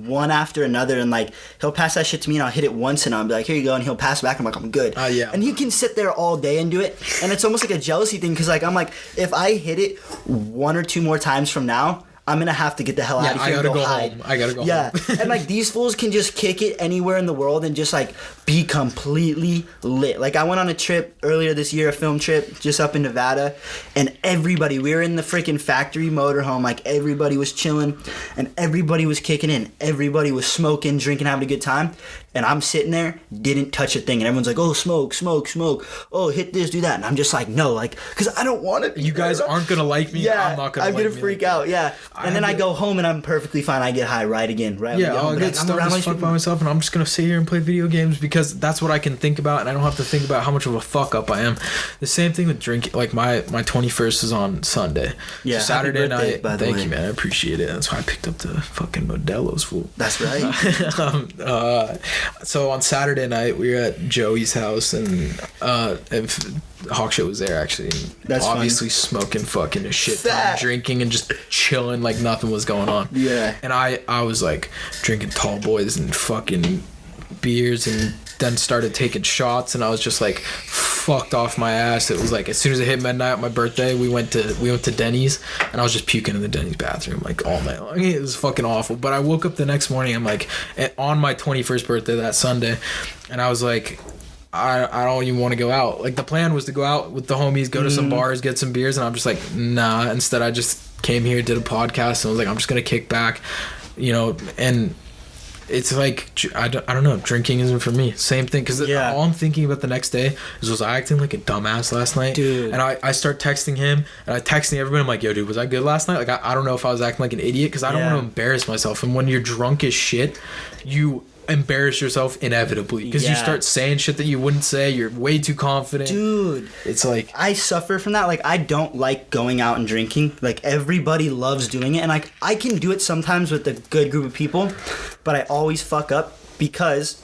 one after another, and like he'll pass that shit to me and I'll hit it once and I'll be like, here you go, and he'll pass it back. I'm like, I'm good. Yeah. And he can sit there all day and do it, and it's almost like a jealousy thing, because like I'm like, if I hit it one or two more times from now, I'm gonna have to get the hell out of I here gotta and go go hide. home. I gotta go Yeah, home. and like these fools can just kick it anywhere in the world and just like be completely lit. Like, I went on a trip earlier this year, a film trip just up in Nevada, and everybody, we were in the freaking factory motorhome. Like, everybody was chilling and everybody was kicking in. Everybody was smoking, drinking, having a good time. And I'm sitting there, didn't touch a thing. And everyone's like, oh, smoke, smoke, smoke. Oh, hit this, do that. And I'm just like, no, like, because I don't want to. You guys aren't gonna like me. Yeah, I'm not gonna. I'm like gonna me freak like out. Yeah, and then I go home and I'm perfectly fine. I get high right again. Right. Yeah, when I I'll home, get but I'm stoned around as my fuck shit. by myself, and I'm just gonna sit here and play video games because that's what I can think about, and I don't have to think about how much of a fuck up I am. The same thing with drinking. Like, my 21st is on Sunday. Yeah, So happy Saturday birthday, night. by the Thank way. you, man. I appreciate it. That's why I picked up the fucking Modelo's, fool. That's right. So on Saturday night we were at Joey's house, and Hawk Show was there actually. And That's obviously smoking fucking a shit ton, Fat. drinking and just chilling like nothing was going on. Yeah. And I was like drinking tall boys and fucking beers, and then started taking shots, and I was just like fucked off my ass. It was like as soon as it hit midnight, my birthday, we went to Denny's, and I was just puking in the Denny's bathroom like all night long. It was fucking awful. But I woke up the next morning, I'm like on my 21st birthday that Sunday, and I was like, I don't even want to go out. Like, the plan was to go out with the homies, go to some bars, get some beers, and I'm just like, nah. Instead, I just came here, did a podcast, and I was like, I'm just gonna kick back, and it's like, I don't know, drinking isn't for me. Same thing, because all I'm thinking about the next day is, was I acting like a dumbass last night? Dude. And I start texting him, and I texting everybody, I'm like, yo, dude, was I good last night? Like, I don't know if I was acting like an idiot, because I don't want to embarrass myself. And when you're drunk as shit, you embarrass yourself inevitably, because you start saying shit that you wouldn't say. You're way too confident. Dude, It's like, I suffer from that. Like, I don't like going out and drinking. Like, everybody loves doing it, and like I can do it sometimes with a good group of people, but I always fuck up because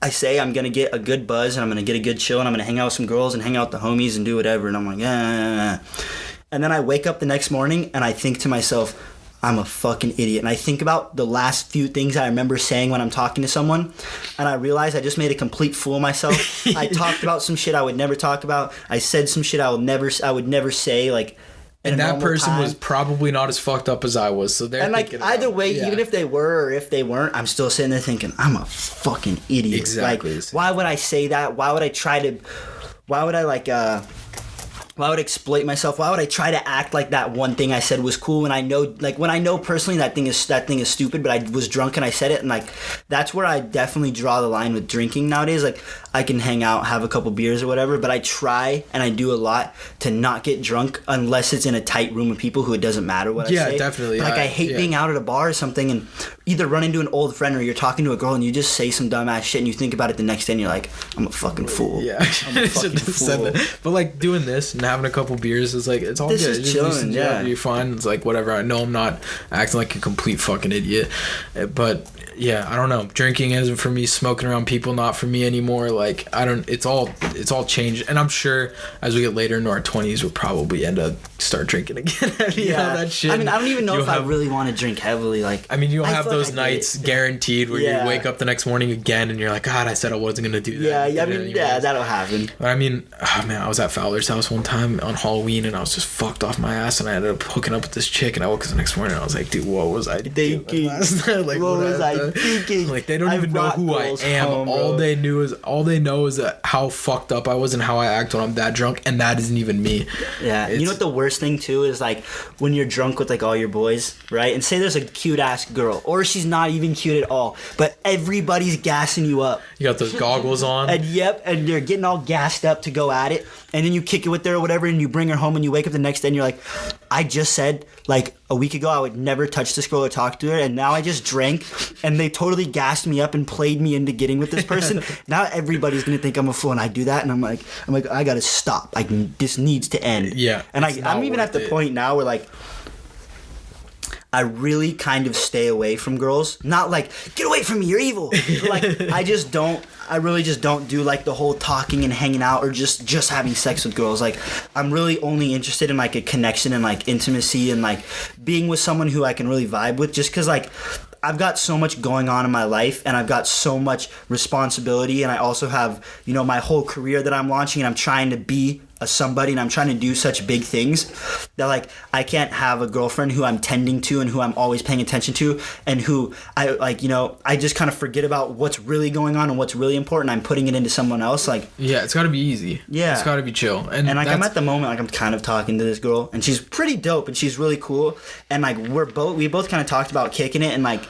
I say I'm gonna get a good buzz and I'm gonna get a good chill and I'm gonna hang out with some girls and hang out with the homies and do whatever, and I'm like, and then I wake up the next morning and I think to myself, I'm a fucking idiot. And I think about the last few things I remember saying when I'm talking to someone, and I realize I just made a complete fool of myself. I talked about some shit I would never talk about. I said some shit I would never say, like, and that person was probably not as fucked up as I was. So they're and like thinking either about, way, even if they were or if they weren't, I'm still sitting there thinking, I'm a fucking idiot. Exactly. Like, why would I say that? Why would I Why would I exploit myself? Why would I try to act like that one thing I said was cool when I know personally that thing is stupid, but I was drunk and I said it, and like that's where I definitely draw the line with drinking nowadays. Like I can hang out, have a couple beers or whatever, but I try and I do a lot to not get drunk unless it's in a tight room of people who it doesn't matter what I say. Yeah, definitely. Like I hate being out at a bar or something and either run into an old friend or you're talking to a girl and you just say some dumbass shit and you think about it the next day and you're like, I'm a fucking fool. Yeah, I'm a fucking fool. But like doing this and having a couple beers is like, it's all This good. is chilling, yeah. You're fine. It's like whatever. I know I'm not acting like a complete fucking idiot, but yeah, I don't know. Drinking isn't for me. Smoking around people, not for me anymore. Like I don't. It's all changed, and I'm sure as we get later into our 20s, we'll probably end up start drinking again. You know, that shit. I mean, I don't even know if I really want to drink heavily. Like, I mean, you'll have feel those like nights guaranteed where you wake up the next morning again, and you're like, God, I said I wasn't gonna do that. Yeah, I mean, that'll happen. But I mean, oh man, I was at Fowler's house one time on Halloween, and I was just fucked off my ass, and I ended up hooking up with this chick, and I woke up the next morning, and I was like, dude, what was I thinking last night? Like, what was I thinking? Like, they don't even know who I am. Home, all they know is that how fucked up I was and how I act when I'm that drunk, and that isn't even me. Yeah, you know what the worst thing too is, like when you're drunk with like all your boys, right? And say there's a cute ass girl, or she's not even cute at all, but everybody's gassing you up. You got those goggles on. And and they're getting all gassed up to go at it, and then you kick it with her or whatever, and you bring her home, and you wake up the next day, and you're like, I just said like a week ago I would never touch this girl or talk to her, and now I just drank, and they totally gassed me up and played me into getting with this person. Now everybody's gonna think I'm a fool, and I do that, and I'm like, I gotta stop. Like this needs to end. Yeah. And I'm even at the point now where like, I really kind of stay away from girls. Not like, get away from me, you're evil. But like, I really just don't do like the whole talking and hanging out or just having sex with girls. Like, I'm really only interested in like a connection and like intimacy and like being with someone who I can really vibe with, just because like I've got so much going on in my life and I've got so much responsibility, and I also have, you know, my whole career that I'm launching, and I'm trying to be a somebody, and I'm trying to do such big things that like I can't have a girlfriend who I'm tending to and who I'm always paying attention to, and who I like, you know, I just kind of forget about what's really going on and what's really important. I'm putting it into someone else. Like, yeah, it's got to be easy. Yeah, it's got to be chill. And like I'm at the moment, like I'm kind of talking to this girl, and she's pretty dope, and she's really cool, and like we both kind of talked about kicking it, and like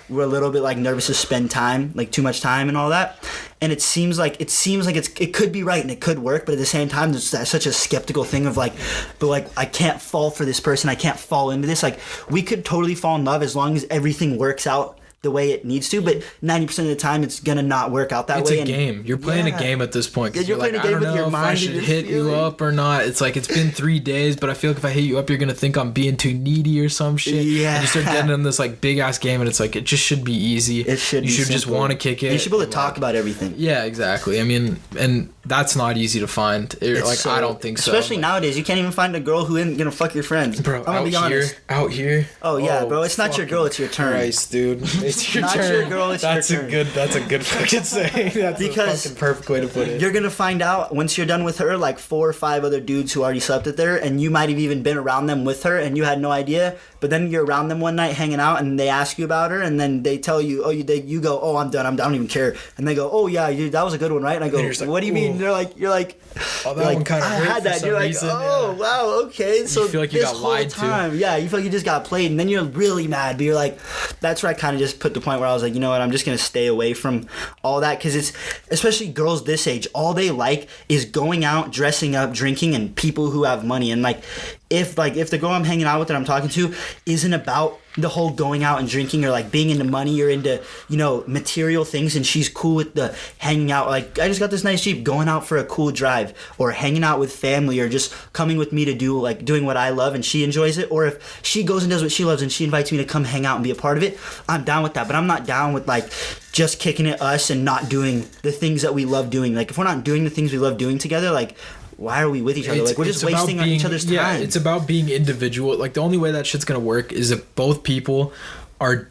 we're a little bit like nervous to spend time, like too much time and all that. And it seems like it could be right and it could work, but at the same time there's such a skeptical thing of like, but like I can't fall for this person, I can't fall into this. Like we could totally fall in love as long as everything works out the way it needs to, but 90% of the time it's gonna not work out that way. It's a game. You're playing a game at this point. You're playing a game with your mind. I should hit you up or not. It's like, it's been 3 days, but I feel like if I hit you up, you're gonna think I'm being too needy or some shit. Yeah. And you start getting in this like big ass game, and it's like, it just should be easy. It should. You should just want to kick it. You should be able to talk about everything. Yeah, exactly. I mean, and that's not easy to find. I don't think so. Especially nowadays, you can't even find a girl who isn't gonna fuck your friends. Bro, I'm gonna be honest. Out here. Oh yeah, bro. It's not your girl. It's your turn. Christ, dude. It's your not turn. Your girl, it's that's your a turn. That's a good fucking saying. That's because a fucking perfect way to put it. You're gonna find out once you're done with her, like 4 or 5 other dudes who already slept with her, and you might have even been around them with her, and you had no idea. But then you're around them one night hanging out, and they ask you about her, and then they tell you, you go, oh, I'm done. I don't even care. And they go, oh yeah, that was a good one, right? And I go, like, what do you mean? You're like, oh, that one kind of hurt. I had that. You're like, reason, oh yeah. wow, okay. So you feel like you this got whole lied time, to. yeah, you feel like you just got played, and then you're really mad. But you're like, that's where I kind of just put the point where I was like, you know what, I'm just gonna stay away from all that, because it's, especially girls this age, all they like is going out, dressing up, drinking, and people who have money. And like if the girl I'm hanging out with that I'm talking to isn't about the whole going out and drinking or like being into money or into, you know, material things, and she's cool with the hanging out, like I just got this nice Jeep, going out for a cool drive, or hanging out with family, or just coming with me to doing what I love and she enjoys it, or if she goes and does what she loves and she invites me to come hang out and be a part of it, I'm down with that. But I'm not down with like just kicking it us and not doing the things that we love doing. Like if we're not doing the things we love doing together, like why are we with each other? Like we're just wasting each other's time. Yeah, it's about being individual. Like the only way that shit's gonna work is if both people are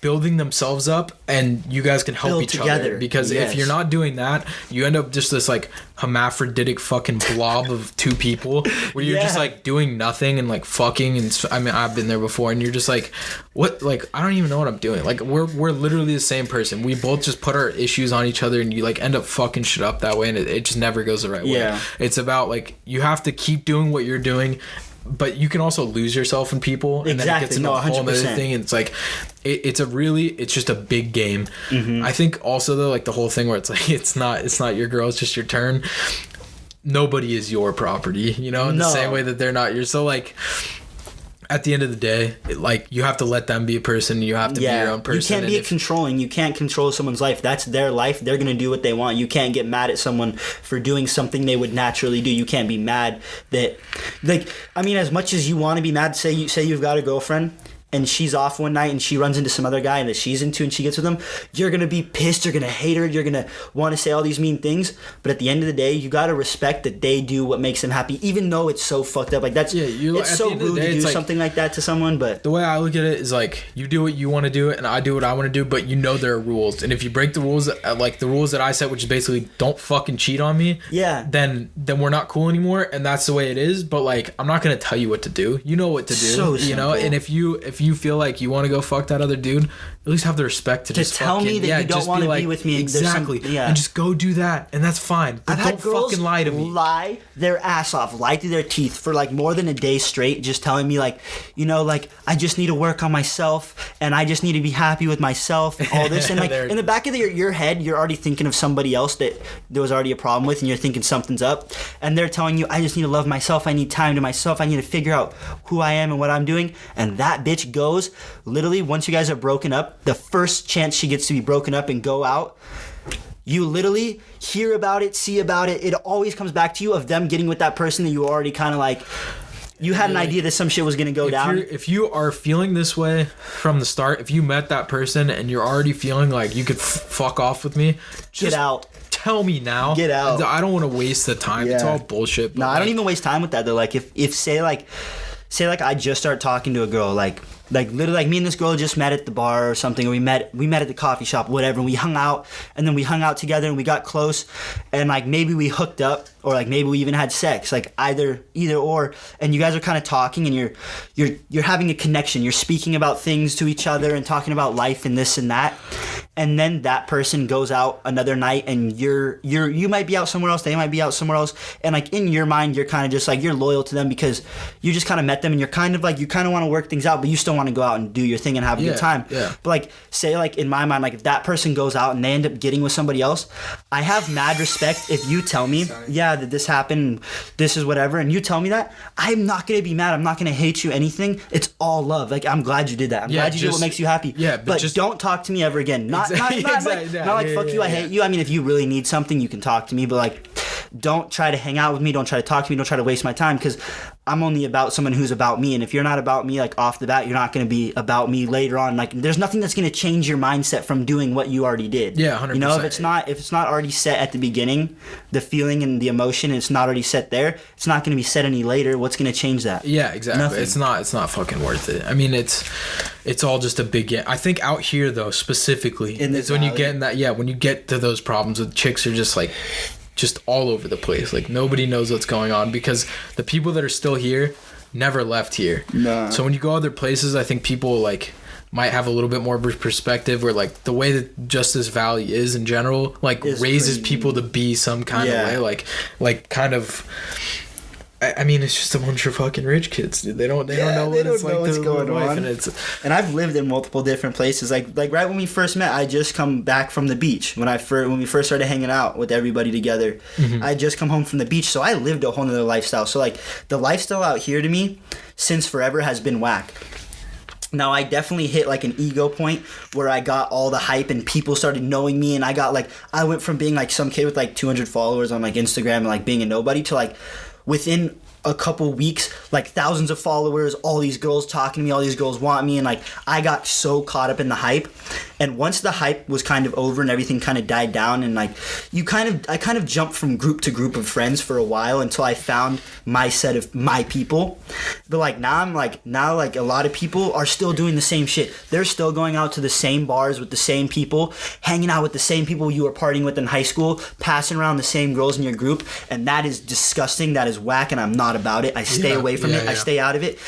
building themselves up, and you guys can help Build each together. other. Because Yes. if you're not doing that, you end up just this like hermaphroditic fucking blob of two people where you're just Yeah. like doing nothing and like fucking. And I mean, I've been there before, and you're just like, what? Like, I don't even know what I'm doing. Like, we're literally the same person. We both just put our issues on each other, and you like end up fucking shit up that way, and it just never goes the right way. Yeah. It's about like, you have to keep doing what you're doing, but you can also lose yourself in people, and then it gets Exactly. into No, a whole other 100%. thing. And it's like, it's just a big game. Mm-hmm. I think also though, like the whole thing where it's like, it's not your girl, it's just your turn. Nobody is your property, you know, in the No. same way that they're not yours. So like, at the end of the day, like, you have to let them be a person. You have to be your own person. You can't be controlling. You can't control someone's life. That's their life. They're going to do what they want. You can't get mad at someone for doing something they would naturally do. You can't be mad that, like, I mean, as much as you want to be mad, say you've got a girlfriend and she's off one night and she runs into some other guy and that she's into and she gets with him, you're going to be pissed. You're going to hate her. You're going to want to say all these mean things. But at the end of the day, you got to respect that they do what makes them happy, even though it's so fucked up. Like, that's, it's so rude to do something like that to someone. But the way I look at it is like, you do what you want to do and I do what I want to do, but you know there are rules. And if you break the rules, like the rules that I set, which is basically don't fucking cheat on me, yeah, then we're not cool anymore, and that's the way it is. But like, I'm not gonna tell you what to do. You know what to do. So you know. simple. And if you feel like you want to go fuck that other dude, at least have the respect to just tell me that you don't just want be to like, be with me. And there's some- exactly. yeah. And just go do that, and that's fine. But I've had don't girls fucking lie to me. lie their ass off, lie through their teeth for like more than a day straight, just telling me like, you know, like, I just need to work on myself and I just need to be happy with myself and all this. And like, There it in the back of your head, you're already thinking of somebody else that there was already a problem with, and you're thinking something's up. And they're telling you, I just need to love myself. I need time to myself. I need to figure out who I am and what I'm doing. And that bitch goes, literally, once you guys are broken up, the first chance she gets to be broken up and go out, you literally hear about it, see about it. It always comes back to you of them getting with that person that you already kind of like, you had an idea that some shit was going to go down. If you are feeling this way from the start, if you met that person and you're already feeling like you could fuck off with me, Get out. Tell me now. Get out. I don't want to waste the time. It's Yeah. all bullshit. But No, I don't even waste time with that though. Like if say like I just start talking to a girl, like literally, like, me and this girl just met at the bar or something, or we met at the coffee shop, whatever, and we hung out, and then we hung out together and we got close, and like maybe we hooked up, or like maybe we even had sex, like either or, and you guys are kind of talking and you're having a connection, you're speaking about things to each other and talking about life and this and that, and then that person goes out another night and you might be out somewhere else, they might be out somewhere else, and like in your mind you're kind of just like, you're loyal to them because you just kind of met them and you're kind of like, you kind of want to work things out, but you still want to go out and do your thing and have a good time. Yeah. But like, say like in my mind, like if that person goes out and they end up getting with somebody else, I have mad respect if you tell me, yeah, that this happened, this is whatever, and you tell me that, I'm not gonna be mad, I'm not gonna hate you, anything. It's all love. Like, I'm glad you did that. I'm glad you did what makes you happy. Yeah, but just don't talk to me ever again. Not like fuck you, I hate you. I mean, if you really need something, you can talk to me, but like, don't try to hang out with me, don't try to talk to me, don't try to waste my time, because I'm only about someone who's about me, and if you're not about me, like, off the bat, you're not going to be about me later on. Like, there's nothing that's going to change your mindset from doing what you already did. Yeah, 100%. You know, if it's not already set at the beginning, the feeling and the emotion, it's not already set there, it's not going to be set any later. What's going to change that? Yeah, exactly. Nothing. It's not fucking worth it. I mean, it's all just a big game. I think out here though, specifically, In this it's when you valley. get in that, when you get to those problems with chicks are just all over the place. Like, nobody knows what's going on because the people that are still here never left here. Nah. So when you go other places, I think people like might have a little bit more perspective, where like the way that Justice Valley is in general, like, It's raises crazy. people to be some kind Yeah. of way, like kind of. I mean, it's just a bunch of fucking rich kids, dude. They don't know they what don't it's know like what's to going live life, on. and it's And I've lived in multiple different places. Like right when we first met, I just come back from the beach. When we first started hanging out with everybody together, I just come home from the beach. So I lived a whole nother lifestyle. So like, the lifestyle out here to me since forever has been whack. Now, I definitely hit like an ego point where I got all the hype and people started knowing me, and I went from being like some kid with like 200 followers on like Instagram and like being a nobody to like within a couple weeks, like thousands of followers, all these girls talking to me, all these girls want me, and like I got so caught up in the hype. And once the hype was kind of over and everything kind of died down, and like I kind of jumped from group to group of friends for a while until I found my set of my people. But like now a lot of people are still doing the same shit. They're still going out to the same bars with the same people, hanging out with the same people you were partying with in high school, passing around the same girls in your group, and that is disgusting. That is whack, and I'm not about it. I stay away from it. I stay out of it.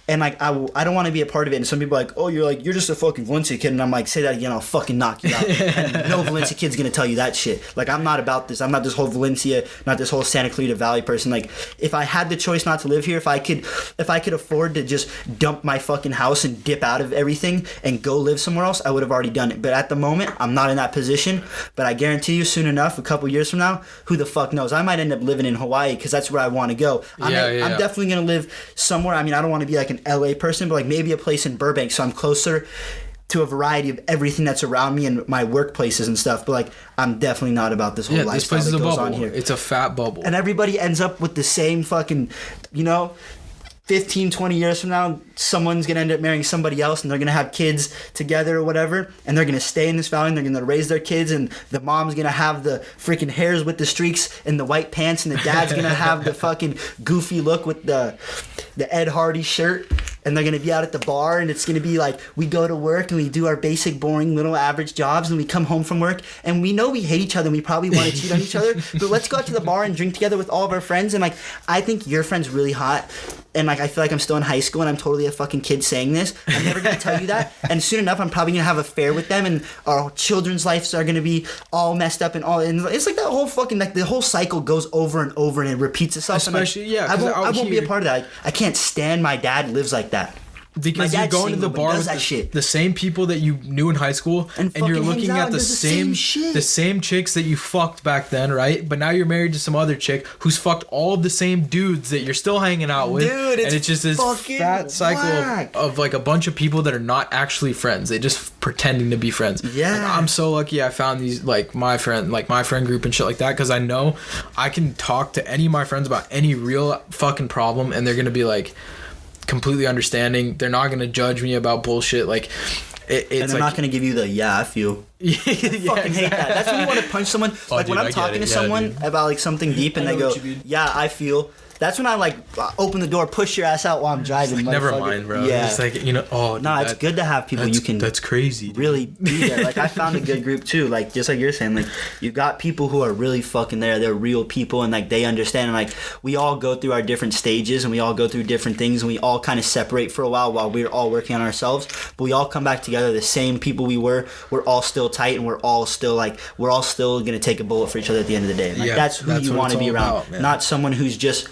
And like I don't want to be a part of it. And some people are like, oh, you're just a fucking Valencia kid, and I'm like, say that again, I'll fucking knock you out. And no Valencia kid's gonna tell you that shit. Like, I'm not about this. I'm not this whole Valencia, not this whole Santa Clarita Valley person. Like, if I had the choice not to live here, if I could afford to just dump my fucking house and dip out of everything and go live somewhere else, I would have already done it. But at the moment, I'm not in that position. But I guarantee you, soon enough, a couple years from now, who the fuck knows? I might end up living in Hawaii because that's where I want to go. I'm definitely gonna live somewhere. I mean, I don't want to be like an LA person, but like maybe a place in Burbank, so I'm closer to a variety of everything that's around me and my workplaces and stuff. But like, I'm definitely not about this whole lifestyle that goes on here. It's a fat bubble, and everybody ends up with the same fucking, 15, 20 years from now, someone's going to end up marrying somebody else, and they're going to have kids together or whatever, and they're going to stay in this valley, and they're going to raise their kids, and the mom's going to have the freaking hairs with the streaks and the white pants, and the dad's going to have the fucking goofy look with the Ed Hardy shirt, and they're going to be out at the bar, and it's going to be like, we go to work, and we do our basic, boring, little average jobs, and we come home from work, and we know we hate each other, and we probably want to cheat on each other, but let's go out to the bar and drink together with all of our friends. And like, I think your friend's really hot, and like, I feel like I'm still in high school and I'm totally a fucking kid saying this. I'm never going to tell you that. And soon enough, I'm probably going to have an affair with them, and our children's lives are going to be all messed up and it's like that whole fucking, like, the whole cycle goes over and over and it repeats itself. Especially, and like, I won't be a part of that. Like, I can't stand my dad lives like that. Because you're going to the bar with the same people that you knew in high school, and you're looking at the same chicks that you fucked back then, right? But now you're married to some other chick who's fucked all of the same dudes that you're still hanging out with. Dude, and it's just this fat cycle of like a bunch of people that are not actually friends. They just pretending to be friends. Yeah. Like, I'm so lucky I found these, like my friend group and shit like that, because I know I can talk to any of my friends about any real fucking problem, and they're gonna be like completely understanding. They're not gonna judge me about bullshit. Like, it's and they're not gonna give you the I feel. I fucking hate that. That's when you want to punch someone. Like, when I'm talking to someone about like something deep, and they go, "Yeah, I feel." That's when I like open the door, push your ass out while I'm driving. Like, never mind, bro. Yeah. It's like, it's good to have people you can. That's crazy. Dude. Really be there. Like, I found a good group too. Like, just like you're saying, like, you've got people who are really fucking there. They're real people, and like they understand. And like, we all go through our different stages, and we all go through different things, and we all kind of separate for a while we're all working on ourselves. But we all come back together. The same people we were. We're all still tight, and we're all still gonna take a bullet for each other at the end of the day. And like, that's who you want to be around, not someone who's just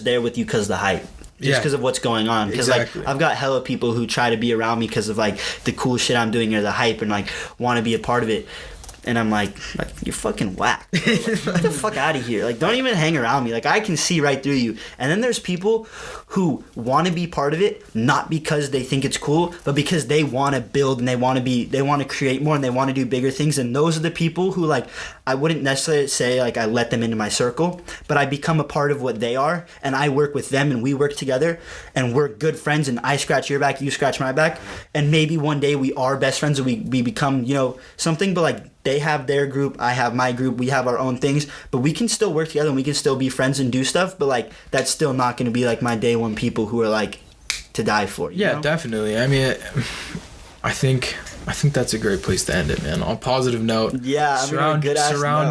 there with you because of the hype. Just because of what's going on. Because like, I've got hella people who try to be around me because of like the cool shit I'm doing or the hype, and like want to be a part of it. And I'm like, you're fucking whack. Like, get the fuck out of here. Like, don't even hang around me. Like, I can see right through you. And then there's people who want to be part of it, not because they think it's cool, but because they want to build, and they want to create more, and they want to do bigger things. And those are the people who, like, I wouldn't necessarily say like I let them into my circle, but I become a part of what they are, and I work with them, and we work together, and we're good friends, and I scratch your back, you scratch my back, and maybe one day we are best friends, and we become, something. But like, they have their group, I have my group, we have our own things, but we can still work together, and we can still be friends and do stuff. But like, that's still not going to be like my day one people who are like to die for. You know? Definitely. I mean, I think that's a great place to end it, man. On a positive note. Yeah, surround,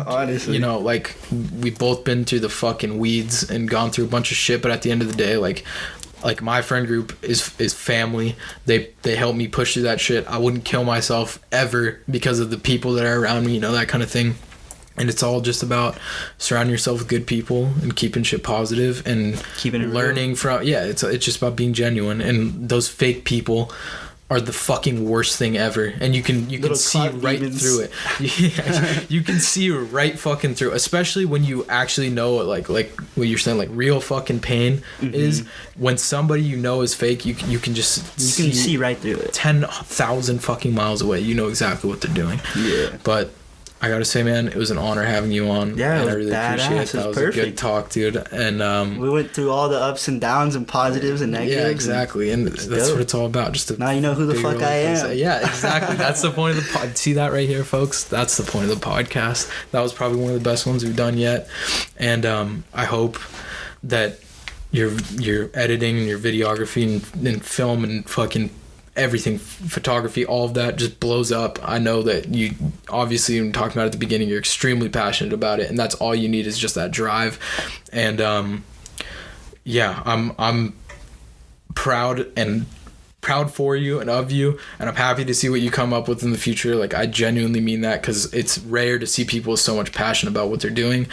honestly. Like, we've both been through the fucking weeds and gone through a bunch of shit, but at the end of the day, like my friend group is family. They help me push through that shit. I wouldn't kill myself ever because of the people that are around me, that kind of thing. And it's all just about surrounding yourself with good people and keeping shit positive and keeping it learning real. From. Yeah, it's just about being genuine. And those fake people are the fucking worst thing ever, and you can see right through it. You can see right fucking through, especially when you actually know it, like what you're saying, like real fucking pain is when somebody is fake. You can see right through it. 10,000 fucking miles away. You know exactly what they're doing. Yeah. But I gotta say, man, it was an honor having you on. Yeah, and it I was really badass. appreciate it. It was That was a perfect. good talk, dude. And We went through all the ups and downs and positives and negatives. yeah, exactly. And that's dope. what it's all about. Just to Now you know who the figure fuck out I things. am. Yeah, exactly. That's the point of the pod. See that right here, folks? That's the point of the podcast. That was probably one of the best ones we've done yet. And I hope that your editing and your videography and film and fucking everything, photography, all of that just blows up. I know that you obviously, when talking about it at the beginning, you're extremely passionate about it, and that's all you need is just that drive. And yeah, I'm proud for you and of you, and I'm happy to see what you come up with in the future. Like, I genuinely mean that, because it's rare to see people with so much passion about what they're doing.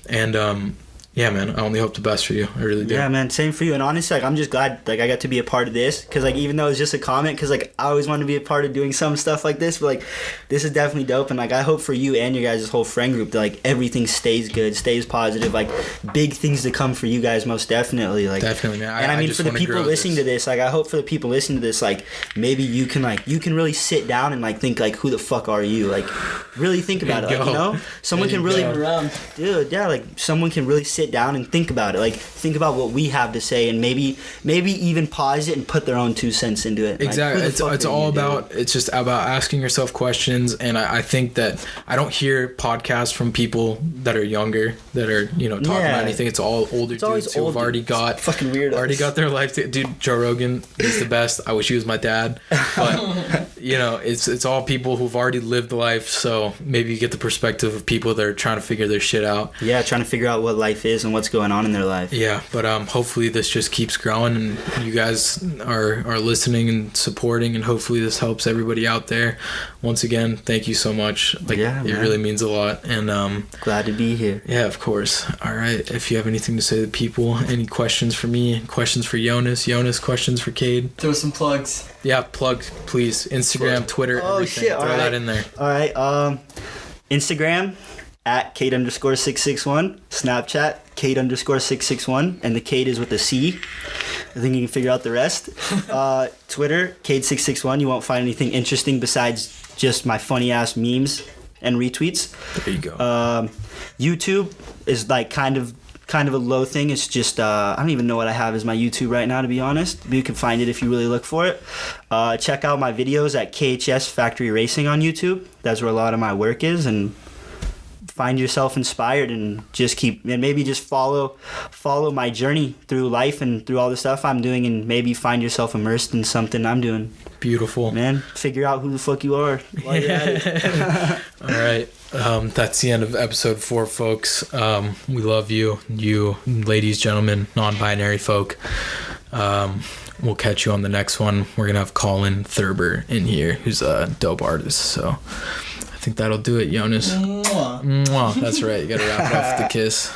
And yeah, man, I only hope the best for you. I really do. Yeah, man, same for you. And honestly, like, I'm just glad, like, I got to be a part of this, because, like, even though it's just a comment, because, like, I always wanted to be a part of doing some stuff like this, but, like, this is definitely dope. And, like, I hope for you and your guys' whole friend group that, like, everything stays good, stays positive, like, big things to come for you guys, most definitely. Like, definitely, man. And I mean, just for the wanna people grow listening to this, like, I hope for the people listening to this, like, maybe you can really sit down and, like, think, like, who the fuck are you? Like, really think about it, like, you know? Someone There can you really, go. dude, yeah, like, someone can really sit down and think about it. Like, think about what we have to say, and maybe even pause it and put their own 2 cents into it. Like, Exactly. who the fuck It's are all you, dude? about, it's just about asking yourself questions. And I think that I don't hear podcasts from people that are younger, that are, talking Yeah. about anything. It's all older always dudes who old have already dudes. got Fucking weirdos. already got their life. Dude, Joe Rogan, he's the best. I wish he was my dad. But, it's all people who've already lived life. So maybe you get the perspective of people that are trying to figure their shit out. Yeah, trying to figure out what life is and what's going on in their life. Yeah, but hopefully this just keeps growing, and you guys are listening and supporting, and hopefully this helps everybody out there. Once again, thank you so much. Like, Yeah, it man. really means a lot. And Glad to be here. yeah, of course. All right, if you have anything to say to the people, any questions for me, questions for Jonas, questions for Cade. Throw some plugs. Yeah, plug, please. Instagram, Twitter, Oh, everything. shit, Throw alright. that in there. All right, Instagram at Cade_661, Snapchat Cade_661, and the Cade is with a C. I think you can figure out the rest. Twitter Cade661. You won't find anything interesting besides just my funny ass memes and retweets. There you go. YouTube is like kind of a low thing. It's just I don't even know what I have as my YouTube right now, to be honest. But you can find it if you really look for it. Check out my videos at KHS Factory Racing on YouTube. That's where a lot of my work is, and find yourself inspired and maybe just follow my journey through life and through all the stuff I'm doing, and maybe find yourself immersed in something I'm doing. Beautiful. Man, figure out who the fuck you are while you're at it. All right. That's the end of episode 4, folks. We love you ladies, gentlemen, non-binary folk. We'll catch you on the next one. We're going to have Colin Thurber in here, who's a dope artist. So I think that'll do it, Jonas. Mwah. Mwah. That's right. You got to wrap it off with a kiss.